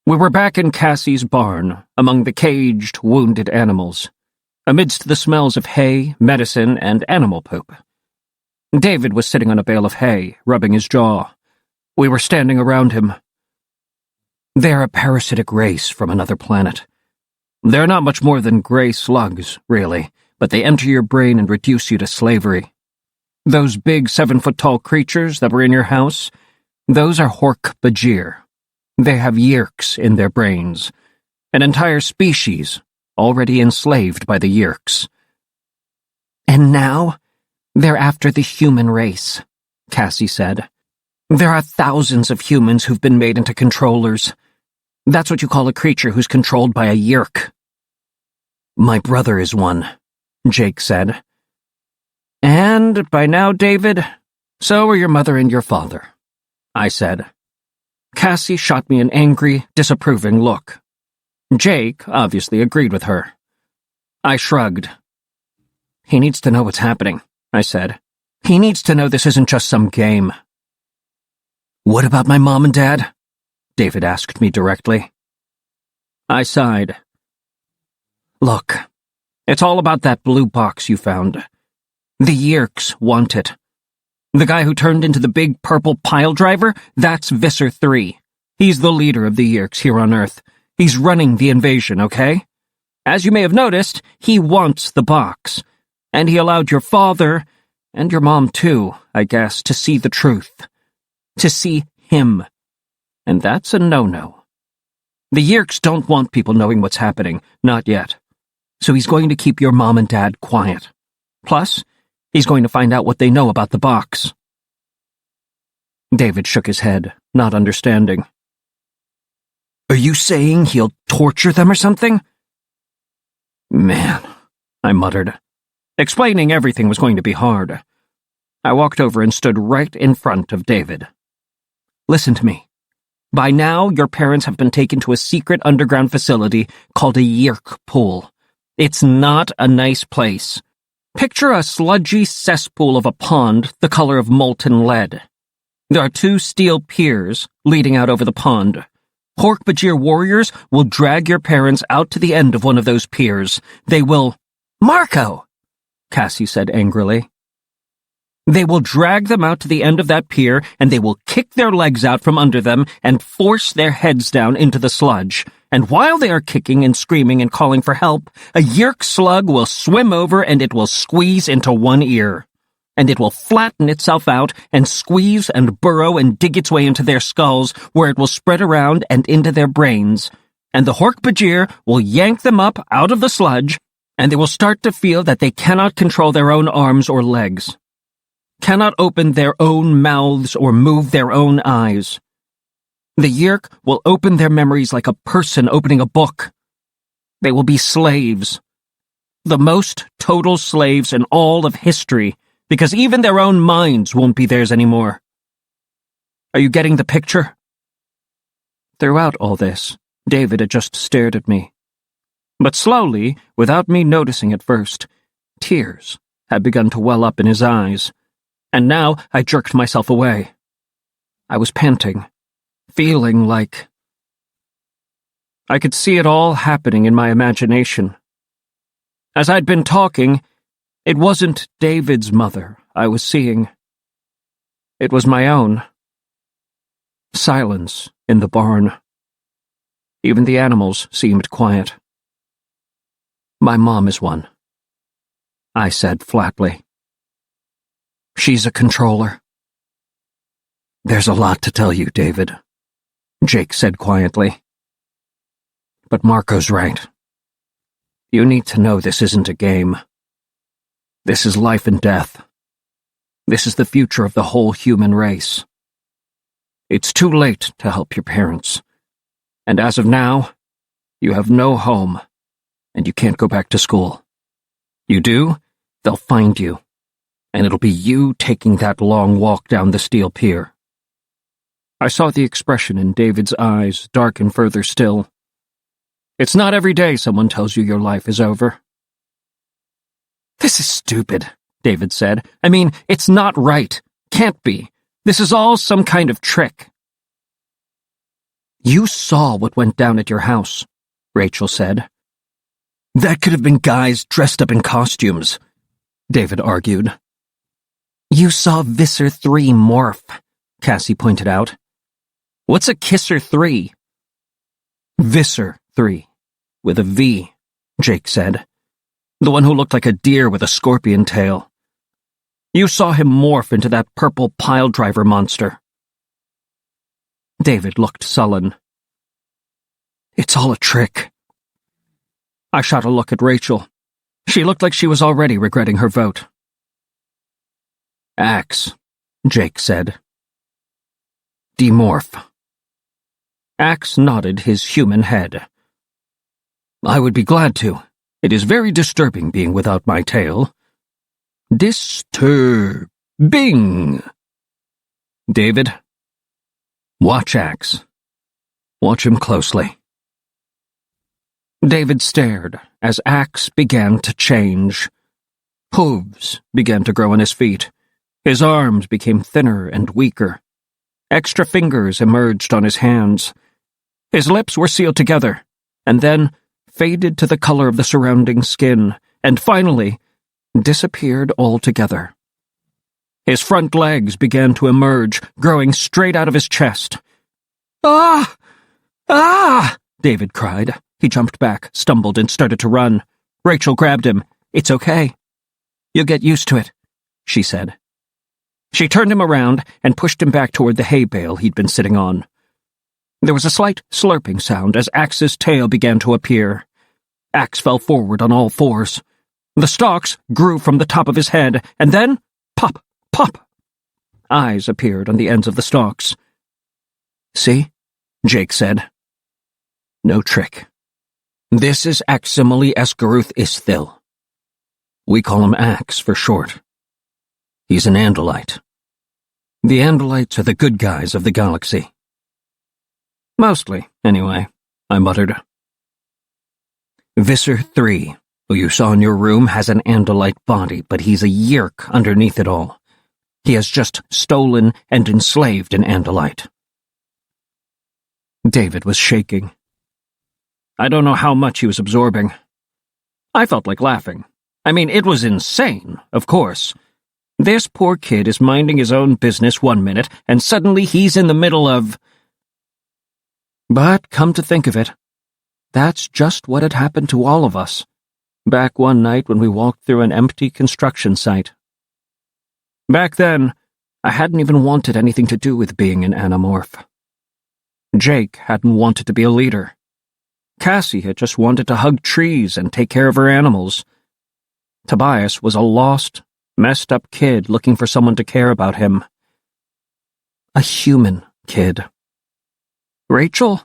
S1: We were back in Cassie's barn, among the caged, wounded animals, amidst the smells of hay, medicine, and animal poop. David was sitting on a bale of hay, rubbing his jaw. We were standing around him. They're a parasitic race from another planet. They're not much more than gray slugs, really, but they enter your brain and reduce you to slavery. Those big 7-foot-tall creatures that were in your house, those are Hork-Bajir. They have Yeerks in their brains, an entire species already enslaved by the Yeerks. And now, they're after the human race, Cassie said. There are thousands of humans who've been made into controllers. That's what you call a creature who's controlled by a Yeerk. My brother is one, Jake said. And by now, David, so are your mother and your father, I said. Cassie shot me an angry, disapproving look. Jake obviously agreed with her. I shrugged. He needs to know what's happening, I said. He needs to know this isn't just some game. "What about my mom and dad?" David asked me directly. I sighed. "Look, it's all about that blue box you found. The Yeerks want it. The guy who turned into the big purple pile driver, that's Visser 3. He's the leader of the Yeerks here on Earth. He's running the invasion, okay? As you may have noticed, he wants the box. And he allowed your father, and your mom too, I guess, to see the truth. To see him. And that's a no-no. The Yeerks don't want people knowing what's happening, not yet. So he's going to keep your mom and dad quiet. Plus, he's going to find out what they know about the box." David shook his head, not understanding. "Are you saying he'll torture them or something?" "Man," I muttered. Explaining everything was going to be hard. I walked over and stood right in front of David. "Listen to me. By now, your parents have been taken to a secret underground facility called a Yeerk pool. It's not a nice place. Picture a sludgy cesspool of a pond the color of molten lead. There are 2 steel piers leading out over the pond. Hork-Bajir warriors will drag your parents out to the end of one of those piers. They will—" "Marco!" Cassie said angrily. "They will drag them out to the end of that pier, and they will kick their legs out from under them and force their heads down into the sludge. And while they are kicking and screaming and calling for help, a Yeerk slug will swim over and it will squeeze into one ear. And it will flatten itself out and squeeze and burrow and dig its way into their skulls, where it will spread around and into their brains. And the Hork-Bajir will yank them up out of the sludge, and they will start to feel that they cannot control their own arms or legs. Cannot open their own mouths or move their own eyes. The Yeerk will open their memories like a person opening a book. They will be slaves. The most total slaves in all of history, because even their own minds won't be theirs anymore. Are you getting the picture?" Throughout all this, David had just stared at me. But slowly, without me noticing at first, tears had begun to well up in his eyes. And now I jerked myself away. I was panting, feeling like I could see it all happening in my imagination. As I'd been talking, it wasn't David's mother I was seeing. It was my own. Silence in the barn. Even the animals seemed quiet. "My mom is one," I said flatly. "She's a controller." "There's a lot to tell you, David," Jake said quietly. "But Marco's right. You need to know this isn't a game. This is life and death. This is the future of the whole human race. It's too late to help your parents, and as of now, you have no home, and you can't go back to school. You do, they'll find you, and it'll be you taking that long walk down the steel pier." I saw the expression in David's eyes darken further still. It's not every day someone tells you your life is over. "This is stupid," David said. "I mean, it's not right. Can't be. This is all some kind of trick." "You saw what went down at your house," Rachel said. "That could have been guys dressed up in costumes," David argued. "You saw Visser 3 morph," Cassie pointed out. "What's a Kisser 3? "Visser 3, with a V," Jake said. "The one who looked like a deer with a scorpion tail. You saw him morph into that purple pile driver monster." David looked sullen. "It's all a trick." I shot a look at Rachel. She looked like she was already regretting her vote. "Axe," Jake said. "Demorph." Axe nodded his human head. "I would be glad to. It is very disturbing being without my tail." "Disturbing." "David, watch Axe. Watch him closely." David stared as Axe began to change. Hooves began to grow on his feet. His arms became thinner and weaker. Extra fingers emerged on his hands. His lips were sealed together, and then faded to the color of the surrounding skin, and finally disappeared altogether. His front legs began to emerge, growing straight out of his chest. "Ah! Ah!" David cried. He jumped back, stumbled, and started to run. Rachel grabbed him. "It's okay. You'll get used to it," she said. She turned him around and pushed him back toward the hay bale he'd been sitting on. There was a slight slurping sound as Axe's tail began to appear. Axe fell forward on all fours. The stalks grew from the top of his head, and then, pop, pop. Eyes appeared on the ends of the stalks. "See?" Jake said. "No trick. This is Aximili Esgaruth Isthil. We call him Axe for short. He's an Andalite. The Andalites are the good guys of the galaxy." "Mostly, anyway," I muttered. "Visser 3, who you saw in your room, has an Andalite body, but he's a Yeerk underneath it all. He has just stolen and enslaved an Andalite." David was shaking. I don't know how much he was absorbing. I felt like laughing. I mean, it was insane, of course. This poor kid is minding his own business one minute, and suddenly he's in the middle of... But come to think of it, that's just what had happened to all of us, back one night when we walked through an empty construction site. Back then, I hadn't even wanted anything to do with being an Animorph. Jake hadn't wanted to be a leader. Cassie had just wanted to hug trees and take care of her animals. Tobias was a lost, messed-up kid looking for someone to care about him. A human kid. Rachel?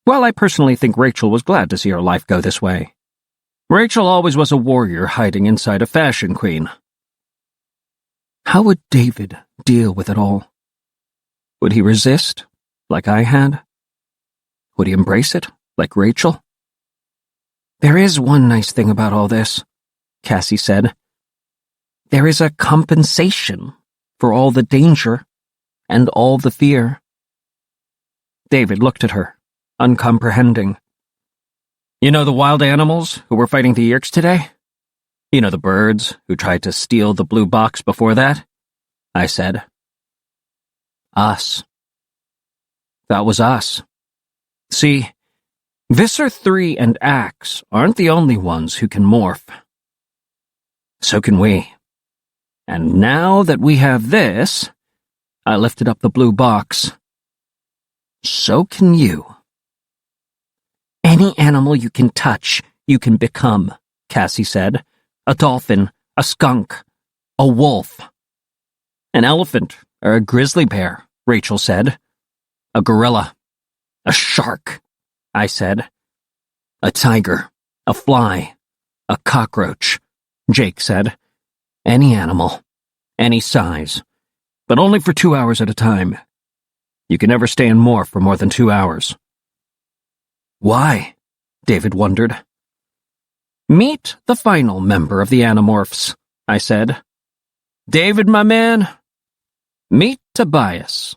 S1: Well, I personally think Rachel was glad to see her life go this way. Rachel always was a warrior hiding inside a fashion queen. How would David deal with it all? Would he resist, like I had? Would he embrace it, like Rachel? "There is one nice thing about all this," Cassie said. "There is a compensation for all the danger and all the fear." David looked at her, uncomprehending. "You know the wild animals who were fighting the Yeerks today? You know the birds who tried to steal the blue box before that?" I said. "Us. That was us. See, Visser 3 and Axe aren't the only ones who can morph. So can we. And now that we have this," I lifted up the blue box, "so can you." "Any animal you can touch, you can become," Cassie said. "A dolphin, a skunk, a wolf." "An elephant or a grizzly bear," Rachel said. "A gorilla, a shark," I said. "A tiger, a fly, a cockroach," Jake said. "Any animal, any size, but only for 2 hours at a time. You can never stay in morph for more than 2 hours." "Why?" David wondered. "Meet the final member of the Animorphs," I said. "David, my man, meet Tobias."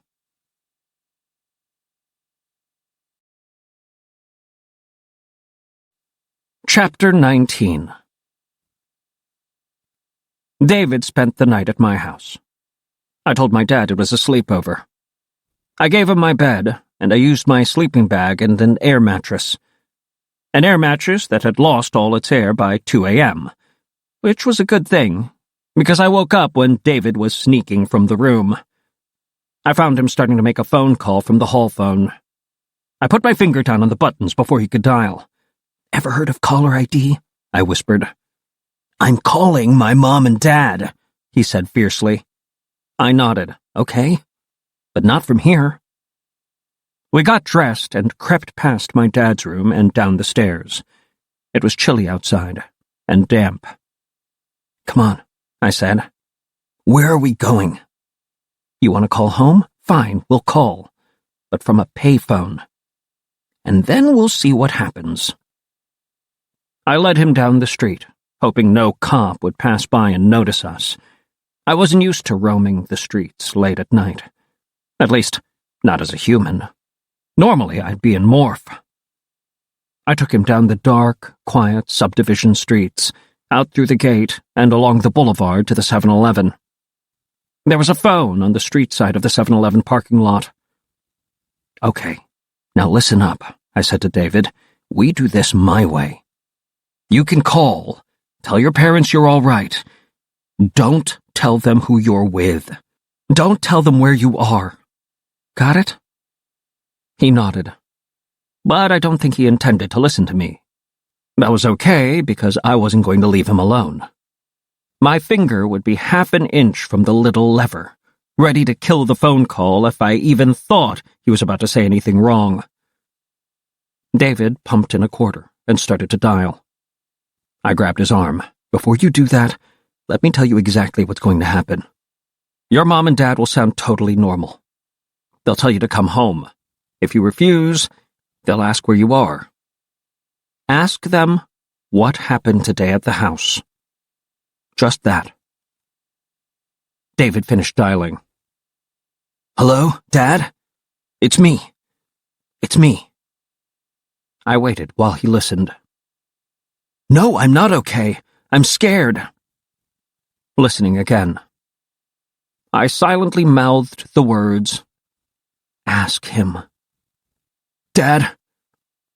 S1: Chapter 19. David spent the night at my house. I told my dad it was a sleepover. I gave him my bed, and I used my sleeping bag and an air mattress. An air mattress that had lost all its air by 2 a.m., which was a good thing, because I woke up when David was sneaking from the room. I found him starting to make a phone call from the hall phone. I put my finger down on the buttons before he could dial. "Ever heard of caller ID?" I whispered. "I'm calling my mom and dad," he said fiercely. I nodded. "Okay, but not from here." We got dressed and crept past my dad's room and down the stairs. It was chilly outside, and damp. "Come on," I said. "Where are we going?" "You want to call home? Fine, we'll call. But from a payphone. And then we'll see what happens." I led him down the street, hoping no cop would pass by and notice us. I wasn't used to roaming the streets late at night. At least, not as a human. Normally, I'd be in Morph. I took him down the dark, quiet subdivision streets, out through the gate and along the boulevard to the 7-Eleven. There was a phone on the street side of the 7-Eleven parking lot. "Okay, now listen up," I said to David. "We do this my way. You can call, tell your parents you're all right. Don't tell them who you're with. Don't tell them where you are. Got it?" He nodded, but I don't think he intended to listen to me. That was okay, because I wasn't going to leave him alone. My finger would be half an inch from the little lever, ready to kill the phone call if I even thought he was about to say anything wrong. David pumped in a quarter and started to dial. I grabbed his arm. "Before you do that, let me tell you exactly what's going to happen. Your mom and dad will sound totally normal. They'll tell you to come home. If you refuse, they'll ask where you are. Ask them what happened today at the house. Just that." David finished dialing. "Hello, Dad? It's me. It's me." I waited while he listened. "No, I'm not okay. I'm scared." Listening again. I silently mouthed the words, "Ask him." "Dad,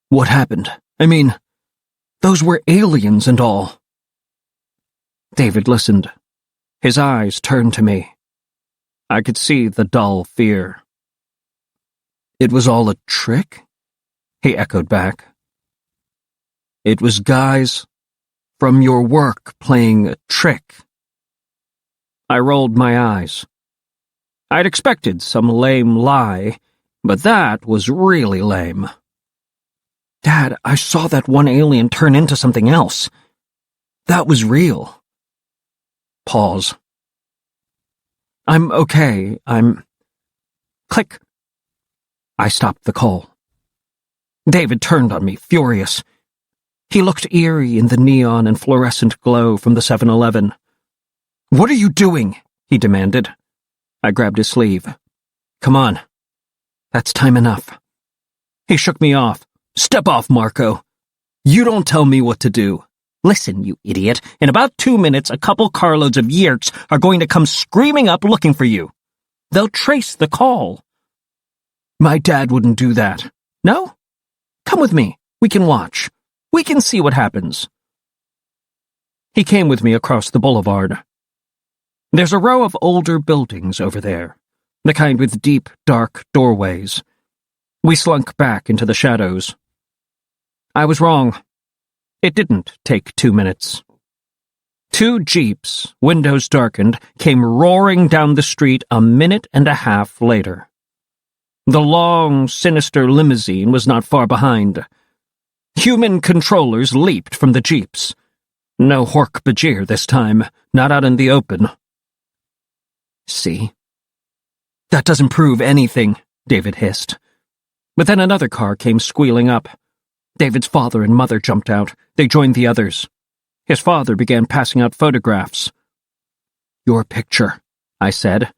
S1: what happened? I mean, those were aliens and all." David listened. His eyes turned to me. I could see the dull fear. "It was all a trick?" he echoed back. "It was guys from your work playing a trick." I rolled my eyes. I'd expected some lame lie, but that was really lame. "Dad, I saw that one alien turn into something else. That was real." Pause. "I'm okay. Click. I stopped the call. David turned on me, furious. He looked eerie in the neon and fluorescent glow from the 7-Eleven. "What are you doing?" he demanded. I grabbed his sleeve. "Come on. That's time enough." He shook me off. "Step off, Marco. You don't tell me what to do. Listen, you idiot. In about 2 minutes, a couple carloads of Yeerks are going to come screaming up looking for you. They'll trace the call." "My dad wouldn't do that." "No? Come with me. We can watch. We can see what happens." He came with me across the boulevard. There's a row of older buildings over there, the kind with deep, dark doorways. We slunk back into the shadows. I was wrong. It didn't take 2 minutes. 2 jeeps, windows darkened, came roaring down the street a minute and a half later. The long, sinister limousine was not far behind. Human controllers leaped from the jeeps. No Hork-Bajir this time, not out in the open. "See? That doesn't prove anything," David hissed. But then another car came squealing up. David's father and mother jumped out. They joined the others. His father began passing out photographs. "Your picture," I said.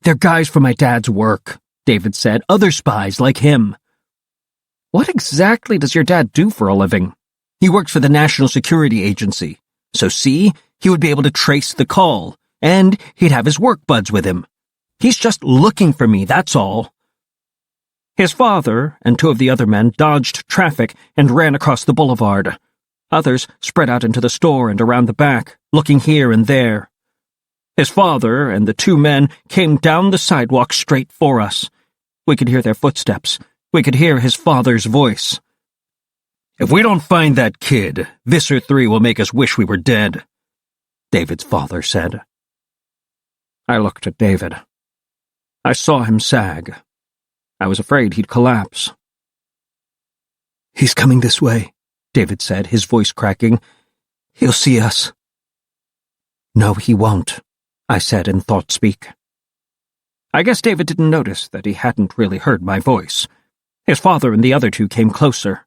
S1: "They're guys from my dad's work," David said. "Other spies like him." "What exactly does your dad do for a living?" "He works for the National Security Agency. So see, he would be able to trace the call, and he'd have his work buds with him. He's just looking for me, that's all." His father and 2 of the other men dodged traffic and ran across the boulevard. Others spread out into the store and around the back, looking here and there. His father and the 2 men came down the sidewalk straight for us. We could hear their footsteps. We could hear his father's voice. "If we don't find that kid, Visser 3 will make us wish we were dead," David's father said. I looked at David. I saw him sag. I was afraid he'd collapse. "He's coming this way," David said, his voice cracking. "He'll see us." "No, he won't," I said in thought-speak. I guess David didn't notice that he hadn't really heard my voice. His father and the other 2 came closer.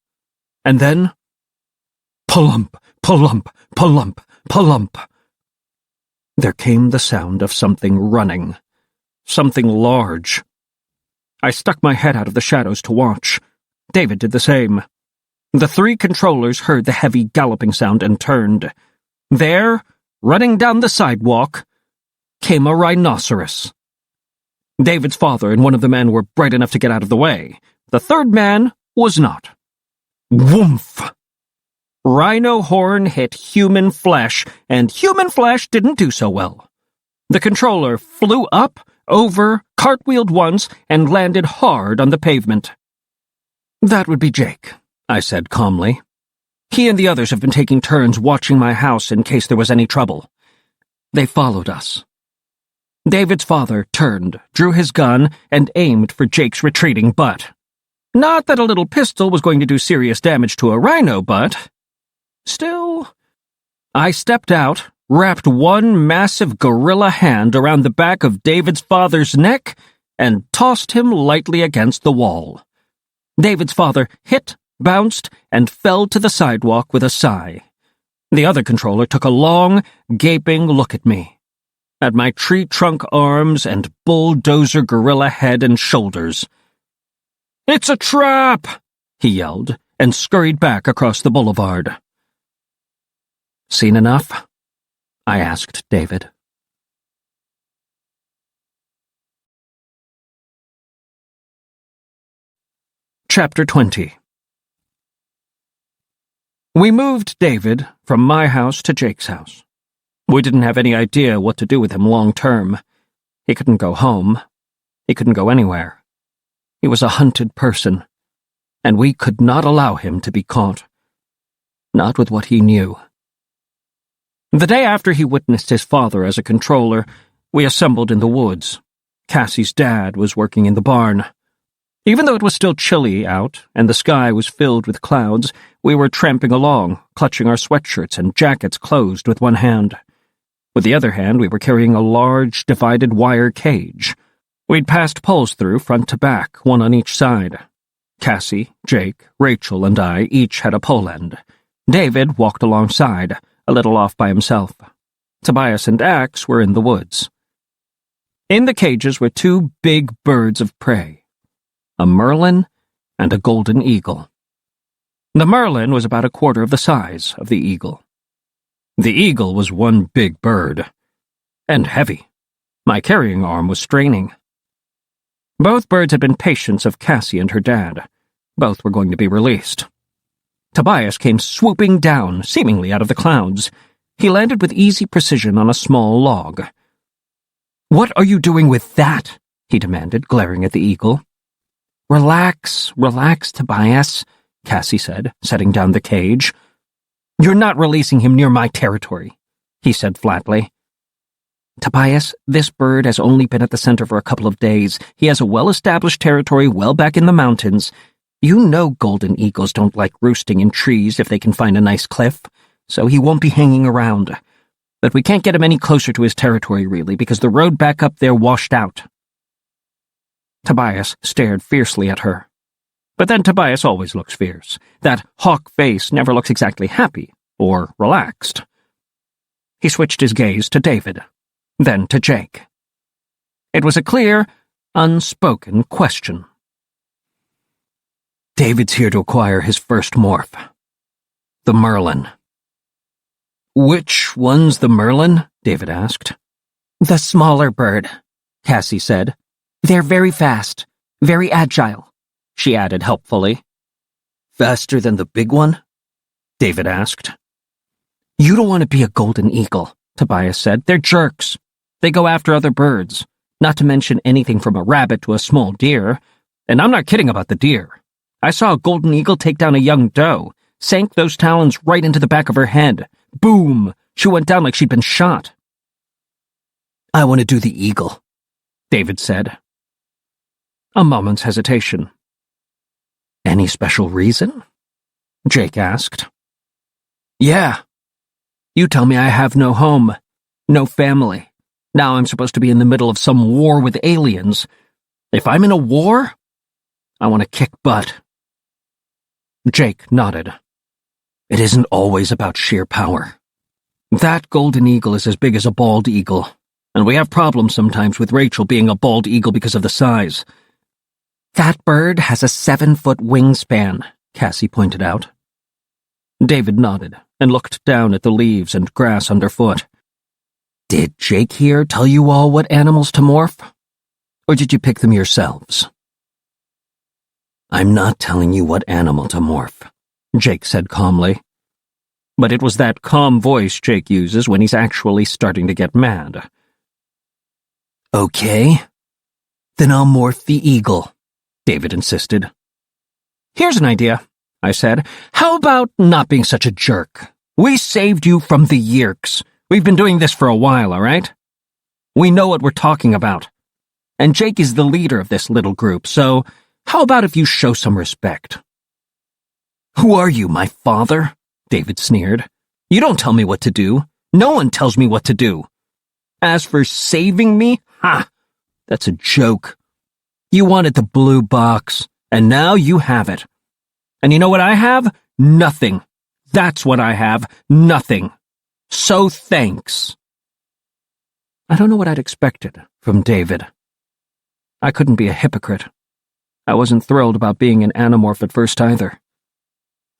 S1: And then, plump, plump, plump, plump. There came the sound of something running. Something large. I stuck my head out of the shadows to watch. David did the same. The three controllers heard the heavy galloping sound and turned. There, running down the sidewalk, came a rhinoceros. David's father and one of the men were bright enough to get out of the way. The third man was not. Woomph! Rhino horn hit human flesh, and human flesh didn't do so well. The controller flew up, over, cartwheeled once, and landed hard on the pavement. That would be Jake, I said calmly. He and the others have been taking turns watching my house in case there was any trouble. They followed us. David's father turned, drew his gun, and aimed for Jake's retreating butt. Not that a little pistol was going to do serious damage to a rhino, but... Still... I stepped out, wrapped one massive gorilla hand around the back of David's father's neck, and tossed him lightly against the wall. David's father hit, bounced, and fell to the sidewalk with a sigh. The other controller took a long, gaping look at me, at my tree-trunk arms and bulldozer gorilla head and shoulders. "It's a trap!" he yelled, and scurried back across the boulevard. "Seen enough?" I asked David. Chapter 20. We moved David from my house to Jake's house. We didn't have any idea what to do with him long term. He couldn't go home. He couldn't go anywhere. He was a hunted person, and we could not allow him to be caught. Not with what he knew. The day after he witnessed his father as a controller, we assembled in the woods. Cassie's dad was working in the barn. Even though it was still chilly out and the sky was filled with clouds, we were tramping along, clutching our sweatshirts and jackets closed with one hand. With the other hand, we were carrying a large, divided wire cage. We'd passed poles through front to back, one on each side. Cassie, Jake, Rachel, and I each had a pole end. David walked alongside, a little off by himself. Tobias and Axe were in the woods. In the cages were two big birds of prey, a merlin and a golden eagle. The merlin was about a quarter of the size of the eagle. The eagle was one big bird, and heavy. My carrying arm was straining. Both birds had been patients of Cassie and her dad. Both were going to be released. Tobias came swooping down, seemingly out of the clouds. He landed with easy precision on a small log. "What are you doing with that?" he demanded, glaring at the eagle. Relax, Tobias," Cassie said, setting down the cage. "You're not releasing him near my territory," he said flatly. "Tobias, this bird has only been at the center for a couple of days. He has a well-established territory well back in the mountains. You know golden eagles don't like roosting in trees if they can find a nice cliff, so he won't be hanging around. But we can't get him any closer to his territory, really, because the road back up there washed out." Tobias stared fiercely at her. But then Tobias always looks fierce. That hawk face never looks exactly happy or relaxed. He switched his gaze to David, then to Jake. It was a clear, unspoken question. "David's here to acquire his first morph. The merlin." "Which one's the merlin?" David asked. "The smaller bird," Cassie said. "They're very fast, very agile," she added helpfully. "Faster than the big one?" David asked. "You don't want to be a golden eagle," Tobias said. "They're jerks. They go after other birds, not to mention anything from a rabbit to a small deer. And I'm not kidding about the deer. I saw a golden eagle take down a young doe, sank those talons right into the back of her head. Boom! She went down like she'd been shot." "I want to do the eagle," David said. A moment's hesitation. "Any special reason?" Jake asked. "Yeah. You tell me I have no home, no family. Now I'm supposed to be in the middle of some war with aliens. If I'm in a war, I want to kick butt." Jake nodded. "It isn't always about sheer power. That golden eagle is as big as a bald eagle, and we have problems sometimes with Rachel being a bald eagle because of the size. That bird has a 7-foot wingspan, Cassie pointed out. David nodded and looked down at the leaves and grass underfoot. Did Jake here tell you all what animals to morph? Or did you pick them yourselves? I'm not telling you what animal to morph, Jake said calmly. But it was that calm voice Jake uses when he's actually starting to get mad. Okay. Then I'll morph the eagle, David insisted. Here's an idea, I said. How about not being such a jerk? We saved you from the Yeerks. We've been doing this for a while, all right? We know what we're talking about. And Jake is the leader of this little group, so how about if you show some respect? Who are you, my father? David sneered. You don't tell me what to do. No one tells me what to do. As for saving me, that's a joke. You wanted the blue box, and now you have it. And you know what I have? Nothing. That's what I have. Nothing. So thanks. I don't know what I'd expected from David. I couldn't be a hypocrite. I wasn't thrilled about being an Animorph at first either.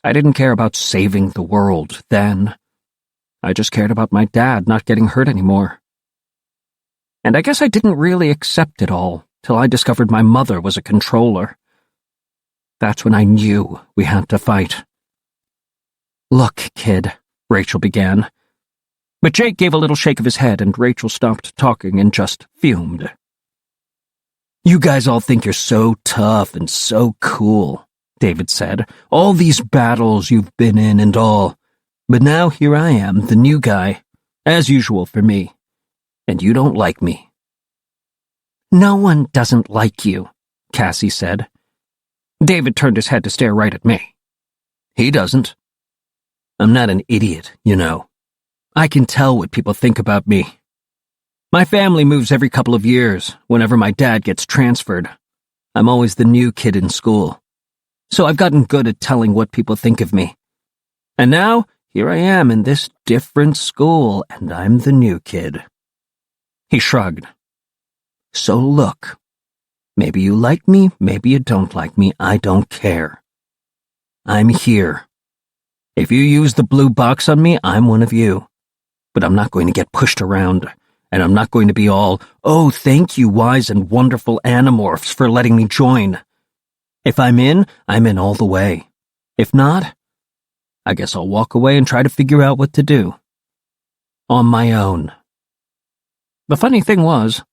S1: I didn't care about saving the world then. I just cared about my dad not getting hurt anymore. And I guess I didn't really accept it all till I discovered my mother was a controller. That's when I knew we had to fight. Look, kid, Rachel began. But Jake gave a little shake of his head and Rachel stopped talking and just fumed. You guys all think you're so tough and so cool, David said. All these battles you've been in and all. But now here I am, the new guy, as usual for me. And you don't like me. No one doesn't like you, Cassie said. David turned his head to stare right at me. He doesn't. I'm not an idiot, you know. I can tell what people think about me. My family moves every couple of years, whenever my dad gets transferred. I'm always the new kid in school. So I've gotten good at telling what people think of me. And now, here I am in this different school, and I'm the new kid. He shrugged. So look, maybe you like me, maybe you don't like me, I don't care. I'm here. If you use the blue box on me, I'm one of you. But I'm not going to get pushed around, and I'm not going to be all, oh, thank you, wise and wonderful Animorphs, for letting me join. If I'm in all the way. If not, I guess I'll walk away and try to figure out what to do. On my own. The funny thing was,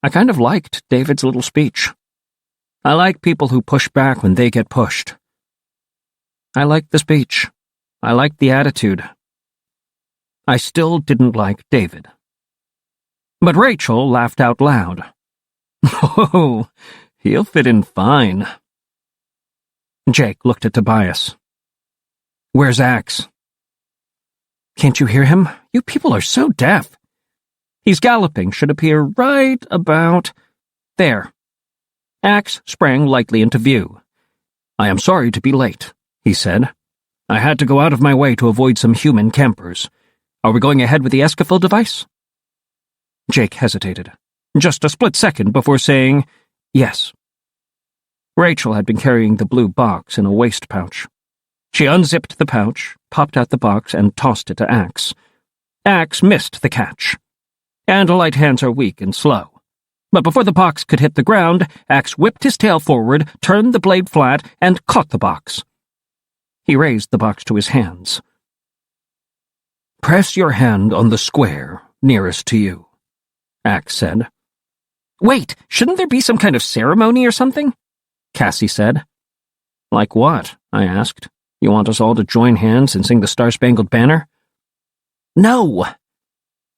S1: I kind of liked David's little speech. I like people who push back when they get pushed. I liked the speech. I liked the attitude. I still didn't like David. But Rachel laughed out loud. Oh, he'll fit in fine. Jake looked at Tobias. Where's Axe? Can't you hear him? You people are so deaf. He's galloping, should appear right about there. Axe sprang lightly into view. I am sorry to be late, he said. I had to go out of my way to avoid some human campers. Are we going ahead with the Escafil device? Jake hesitated, just a split second before saying, yes. Rachel had been carrying the blue box in a waist pouch. She unzipped the pouch, popped out the box, and tossed it to Axe. Axe missed the catch. Andalite hands are weak and slow. But before the box could hit the ground, Axe whipped his tail forward, turned the blade flat, and caught the box. He raised the box to his hands. Press your hand on the square nearest to you, Axe said. Wait, shouldn't there be some kind of ceremony or something? Cassie said. Like what? I asked. You want us all to join hands and sing the Star-Spangled Banner? No!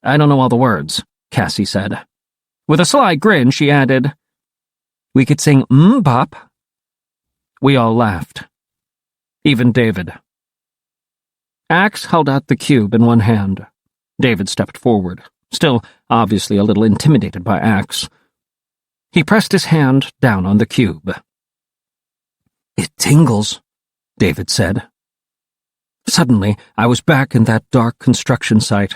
S1: I don't know all the words, Cassie said. With a sly grin, she added, We could sing Bop. We all laughed. Even David. Axe held out the cube in one hand. David stepped forward, still obviously a little intimidated by Axe. He pressed his hand down on the cube. It tingles, David said. Suddenly, I was back in that dark construction site.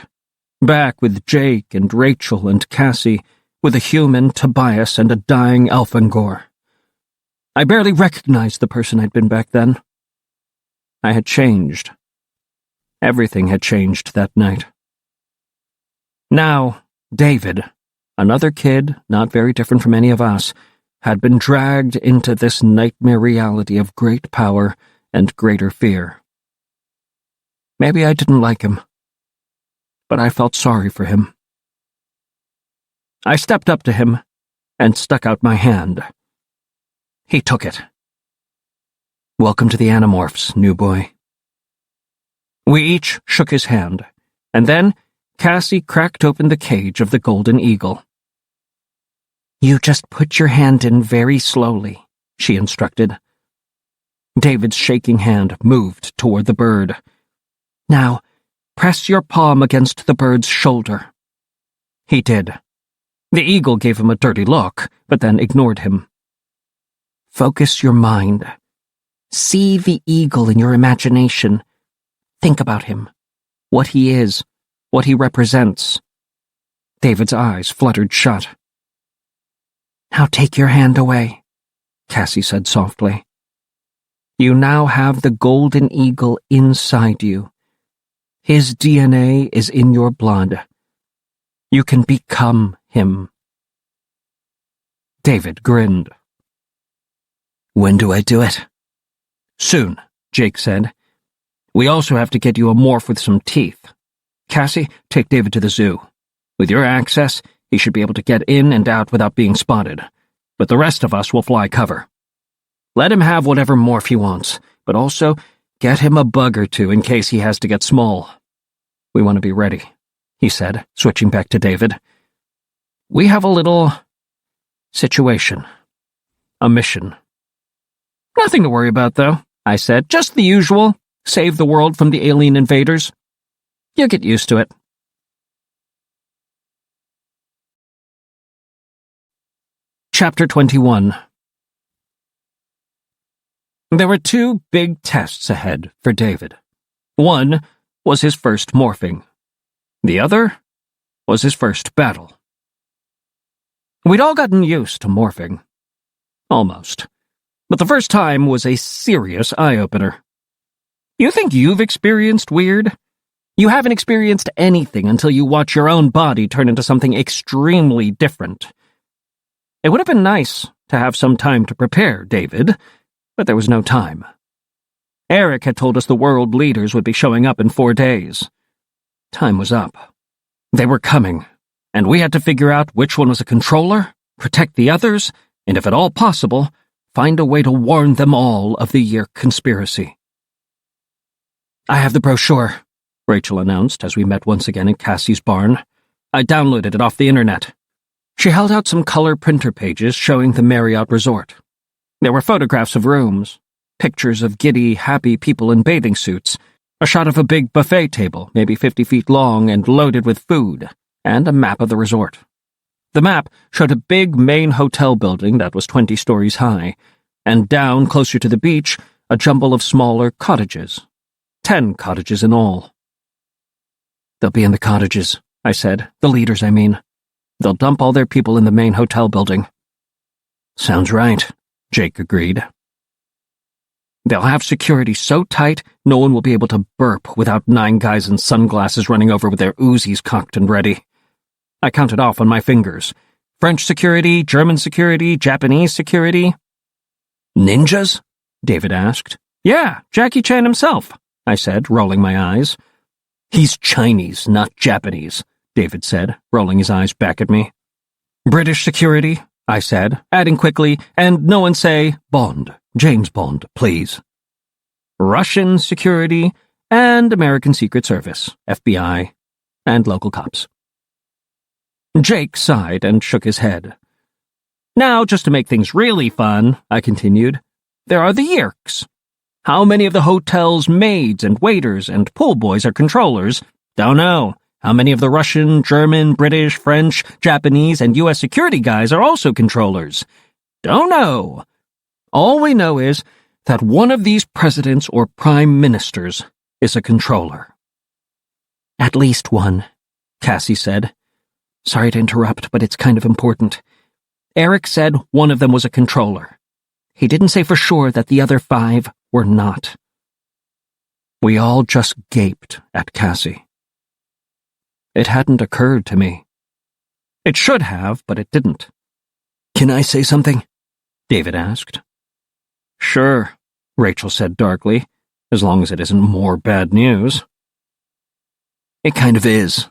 S1: Back with Jake and Rachel and Cassie, with a human Tobias and a dying Elfangor. I barely recognized the person I'd been back then. I had changed. Everything had changed that night. Now, David, another kid, not very different from any of us, had been dragged into this nightmare reality of great power and greater fear. Maybe I didn't like him, but I felt sorry for him. I stepped up to him and stuck out my hand. He took it. Welcome to the Animorphs, new boy. We each shook his hand, and then Cassie cracked open the cage of the golden eagle. You just put your hand in very slowly, she instructed. David's shaking hand moved toward the bird. Now, press your palm against the bird's shoulder. He did. The eagle gave him a dirty look, but then ignored him. Focus your mind. See the eagle in your imagination. Think about him, what he is, what he represents. David's eyes fluttered shut. Now take your hand away, Cassie said softly. You now have the golden eagle inside you. His DNA is in your blood. You can become him. David grinned. When do I do it? Soon, Jake said. We also have to get you a morph with some teeth. Cassie, take David to the zoo. With your access, he should be able to get in and out without being spotted. But the rest of us will fly cover. Let him have whatever morph he wants, but also get him a bug or two in case he has to get small. We want to be ready, he said, switching back to David. We have a little situation. A mission. Nothing to worry about, though, I said. Just the usual. Save the world from the alien invaders. You'll get used to it. Chapter 21. There were two big tests ahead for David. One was his first morphing. The other was his first battle. We'd all gotten used to morphing. Almost. But the first time was a serious eye-opener. You think you've experienced weird? You haven't experienced anything until you watch your own body turn into something extremely different. It would have been nice to have some time to prepare, David, but there was no time. Eric had told us the world leaders would be showing up in 4 days. Time was up. They were coming, and we had to figure out which one was a controller, protect the others, and if at all possible, find a way to warn them all of the Yeerk conspiracy. I have the brochure, Rachel announced as we met once again in Cassie's barn. I downloaded it off the internet. She held out some color printer pages showing the Marriott resort. There were photographs of rooms, pictures of giddy, happy people in bathing suits, a shot of a big buffet table, maybe 50 feet long and loaded with food, and a map of the resort. The map showed a big main hotel building that was 20 stories high, and down closer to the beach, a jumble of smaller cottages. 10 cottages in all. They'll be in the cottages, I said. The leaders, I mean. They'll dump all their people in the main hotel building. Sounds right, Jake agreed. They'll have security so tight, no one will be able to burp without 9 guys in sunglasses running over with their Uzis cocked and ready. I counted off on my fingers. French security, German security, Japanese security. Ninjas? David asked. Yeah, Jackie Chan himself, I said, rolling my eyes. He's Chinese, not Japanese, David said, rolling his eyes back at me. British security, I said, adding quickly, and no one say Bond, James Bond, please. Russian security, and American Secret Service, FBI, and local cops. Jake sighed and shook his head. Now, just to make things really fun, I continued, there are the Yeerks. How many of the hotel's maids and waiters and pool boys are controllers? Don't know. How many of the Russian, German, British, French, Japanese, and U.S. security guys are also controllers? Don't know. All we know is that one of these presidents or prime ministers is a controller. At least one, Cassie said. Sorry to interrupt, but it's kind of important. Eric said one of them was a controller. he didn't say for sure that the other 5 were not. We all just gaped at Cassie. It hadn't occurred to me. It should have, but it didn't. "Can I say something?" David asked. "Sure," Rachel said darkly, "as long as it isn't more bad news." "It kind of is.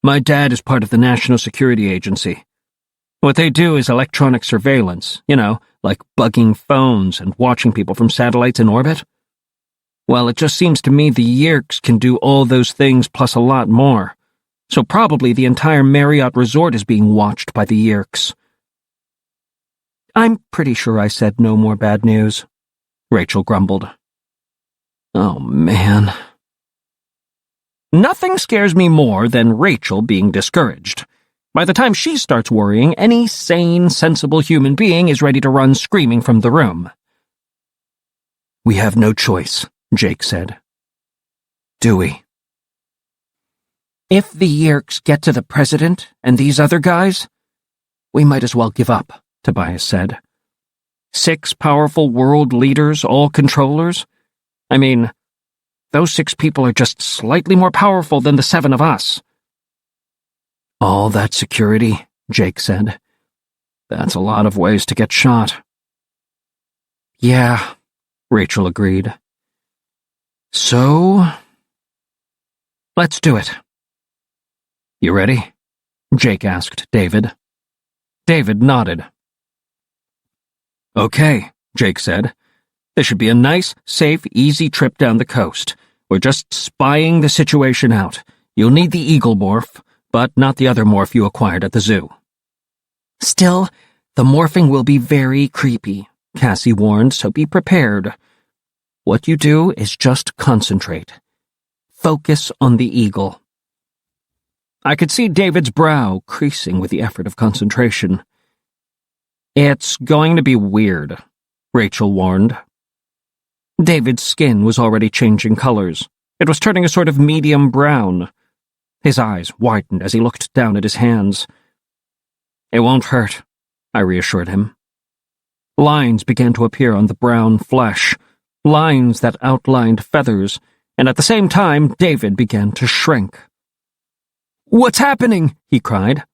S1: My dad is part of the National Security Agency. What they do is electronic surveillance, like bugging phones and watching people from satellites in orbit. Well, it just seems to me the Yeerks can do all those things plus a lot more, so probably the entire Marriott resort is being watched by the Yeerks." "I'm pretty sure I said no more bad news," Rachel grumbled. Oh, man. Nothing scares me more than Rachel being discouraged. By the time she starts worrying, any sane, sensible human being is ready to run screaming from the room. "We have no choice," Jake said. "Do we?" "If the Yeerks get to the president and these other guys, we might as well give up," Tobias said. 6 powerful world leaders, all controllers? I mean, those 6 people are just slightly more powerful than the 7 of us. "All that security," Jake said. "That's a lot of ways to get shot." "Yeah," Rachel agreed. "So, let's do it." "You ready?" Jake asked David. David nodded. "Okay," Jake said. "This should be a nice, safe, easy trip down the coast. We're just spying the situation out. You'll need the eagle morph, but not the other morph you acquired at the zoo." "Still, the morphing will be very creepy," Cassie warned, "so be prepared. What you do is just concentrate. Focus on the eagle." I could see David's brow creasing with the effort of concentration. "It's going to be weird," Rachel warned. David's skin was already changing colors. It was turning a sort of medium brown. His eyes widened as he looked down at his hands. "It won't hurt," I reassured him. Lines began to appear on the brown flesh, lines that outlined feathers, and at the same time David began to shrink. "What's happening?" he cried.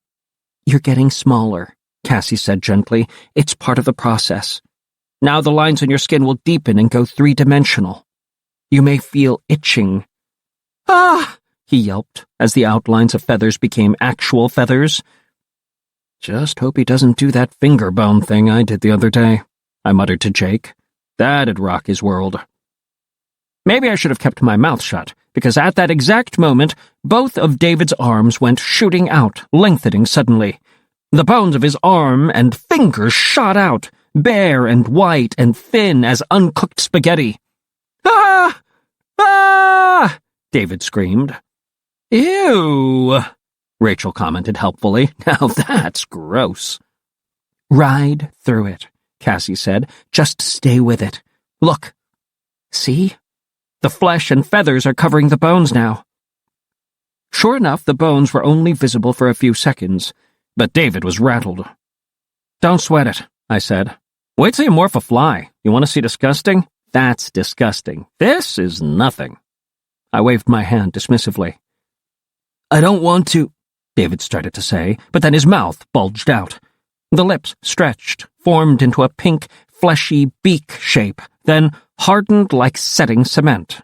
S1: "You're getting smaller," Cassie said gently. "It's part of the process. Now the lines on your skin will deepen and go 3-dimensional. You may feel itching." "Ah!" he yelped as the outlines of feathers became actual feathers. "Just hope he doesn't do that finger bone thing I did the other day," I muttered to Jake. "That'd rock his world." Maybe I should have kept my mouth shut, because at that exact moment, both of David's arms went shooting out, lengthening suddenly. The bones of his arm and fingers shot out, bare and white and thin as uncooked spaghetti. "Ah! Ah!" David screamed. "Ew," Rachel commented helpfully. "Now that's gross." "Ride through it," Cassie said. "Just stay with it. Look. See? The flesh and feathers are covering the bones now." Sure enough, the bones were only visible for a few seconds, but David was rattled. "Don't sweat it," I said. "Wait till you morph a fly. You want to see disgusting? That's disgusting. This is nothing." I waved my hand dismissively. "I don't want to," David started to say, but then his mouth bulged out. The lips stretched, formed into a pink, fleshy beak shape, then hardened like setting cement.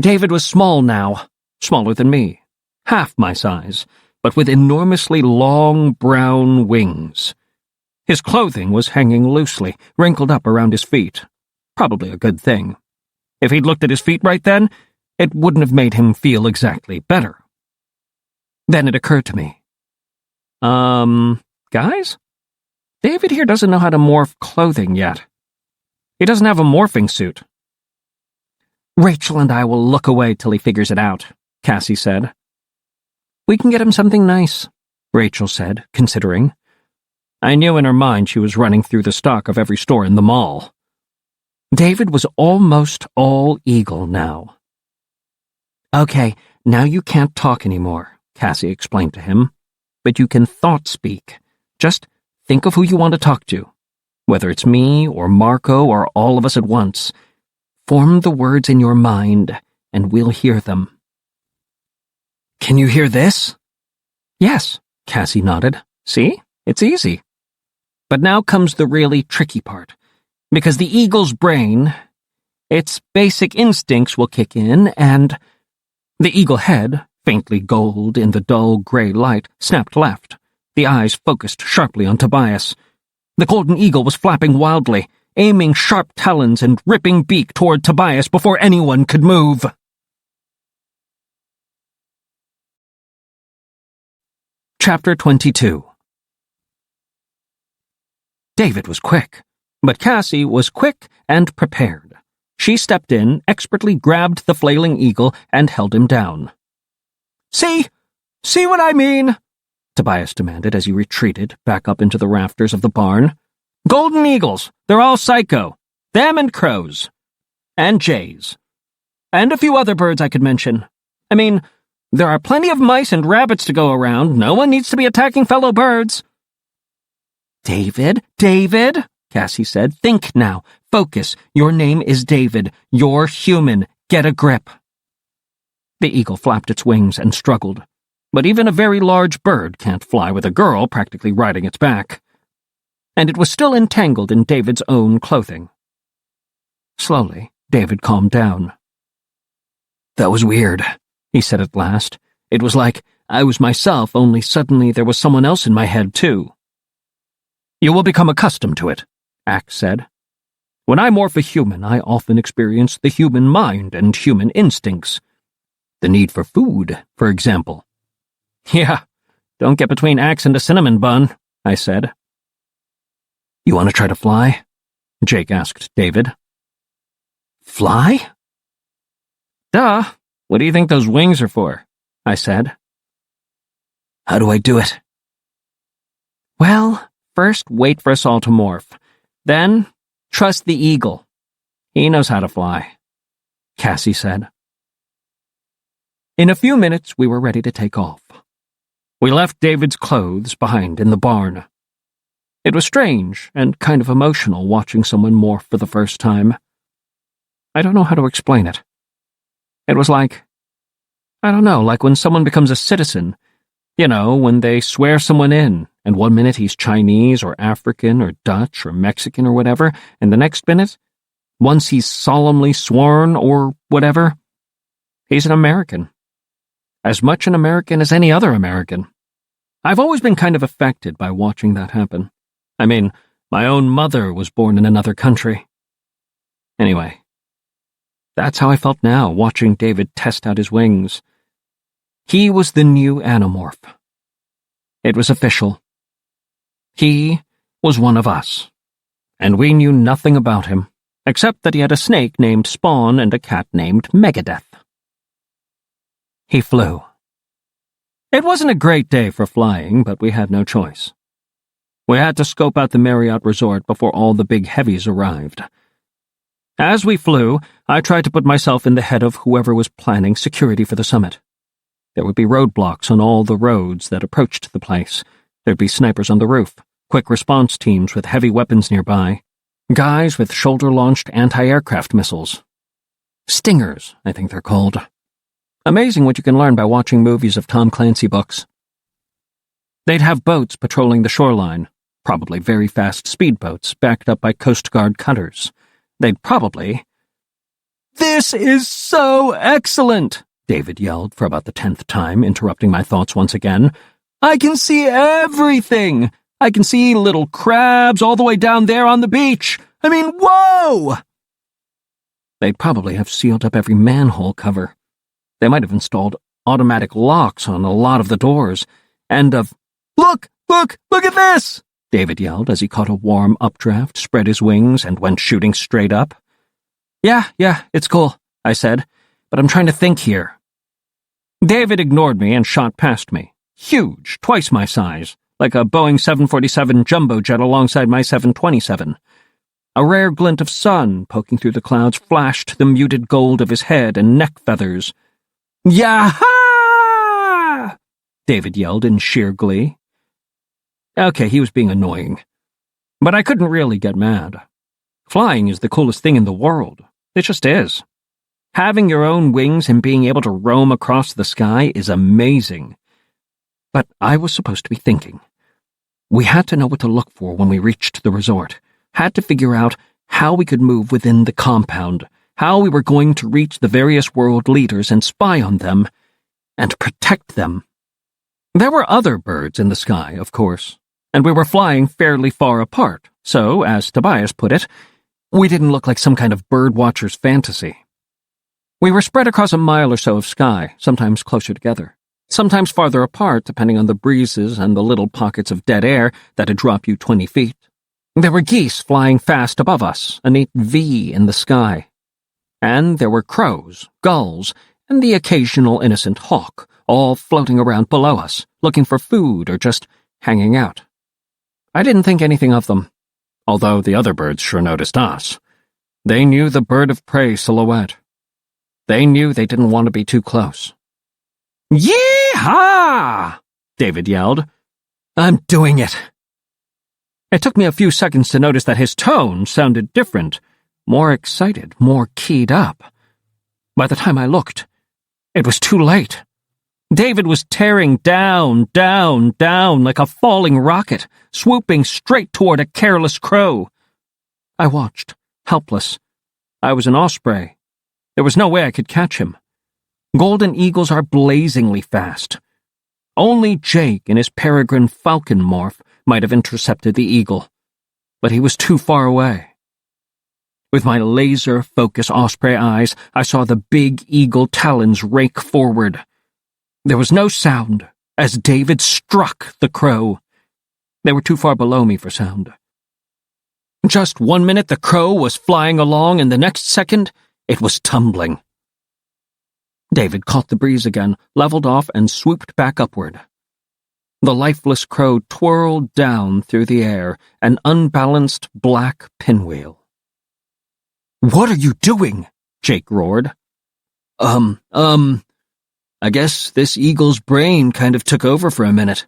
S1: David was small now, smaller than me, half my size, but with enormously long brown wings. His clothing was hanging loosely, wrinkled up around his feet. Probably a good thing. If he'd looked at his feet right then, it wouldn't have made him feel exactly better. Then it occurred to me. Guys? David here doesn't know how to morph clothing yet. He doesn't have a morphing suit. "Rachel and I will look away till he figures it out," Cassie said. "We can get him something nice," Rachel said, considering. I knew in her mind she was running through the stock of every store in the mall. David was almost all eagle now. "Okay, now you can't talk anymore," Cassie explained to him. "But you can thought speak. Just think of who you want to talk to. whether it's me or Marco or all of us at once. Form the words in your mind, and we'll hear them. Can you hear this? Yes, Cassie nodded. See? It's easy. But now comes the really tricky part, because the eagle's brain, its basic instincts will kick in, and the eagle head, faintly gold in the dull gray light, snapped left, the eyes focused sharply on Tobias. The golden eagle was flapping wildly, aiming sharp talons and ripping beak toward Tobias before anyone could move. Chapter 22. David was quick, but Cassie was quick and prepared. She stepped in, expertly grabbed the flailing eagle, and held him down. See? See what I mean? Tobias demanded as he retreated back up into the rafters of the barn. Golden eagles, they're all psycho. Them and crows. And jays. And a few other birds I could mention. I mean, there are plenty of mice and rabbits to go around. No one needs to be attacking fellow birds. David, Cassie said. Think now. Focus. Your name is David. You're human. Get a grip. The eagle flapped its wings and struggled. But even a very large bird can't fly with a girl practically riding its back. And it was still entangled in David's own clothing. Slowly, David calmed down. That was weird, he said at last. It was like I was myself, only suddenly there was someone else in my head, too. You will become accustomed to it, Axe said. When I morph a human, I often experience the human mind and human instincts. The need for food, for example. Yeah, don't get between Axe and a cinnamon bun, I said. You want to try to fly? Jake asked David. Fly? Duh. What do you think those wings are for? I said. How do I do it? Well, first wait for us all to morph. Then, trust the eagle. He knows how to fly, Cassie said. In a few minutes, we were ready to take off. We left David's clothes behind in the barn. It was strange and kind of emotional watching someone morph for the first time. I don't know how to explain it. It was like, I don't know, like when someone becomes a citizen. You know, when they swear someone in, and one minute he's Chinese or African or Dutch or Mexican or whatever, and the next minute, once he's solemnly sworn or whatever, he's an American. As much an American as any other American. I've always been kind of affected by watching that happen. I mean, my own mother was born in another country. Anyway, that's how I felt now, watching David test out his wings. He was the new Animorph. It was official. He was one of us, and we knew nothing about him, except that he had a snake named Spawn and a cat named Megadeth. He flew. It wasn't a great day for flying, but we had no choice. We had to scope out the Marriott resort before all the big heavies arrived. As we flew, I tried to put myself in the head of whoever was planning security for the summit. There would be roadblocks on all the roads that approached the place. There'd be snipers on the roof, quick response teams with heavy weapons nearby, guys with shoulder-launched anti-aircraft missiles. Stingers, I think they're called. Amazing what you can learn by watching movies of Tom Clancy books. They'd have boats patrolling the shoreline, probably very fast speedboats backed up by Coast Guard cutters. They'd probably... This is so excellent! David yelled for about the 10th time, interrupting my thoughts once again. I can see everything! I can see little crabs all the way down there on the beach! I mean, whoa! They'd probably have sealed up every manhole cover. They might have installed automatic locks on a lot of the doors, and Look at this! David yelled as he caught a warm updraft, spread his wings, and went shooting straight up. Yeah, it's cool, I said, but I'm trying to think here. David ignored me and shot past me. Huge, twice my size, like a Boeing 747 jumbo jet alongside my 727. A rare glint of sun poking through the clouds flashed the muted gold of his head and neck feathers. Yah-ha! David yelled in sheer glee. Okay, he was being annoying. But I couldn't really get mad. Flying is the coolest thing in the world. It just is. Having your own wings and being able to roam across the sky is amazing. But I was supposed to be thinking. We had to know what to look for when we reached the resort, had to figure out how we could move within the compound, how we were going to reach the various world leaders and spy on them, and protect them. There were other birds in the sky, of course, and we were flying fairly far apart, so, as Tobias put it, we didn't look like some kind of birdwatcher's fantasy. We were spread across a mile or so of sky, sometimes closer together, sometimes farther apart depending on the breezes and the little pockets of dead air that'd drop you 20 feet. There were geese flying fast above us, a neat V in the sky. And there were crows, gulls, and the occasional innocent hawk, all floating around below us, looking for food or just hanging out. I didn't think anything of them, although the other birds sure noticed us. They knew the bird of prey silhouette. They knew they didn't want to be too close. "Yee-haw!" David yelled. "I'm doing it." It took me a few seconds to notice that his tone sounded different, more excited, more keyed up. By the time I looked, it was too late. David was tearing down, down, down like a falling rocket, swooping straight toward a careless crow. I watched, helpless. I was an osprey. There was no way I could catch him. Golden eagles are blazingly fast. Only Jake in his peregrine falcon morph might have intercepted the eagle, but he was too far away. With my laser-focused osprey eyes, I saw the big eagle talons rake forward. There was no sound as David struck the crow. They were too far below me for sound. Just 1 minute the crow was flying along, and the next second it was tumbling. David caught the breeze again, leveled off, and swooped back upward. The lifeless crow twirled down through the air, an unbalanced black pinwheel. "What are you doing?" Jake roared. I guess this eagle's brain kind of took over for a minute,"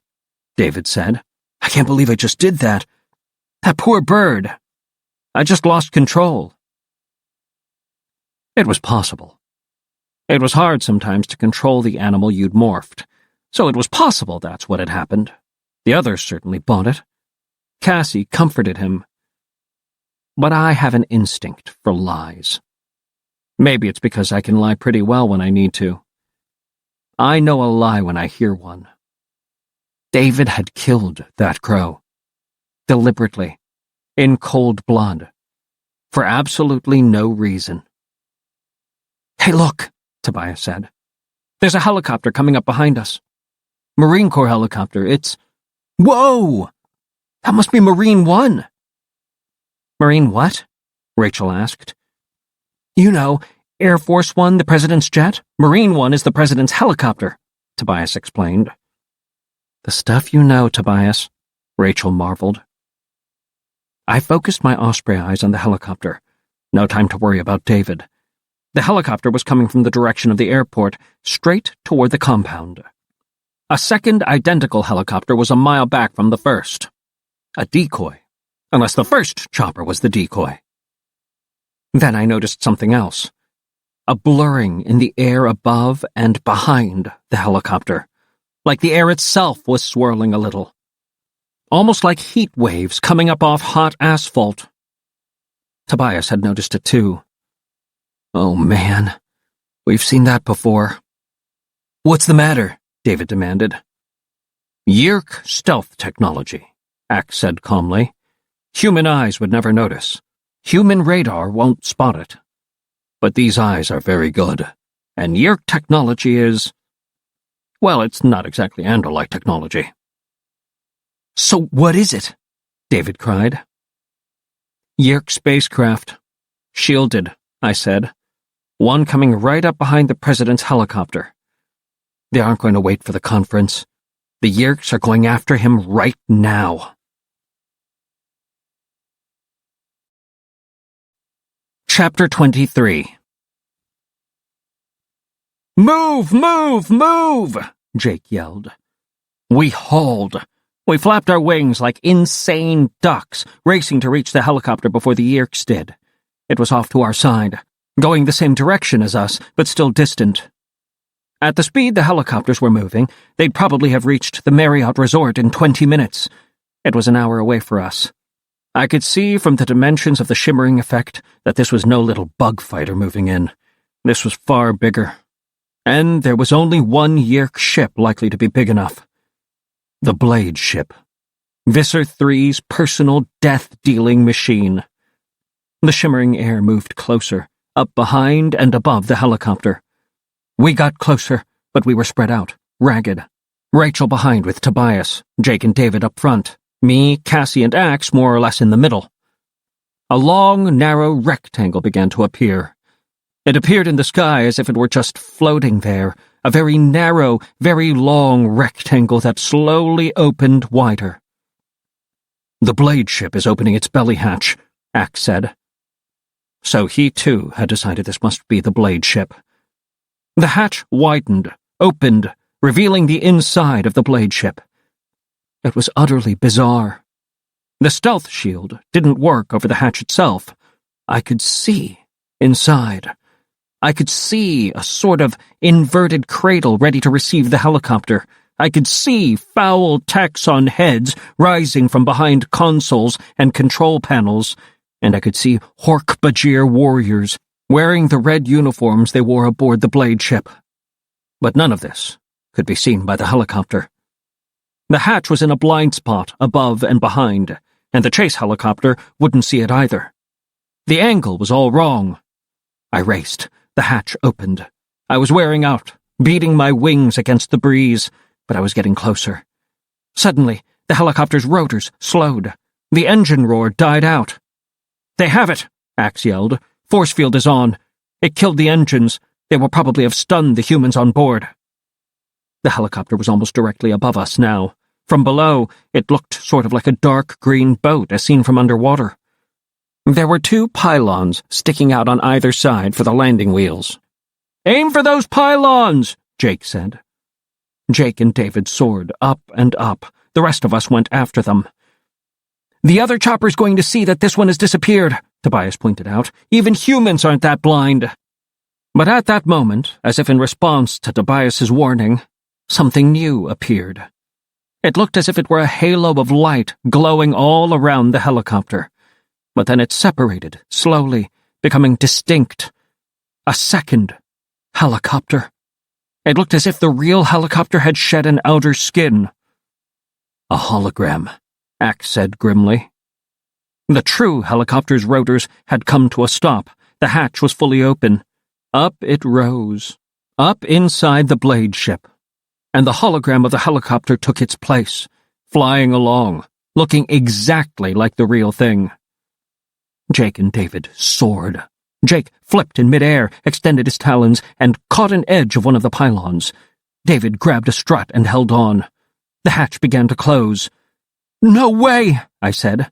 S1: David said. "I can't believe I just did that. That poor bird. I just lost control." It was possible. It was hard sometimes to control the animal you'd morphed, so it was possible that's what had happened. The others certainly bought it. Cassie comforted him. But I have an instinct for lies. Maybe it's because I can lie pretty well when I need to. I know a lie when I hear one. David had killed that crow. Deliberately. In cold blood. For absolutely no reason. "Hey, look," Tobias said. "There's a helicopter coming up behind us. Marine Corps helicopter. It's... Whoa! That must be Marine One." "Marine what?" Rachel asked. "You know, Air Force One, the President's jet. Marine One is the President's helicopter," Tobias explained. "The stuff you know, Tobias," Rachel marveled. I focused my osprey eyes on the helicopter. No time to worry about David. The helicopter was coming from the direction of the airport, straight toward the compound. A second identical helicopter was a mile back from the first. A decoy. Unless the first chopper was the decoy. Then I noticed something else. A blurring in the air above and behind the helicopter, like the air itself was swirling a little. Almost like heat waves coming up off hot asphalt. Tobias had noticed it too. "Oh man, we've seen that before." "What's the matter?" David demanded. "Yeerk stealth technology," Axe said calmly. "Human eyes would never notice. Human radar won't spot it. But these eyes are very good, and Yeerk technology is... well, it's not exactly Andalite technology." "So what is it?" David cried. "Yeerk spacecraft. Shielded," I said. "One coming right up behind the President's helicopter. They aren't going to wait for the conference. The Yeerks are going after him right now." Chapter 23. "Move, move, move!" Jake yelled. We hauled. We flapped our wings like insane ducks, racing to reach the helicopter before the Yeerks did. It was off to our side, going the same direction as us, but still distant. At the speed the helicopters were moving, they'd probably have reached the Marriott Resort in 20 minutes. It was an hour away for us. I could see from the dimensions of the shimmering effect that this was no little bug fighter moving in. This was far bigger. And there was only one Yeerk ship likely to be big enough. The Blade ship. Visser III's personal death-dealing machine. The shimmering air moved closer, up behind and above the helicopter. We got closer, but we were spread out, ragged. Rachel behind with Tobias, Jake and David up front, me, Cassie, and Axe more or less in the middle. A long, narrow rectangle began to appear. It appeared in the sky as if it were just floating there, a very narrow, very long rectangle that slowly opened wider. "The Blade ship is opening its belly hatch," Axe said. So he, too, had decided this must be the Blade ship. The hatch widened, opened, revealing the inside of the Blade ship. It was utterly bizarre. The stealth shield didn't work over the hatch itself. I could see inside. I could see a sort of inverted cradle ready to receive the helicopter. I could see foul Taxon heads rising from behind consoles and control panels, and I could see Hork-Bajir warriors wearing the red uniforms they wore aboard the Blade ship. But none of this could be seen by the helicopter. The hatch was in a blind spot above and behind, and the chase helicopter wouldn't see it either. The angle was all wrong. I raced. The hatch opened. I was wearing out, beating my wings against the breeze, but I was getting closer. Suddenly, the helicopter's rotors slowed. The engine roar died out. "They have it!" Axe yelled. "Force field is on. It killed the engines. They will probably have stunned the humans on board." The helicopter was almost directly above us now. From below, it looked sort of like a dark green boat as seen from underwater. There were 2 pylons sticking out on either side for the landing wheels. "Aim for those pylons," Jake said. Jake and David soared up and up. The rest of us went after them. "The other chopper's going to see that this one has disappeared," Tobias pointed out. "Even humans aren't that blind." But at that moment, as if in response to Tobias's warning, something new appeared. It looked as if it were a halo of light glowing all around the helicopter. But then it separated, slowly, becoming distinct. A second helicopter. It looked as if the real helicopter had shed an outer skin. "A hologram," Axe said grimly. The true helicopter's rotors had come to a stop. The hatch was fully open. Up it rose, up inside the Blade ship. And the hologram of the helicopter took its place, flying along, looking exactly like the real thing. Jake and David soared. Jake flipped in midair, extended his talons, and caught an edge of one of the pylons. David grabbed a strut and held on. The hatch began to close. "No way," I said.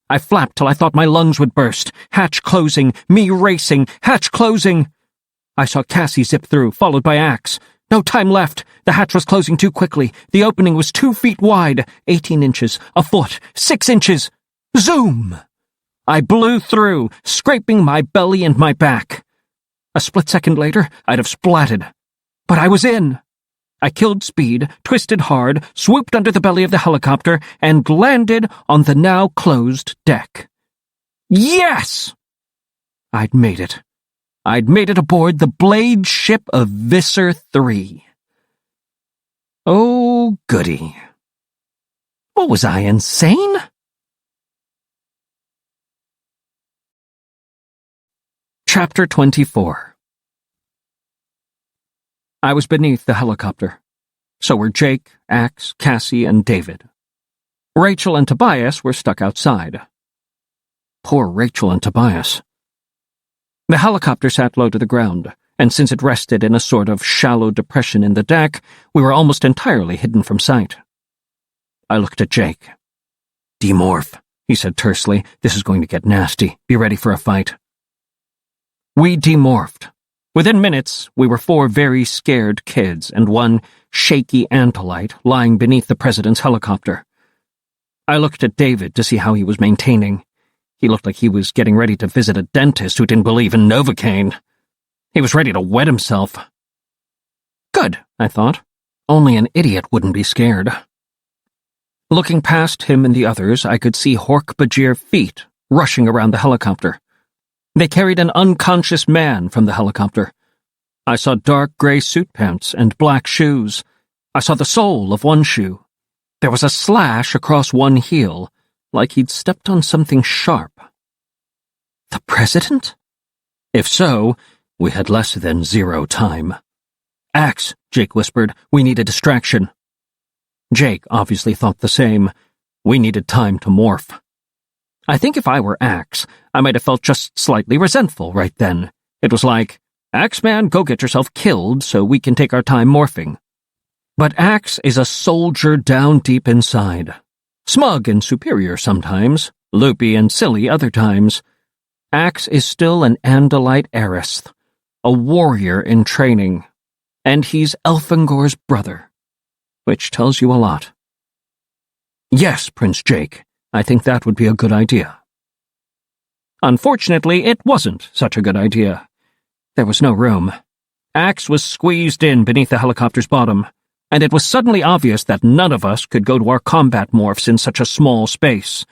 S1: I flapped till I thought my lungs would burst. Hatch closing, me racing, hatch closing. I saw Cassie zip through, followed by Axe. No time left. The hatch was closing too quickly. The opening was 2 feet wide, 18 inches, a foot, 6 inches. Zoom! I blew through, scraping my belly and my back. A split second later, I'd have splatted. But I was in. I killed speed, twisted hard, swooped under the belly of the helicopter, and landed on the now closed deck. Yes! I'd made it. I'd made it aboard the Blade ship of Visser III. Oh, goody. What was I, insane? Chapter 24. I was beneath the helicopter. So were Jake, Axe, Cassie, and David. Rachel and Tobias were stuck outside. Poor Rachel and Tobias. The helicopter sat low to the ground, and since it rested in a sort of shallow depression in the deck, we were almost entirely hidden from sight. I looked at Jake. "Demorph," he said tersely. "This is going to get nasty. Be ready for a fight." We demorphed. Within minutes, we were 4 very scared kids and 1 shaky Antolite lying beneath the president's helicopter. I looked at David to see how he was maintaining. He looked like he was getting ready to visit a dentist who didn't believe in Novocaine. He was ready to wet himself. Good, I thought. Only an idiot wouldn't be scared. Looking past him and the others, I could see Hork-Bajir feet rushing around the helicopter. They carried an unconscious man from the helicopter. I saw dark gray suit pants and black shoes. I saw the sole of one shoe. There was a slash across one heel, like he'd stepped on something sharp. The president? If so, we had less than 0 time. Axe, Jake whispered. We need a distraction. Jake obviously thought the same. We needed time to morph. I think if I were Axe, I might have felt just slightly resentful right then. It was like, Axeman, go get yourself killed so we can take our time morphing. But Axe is a soldier down deep inside. Smug and superior sometimes, loopy and silly other times. Axe is still an Andalite heiress, a warrior in training, and he's Elfangor's brother, which tells you a lot. Yes, Prince Jake, I think that would be a good idea. Unfortunately, it wasn't such a good idea. There was no room. Axe was squeezed in beneath the helicopter's bottom, and it was suddenly obvious that none of us could go to our combat morphs in such a small space.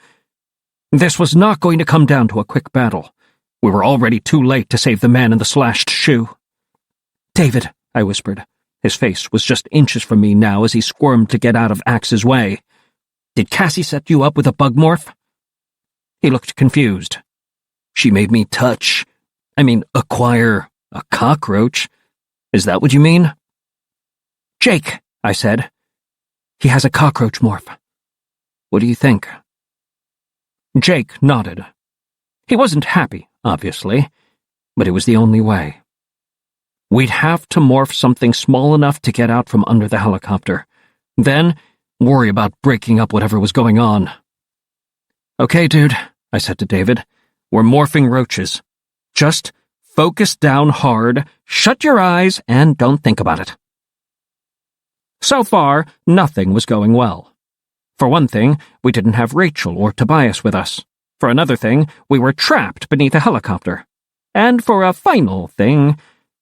S1: This was not going to come down to a quick battle. We were already too late to save the man in the slashed shoe. David, I whispered. His face was just inches from me now as he squirmed to get out of Axe's way. Did Cassie set you up with a bug morph? He looked confused. She made me acquire a cockroach. Is that what you mean? Jake, I said. He has a cockroach morph. What do you think? Jake nodded. He wasn't happy, obviously, but it was the only way. We'd have to morph something small enough to get out from under the helicopter. Then, worry about breaking up whatever was going on. Okay, dude, I said to David. We're morphing roaches. Just focus down hard, shut your eyes, and don't think about it. So far, nothing was going well. For one thing, we didn't have Rachel or Tobias with us. For another thing, we were trapped beneath a helicopter. And for a final thing,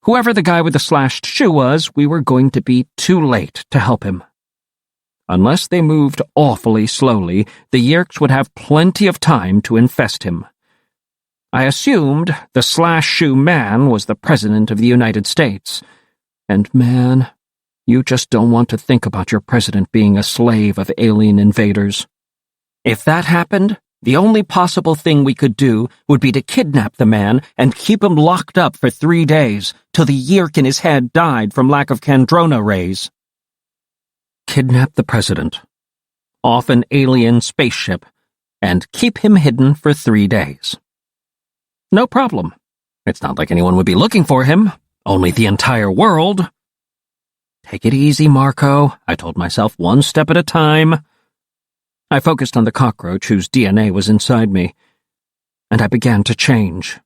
S1: whoever the guy with the slashed shoe was, we were going to be too late to help him. Unless they moved awfully slowly, the Yeerks would have plenty of time to infest him. I assumed the slash shoe man was the President of the United States. And man, you just don't want to think about your president being a slave of alien invaders. If that happened, the only possible thing we could do would be to kidnap the man and keep him locked up for 3 days till the Yeerk in his head died from lack of Kandrona rays. Kidnap the president, off an alien spaceship, and keep him hidden for 3 days. No problem. It's not like anyone would be looking for him, only the entire world. Take it easy, Marco, I told myself, one step at a time. I focused on the cockroach whose DNA was inside me, and I began to change.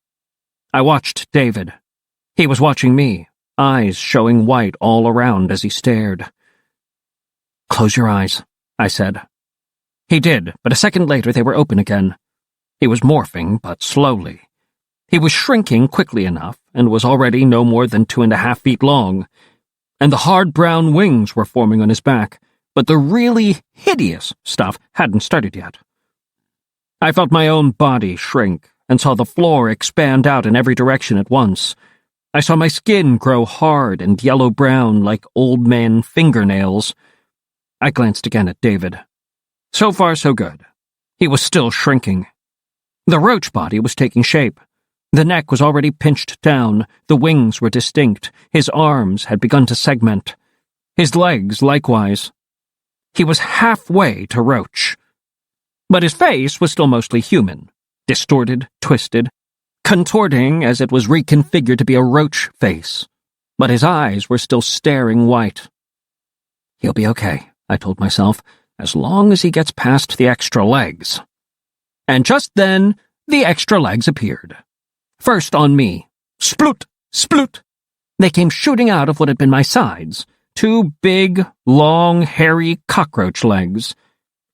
S1: I watched David. He was watching me, eyes showing white all around as he stared. Close your eyes, I said. He did, but a second later they were open again. He was morphing, but slowly. He was shrinking quickly enough, and was already no more than 2.5 feet long, and the hard brown wings were forming on his back, but the really hideous stuff hadn't started yet. I felt my own body shrink, and saw the floor expand out in every direction at once. I saw my skin grow hard and yellow-brown like old man fingernails. I glanced again at David. So far, so good. He was still shrinking. The roach body was taking shape. The neck was already pinched down, the wings were distinct, his arms had begun to segment. His legs, likewise. He was halfway to roach. But his face was still mostly human, distorted, twisted, contorting as it was reconfigured to be a roach face. But his eyes were still staring white. He'll be okay, I told myself, as long as he gets past the extra legs. And just then, the extra legs appeared. First on me. Sploot! Sploot! They came shooting out of what had been my sides. 2 big, long, hairy cockroach legs.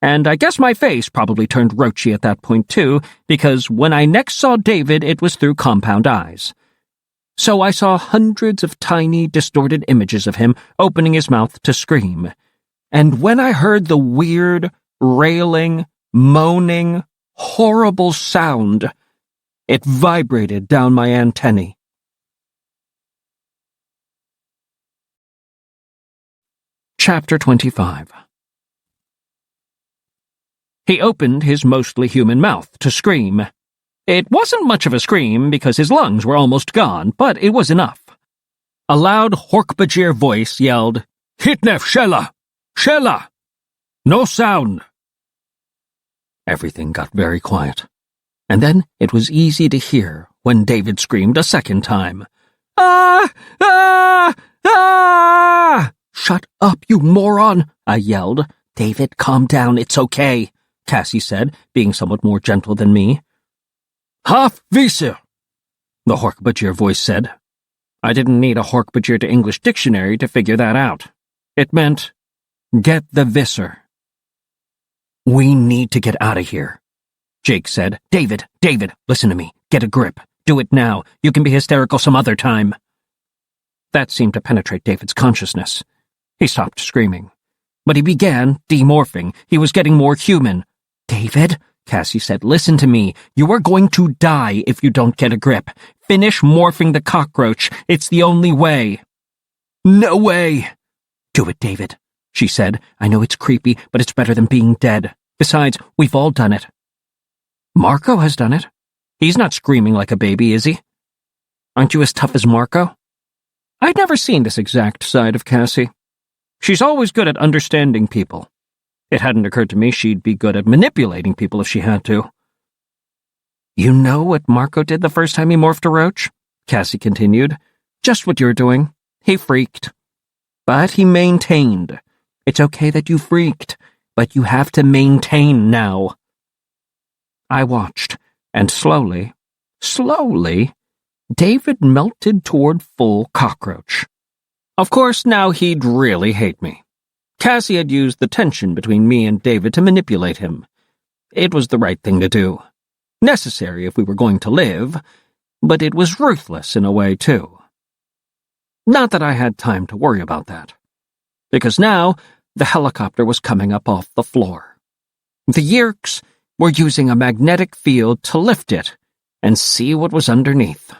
S1: and I guess my face probably turned roachy at that point too, because when I next saw David it was through compound eyes. So I saw hundreds of tiny, distorted images of him opening his mouth to scream. And when I heard the weird, railing, moaning, horrible sound, it vibrated down my antennae. Chapter 25. He opened his mostly human mouth to scream. It wasn't much of a scream because his lungs were almost gone, but it was enough. A loud Hork-Bajir voice yelled, "Hitnef Shella! Shella! No sound!" Everything got very quiet, and then it was easy to hear when David screamed a second time. "Ah! Ah! Ah!" "Shut up, you moron!" I yelled. "David, calm down, it's okay," Cassie said, being somewhat more gentle than me. "Haf Visir," the Hork-Bajir voice said. I didn't need a Hork-Bajir to English dictionary to figure that out. It meant, "Get the Visser." "We need to get out of here," Jake said. David, listen to me. Get a grip. Do it now. You can be hysterical some other time." That seemed to penetrate David's consciousness. He stopped screaming. But he began demorphing. He was getting more human. "David," Cassie said, "listen to me. You are going to die if you don't get a grip. Finish morphing the cockroach. It's the only way." "No way." "Do it, David," she said. "I know it's creepy, but it's better than being dead. Besides, we've all done it." "Marco has done it. He's not screaming like a baby, is he?" "Aren't you as tough as Marco?" I'd never seen this exact side of Cassie. She's always good at understanding people. It hadn't occurred to me she'd be good at manipulating people if she had to. "You know what Marco did the first time he morphed a roach?" Cassie continued. "Just what you're doing. He freaked. But he maintained. It's okay that you freaked, but you have to maintain now." I watched, and slowly, David melted toward full cockroach. Of course, now he'd really hate me. Cassie had used the tension between me and David to manipulate him. It was the right thing to do. Necessary if we were going to live, but it was ruthless in a way, too. Not that I had time to worry about that, because now the helicopter was coming up off the floor. The Yeerks were using a magnetic field to lift it and see what was underneath.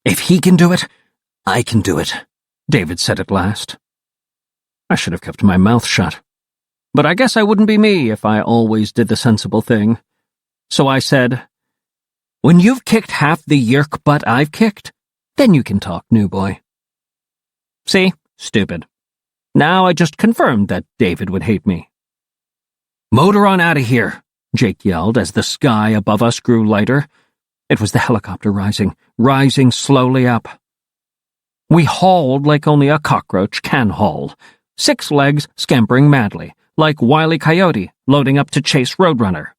S1: "If he can do it, I can do it," David said at last. I should have kept my mouth shut. But I guess I wouldn't be me if I always did the sensible thing. So I said, "When you've kicked half the Yeerk butt I've kicked, then you can talk, new boy." See? Stupid. Now I just confirmed that David would hate me. "Motor on out of here," Jake yelled as the sky above us grew lighter. It was the helicopter rising slowly up. We hauled like only a cockroach can haul, 6 legs scampering madly, like Wile E. Coyote loading up to chase Roadrunner.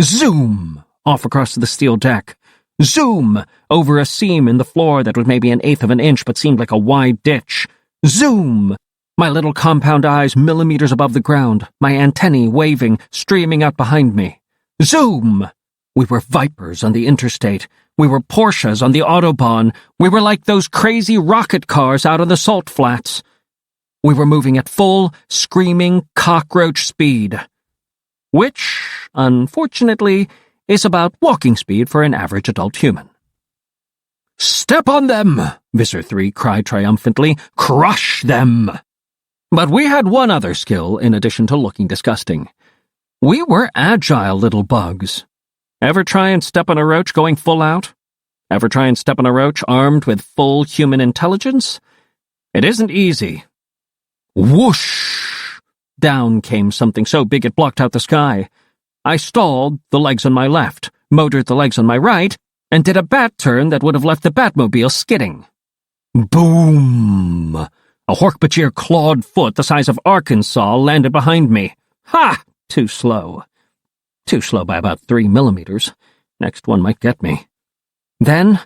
S1: Zoom! Off across the steel deck. Zoom! Over a seam in the floor that was maybe 1/8 of an inch but seemed like a wide ditch. Zoom! My little compound eyes millimeters above the ground, my antennae waving, streaming out behind me. Zoom! We were Vipers on the interstate. We were Porsches on the Autobahn. We were like those crazy rocket cars out on the salt flats. We were moving at full, screaming cockroach speed. Which, unfortunately, is about walking speed for an average adult human. "Step on them!" Visser 3 cried triumphantly. "Crush them!" But we had one other skill in addition to looking disgusting. We were agile little bugs. Ever try and step on a roach going full out? Ever try and step on a roach armed with full human intelligence? It isn't easy. Whoosh! Down came something so big it blocked out the sky. I stalled the legs on my left, motored the legs on my right, and did a bat turn that would have left the Batmobile skidding. Boom! A Hork-Bajir clawed foot the size of Arkansas landed behind me. Ha! Too slow. Too slow by about 3 millimeters. Next one might get me. Then,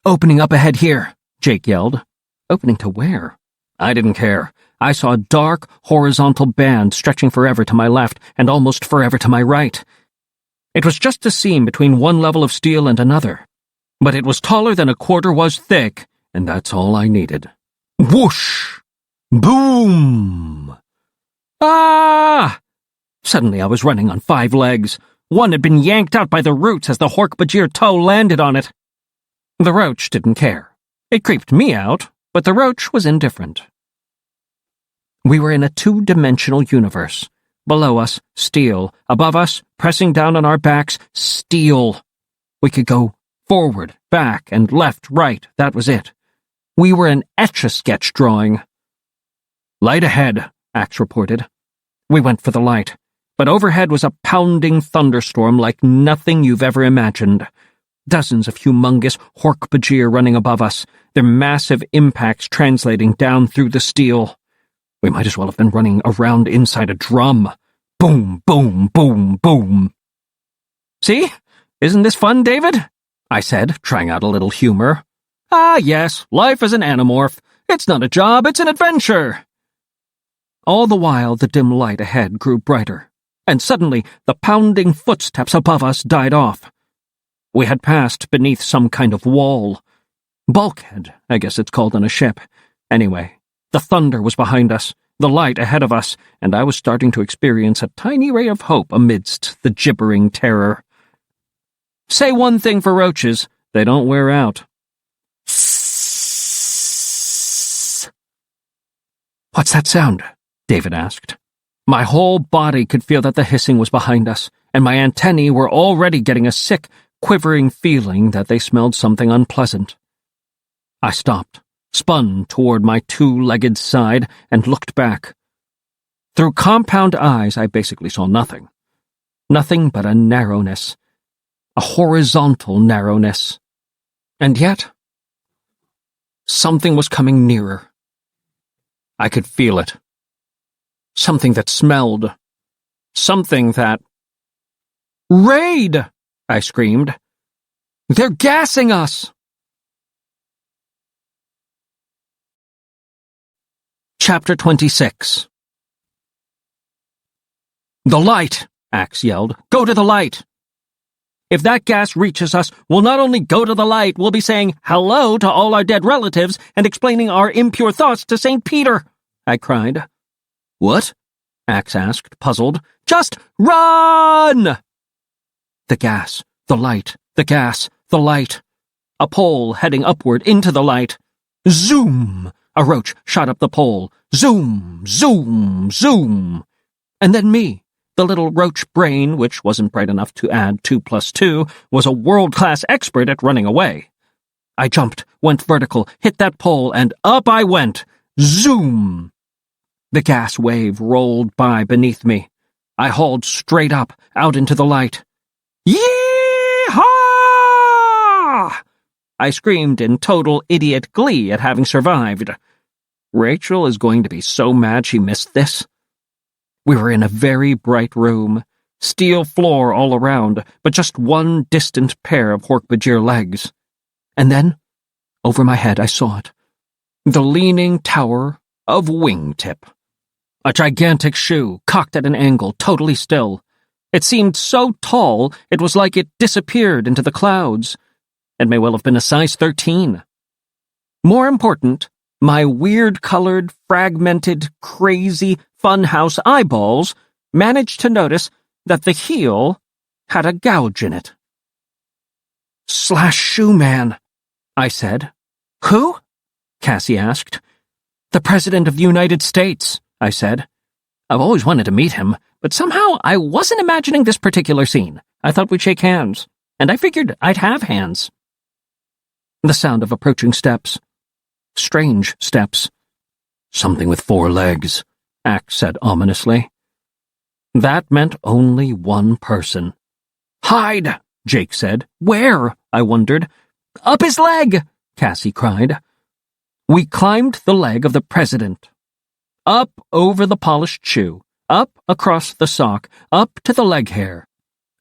S1: "Opening up ahead here," Jake yelled. "Opening to where?" I didn't care. I saw a dark, horizontal band stretching forever to my left and almost forever to my right. It was just a seam between one level of steel and another. But it was taller than a quarter was thick, and that's all I needed. Whoosh! Boom! Ah! Suddenly I was running on 5 legs. One had been yanked out by the roots as the Hork-Bajir toe landed on it. The roach didn't care. It creeped me out, but the roach was indifferent. We were in a 2-dimensional universe. Below us, steel. Above us, pressing down on our backs, steel. We could go forward, back, and left, right. That was it. We were an Etch-a-Sketch drawing. Light ahead, Axe reported. We went for the light, but overhead was a pounding thunderstorm like nothing you've ever imagined. Dozens of humongous Hork-Bajir running above us, their massive impacts translating down through the steel. We might as well have been running around inside a drum. Boom, boom, boom, boom. See? Isn't this fun, David? I said, trying out a little humor. Ah, yes, life as an Animorph. It's not a job, it's an adventure. All the while, the dim light ahead grew brighter, and suddenly the pounding footsteps above us died off. We had passed beneath some kind of wall. Bulkhead, I guess it's called on a ship. Anyway, the thunder was behind us, the light ahead of us, and I was starting to experience a tiny ray of hope amidst the gibbering terror. Say one thing for roaches, they don't wear out. What's that sound? David asked. My whole body could feel that the hissing was behind us, and my antennae were already getting a sick, quivering feeling that they smelled something unpleasant. I stopped, spun toward my 2-legged side, and looked back. Through compound eyes, I basically saw nothing. Nothing but a narrowness. A horizontal narrowness. And yet, something was coming nearer. I could feel it. Something that smelled. Something that... Raid! I screamed. They're gassing us! Chapter 26. The light! Axe yelled. Go to the light! If that gas reaches us, we'll not only go to the light, we'll be saying hello to all our dead relatives and explaining our impure thoughts to St. Peter, I cried. What? Axe asked, puzzled. Just run! The gas, the light, the gas, the light. A pole heading upward into the light. Zoom! A roach shot up the pole. Zoom, zoom, zoom. And then me. The little roach brain, which wasn't bright enough to add 2 + 2, was a world-class expert at running away. I jumped, went vertical, hit that pole, and up I went. Zoom! The gas wave rolled by beneath me. I hauled straight up, out into the light. Yee-haw! I screamed in total idiot glee at having survived. Rachel is going to be so mad she missed this. We were in a very bright room, steel floor all around, but just one distant pair of Hork-Bajir legs. And then, over my head, I saw it. The leaning tower of Wingtip. A gigantic shoe, cocked at an angle, totally still. It seemed so tall, it was like it disappeared into the clouds. It may well have been a size 13. More important, my weird-colored, fragmented, crazy, funhouse eyeballs managed to notice that the heel had a gouge in it. Slash Shoe Man, I said. Who? Cassie asked. The President of the United States, I said. I've always wanted to meet him, but somehow I wasn't imagining this particular scene. I thought we'd shake hands, and I figured I'd have hands. The sound of approaching steps. Strange steps. Something with 4 legs, Axe said ominously. That meant only one person. Hide, Jake said. Where? I wondered. Up his leg, Cassie cried. We climbed the leg of the president. Up over the polished shoe, up across the sock, up to the leg hair.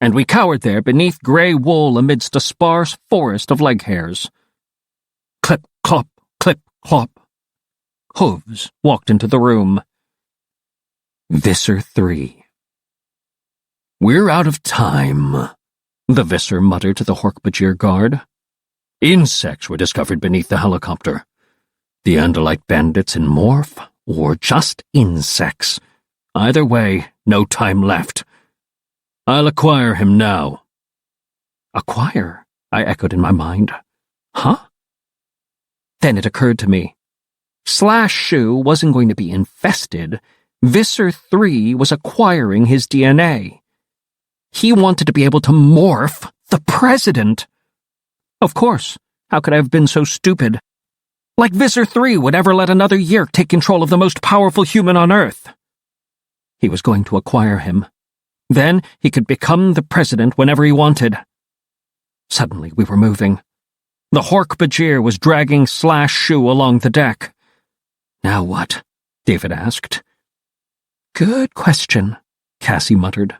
S1: And we cowered there beneath gray wool amidst a sparse forest of leg hairs. Clip, clop, clip, clop. hooves walked into the room. Visser 3. "We're out of time," the Visser muttered to the Hork-Bajir guard. "Insects were discovered beneath the helicopter. The Andalite bandits in Morph, or just insects. Either way, no time left. I'll acquire him now." "Acquire?" I echoed in my mind. "Huh?" Then it occurred to me. Slash-Shoe wasn't going to be infested. Visser 3 was acquiring his DNA. He wanted to be able to morph the president. Of course, how could I have been so stupid? Like Visser 3 would ever let another Yeerk take control of the most powerful human on Earth. He was going to acquire him. Then he could become the president whenever he wanted. Suddenly we were moving. The Hork-Bajir was dragging Slash-Shoe along the deck. "Now what?" David asked. "Good question," Cassie muttered.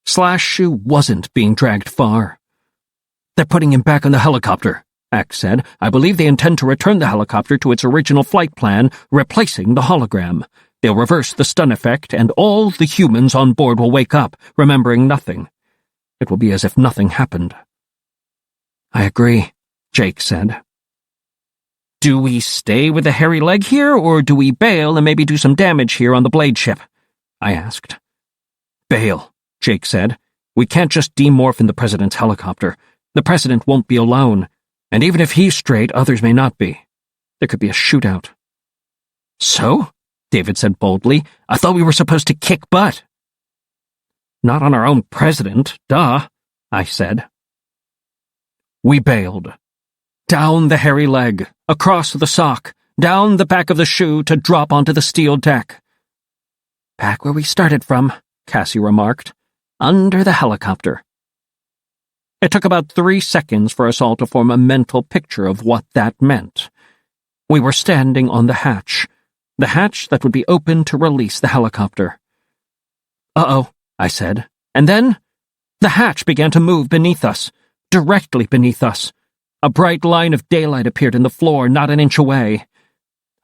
S1: Slash-Shoe wasn't being dragged far. "They're putting him back on the helicopter," Axe said. "I believe they intend to return the helicopter to its original flight plan, replacing the hologram. They'll reverse the stun effect, and all the humans on board will wake up, remembering nothing. It will be as if nothing happened." "I agree," Jake said. "Do we stay with the hairy leg here, or do we bail and maybe do some damage here on the blade ship?" I asked. "Bail," Jake said. "We can't just demorph in the president's helicopter. The president won't be alone, and even if he's straight, others may not be. There could be a shootout." "So?" David said boldly. "I thought we were supposed to kick butt." "Not on our own president, duh," I said. We bailed. Down the hairy leg, across the sock, down the back of the shoe to drop onto the steel deck. "Back where we started from," Cassie remarked. "Under the helicopter." It took about 3 seconds for us all to form a mental picture of what that meant. We were standing on the hatch that would be open to release the helicopter. "Uh-oh," I said, and then the hatch began to move beneath us. Directly beneath us. A bright line of daylight appeared in the floor not an inch away.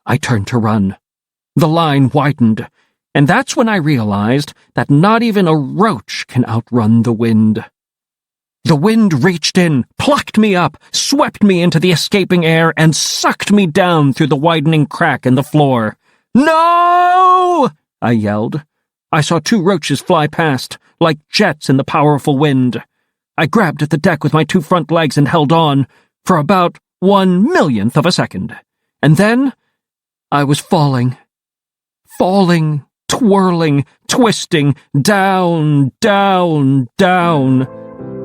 S1: I turned to run. The line widened, and that's when I realized that not even a roach can outrun the wind. The wind reached in, plucked me up, swept me into the escaping air, and sucked me down through the widening crack in the floor. "No!" I yelled. I saw 2 roaches fly past, like jets in the powerful wind. I grabbed at the deck with my 2 front legs and held on for about 1/1,000,000th of a second. And then I was falling, twirling, twisting, down, down, down,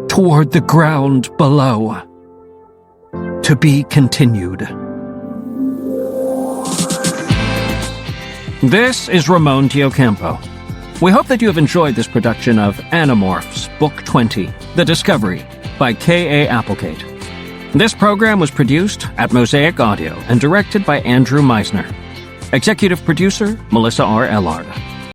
S1: toward the ground below. To be continued. This is Ramón Ocampo. We hope that you have enjoyed this production of Animorphs, Book 20, The Discovery, by K.A. Applegate. This program was produced at Mosaic Audio and directed by Andrew Meisner. Executive producer, Melissa R. Ellard.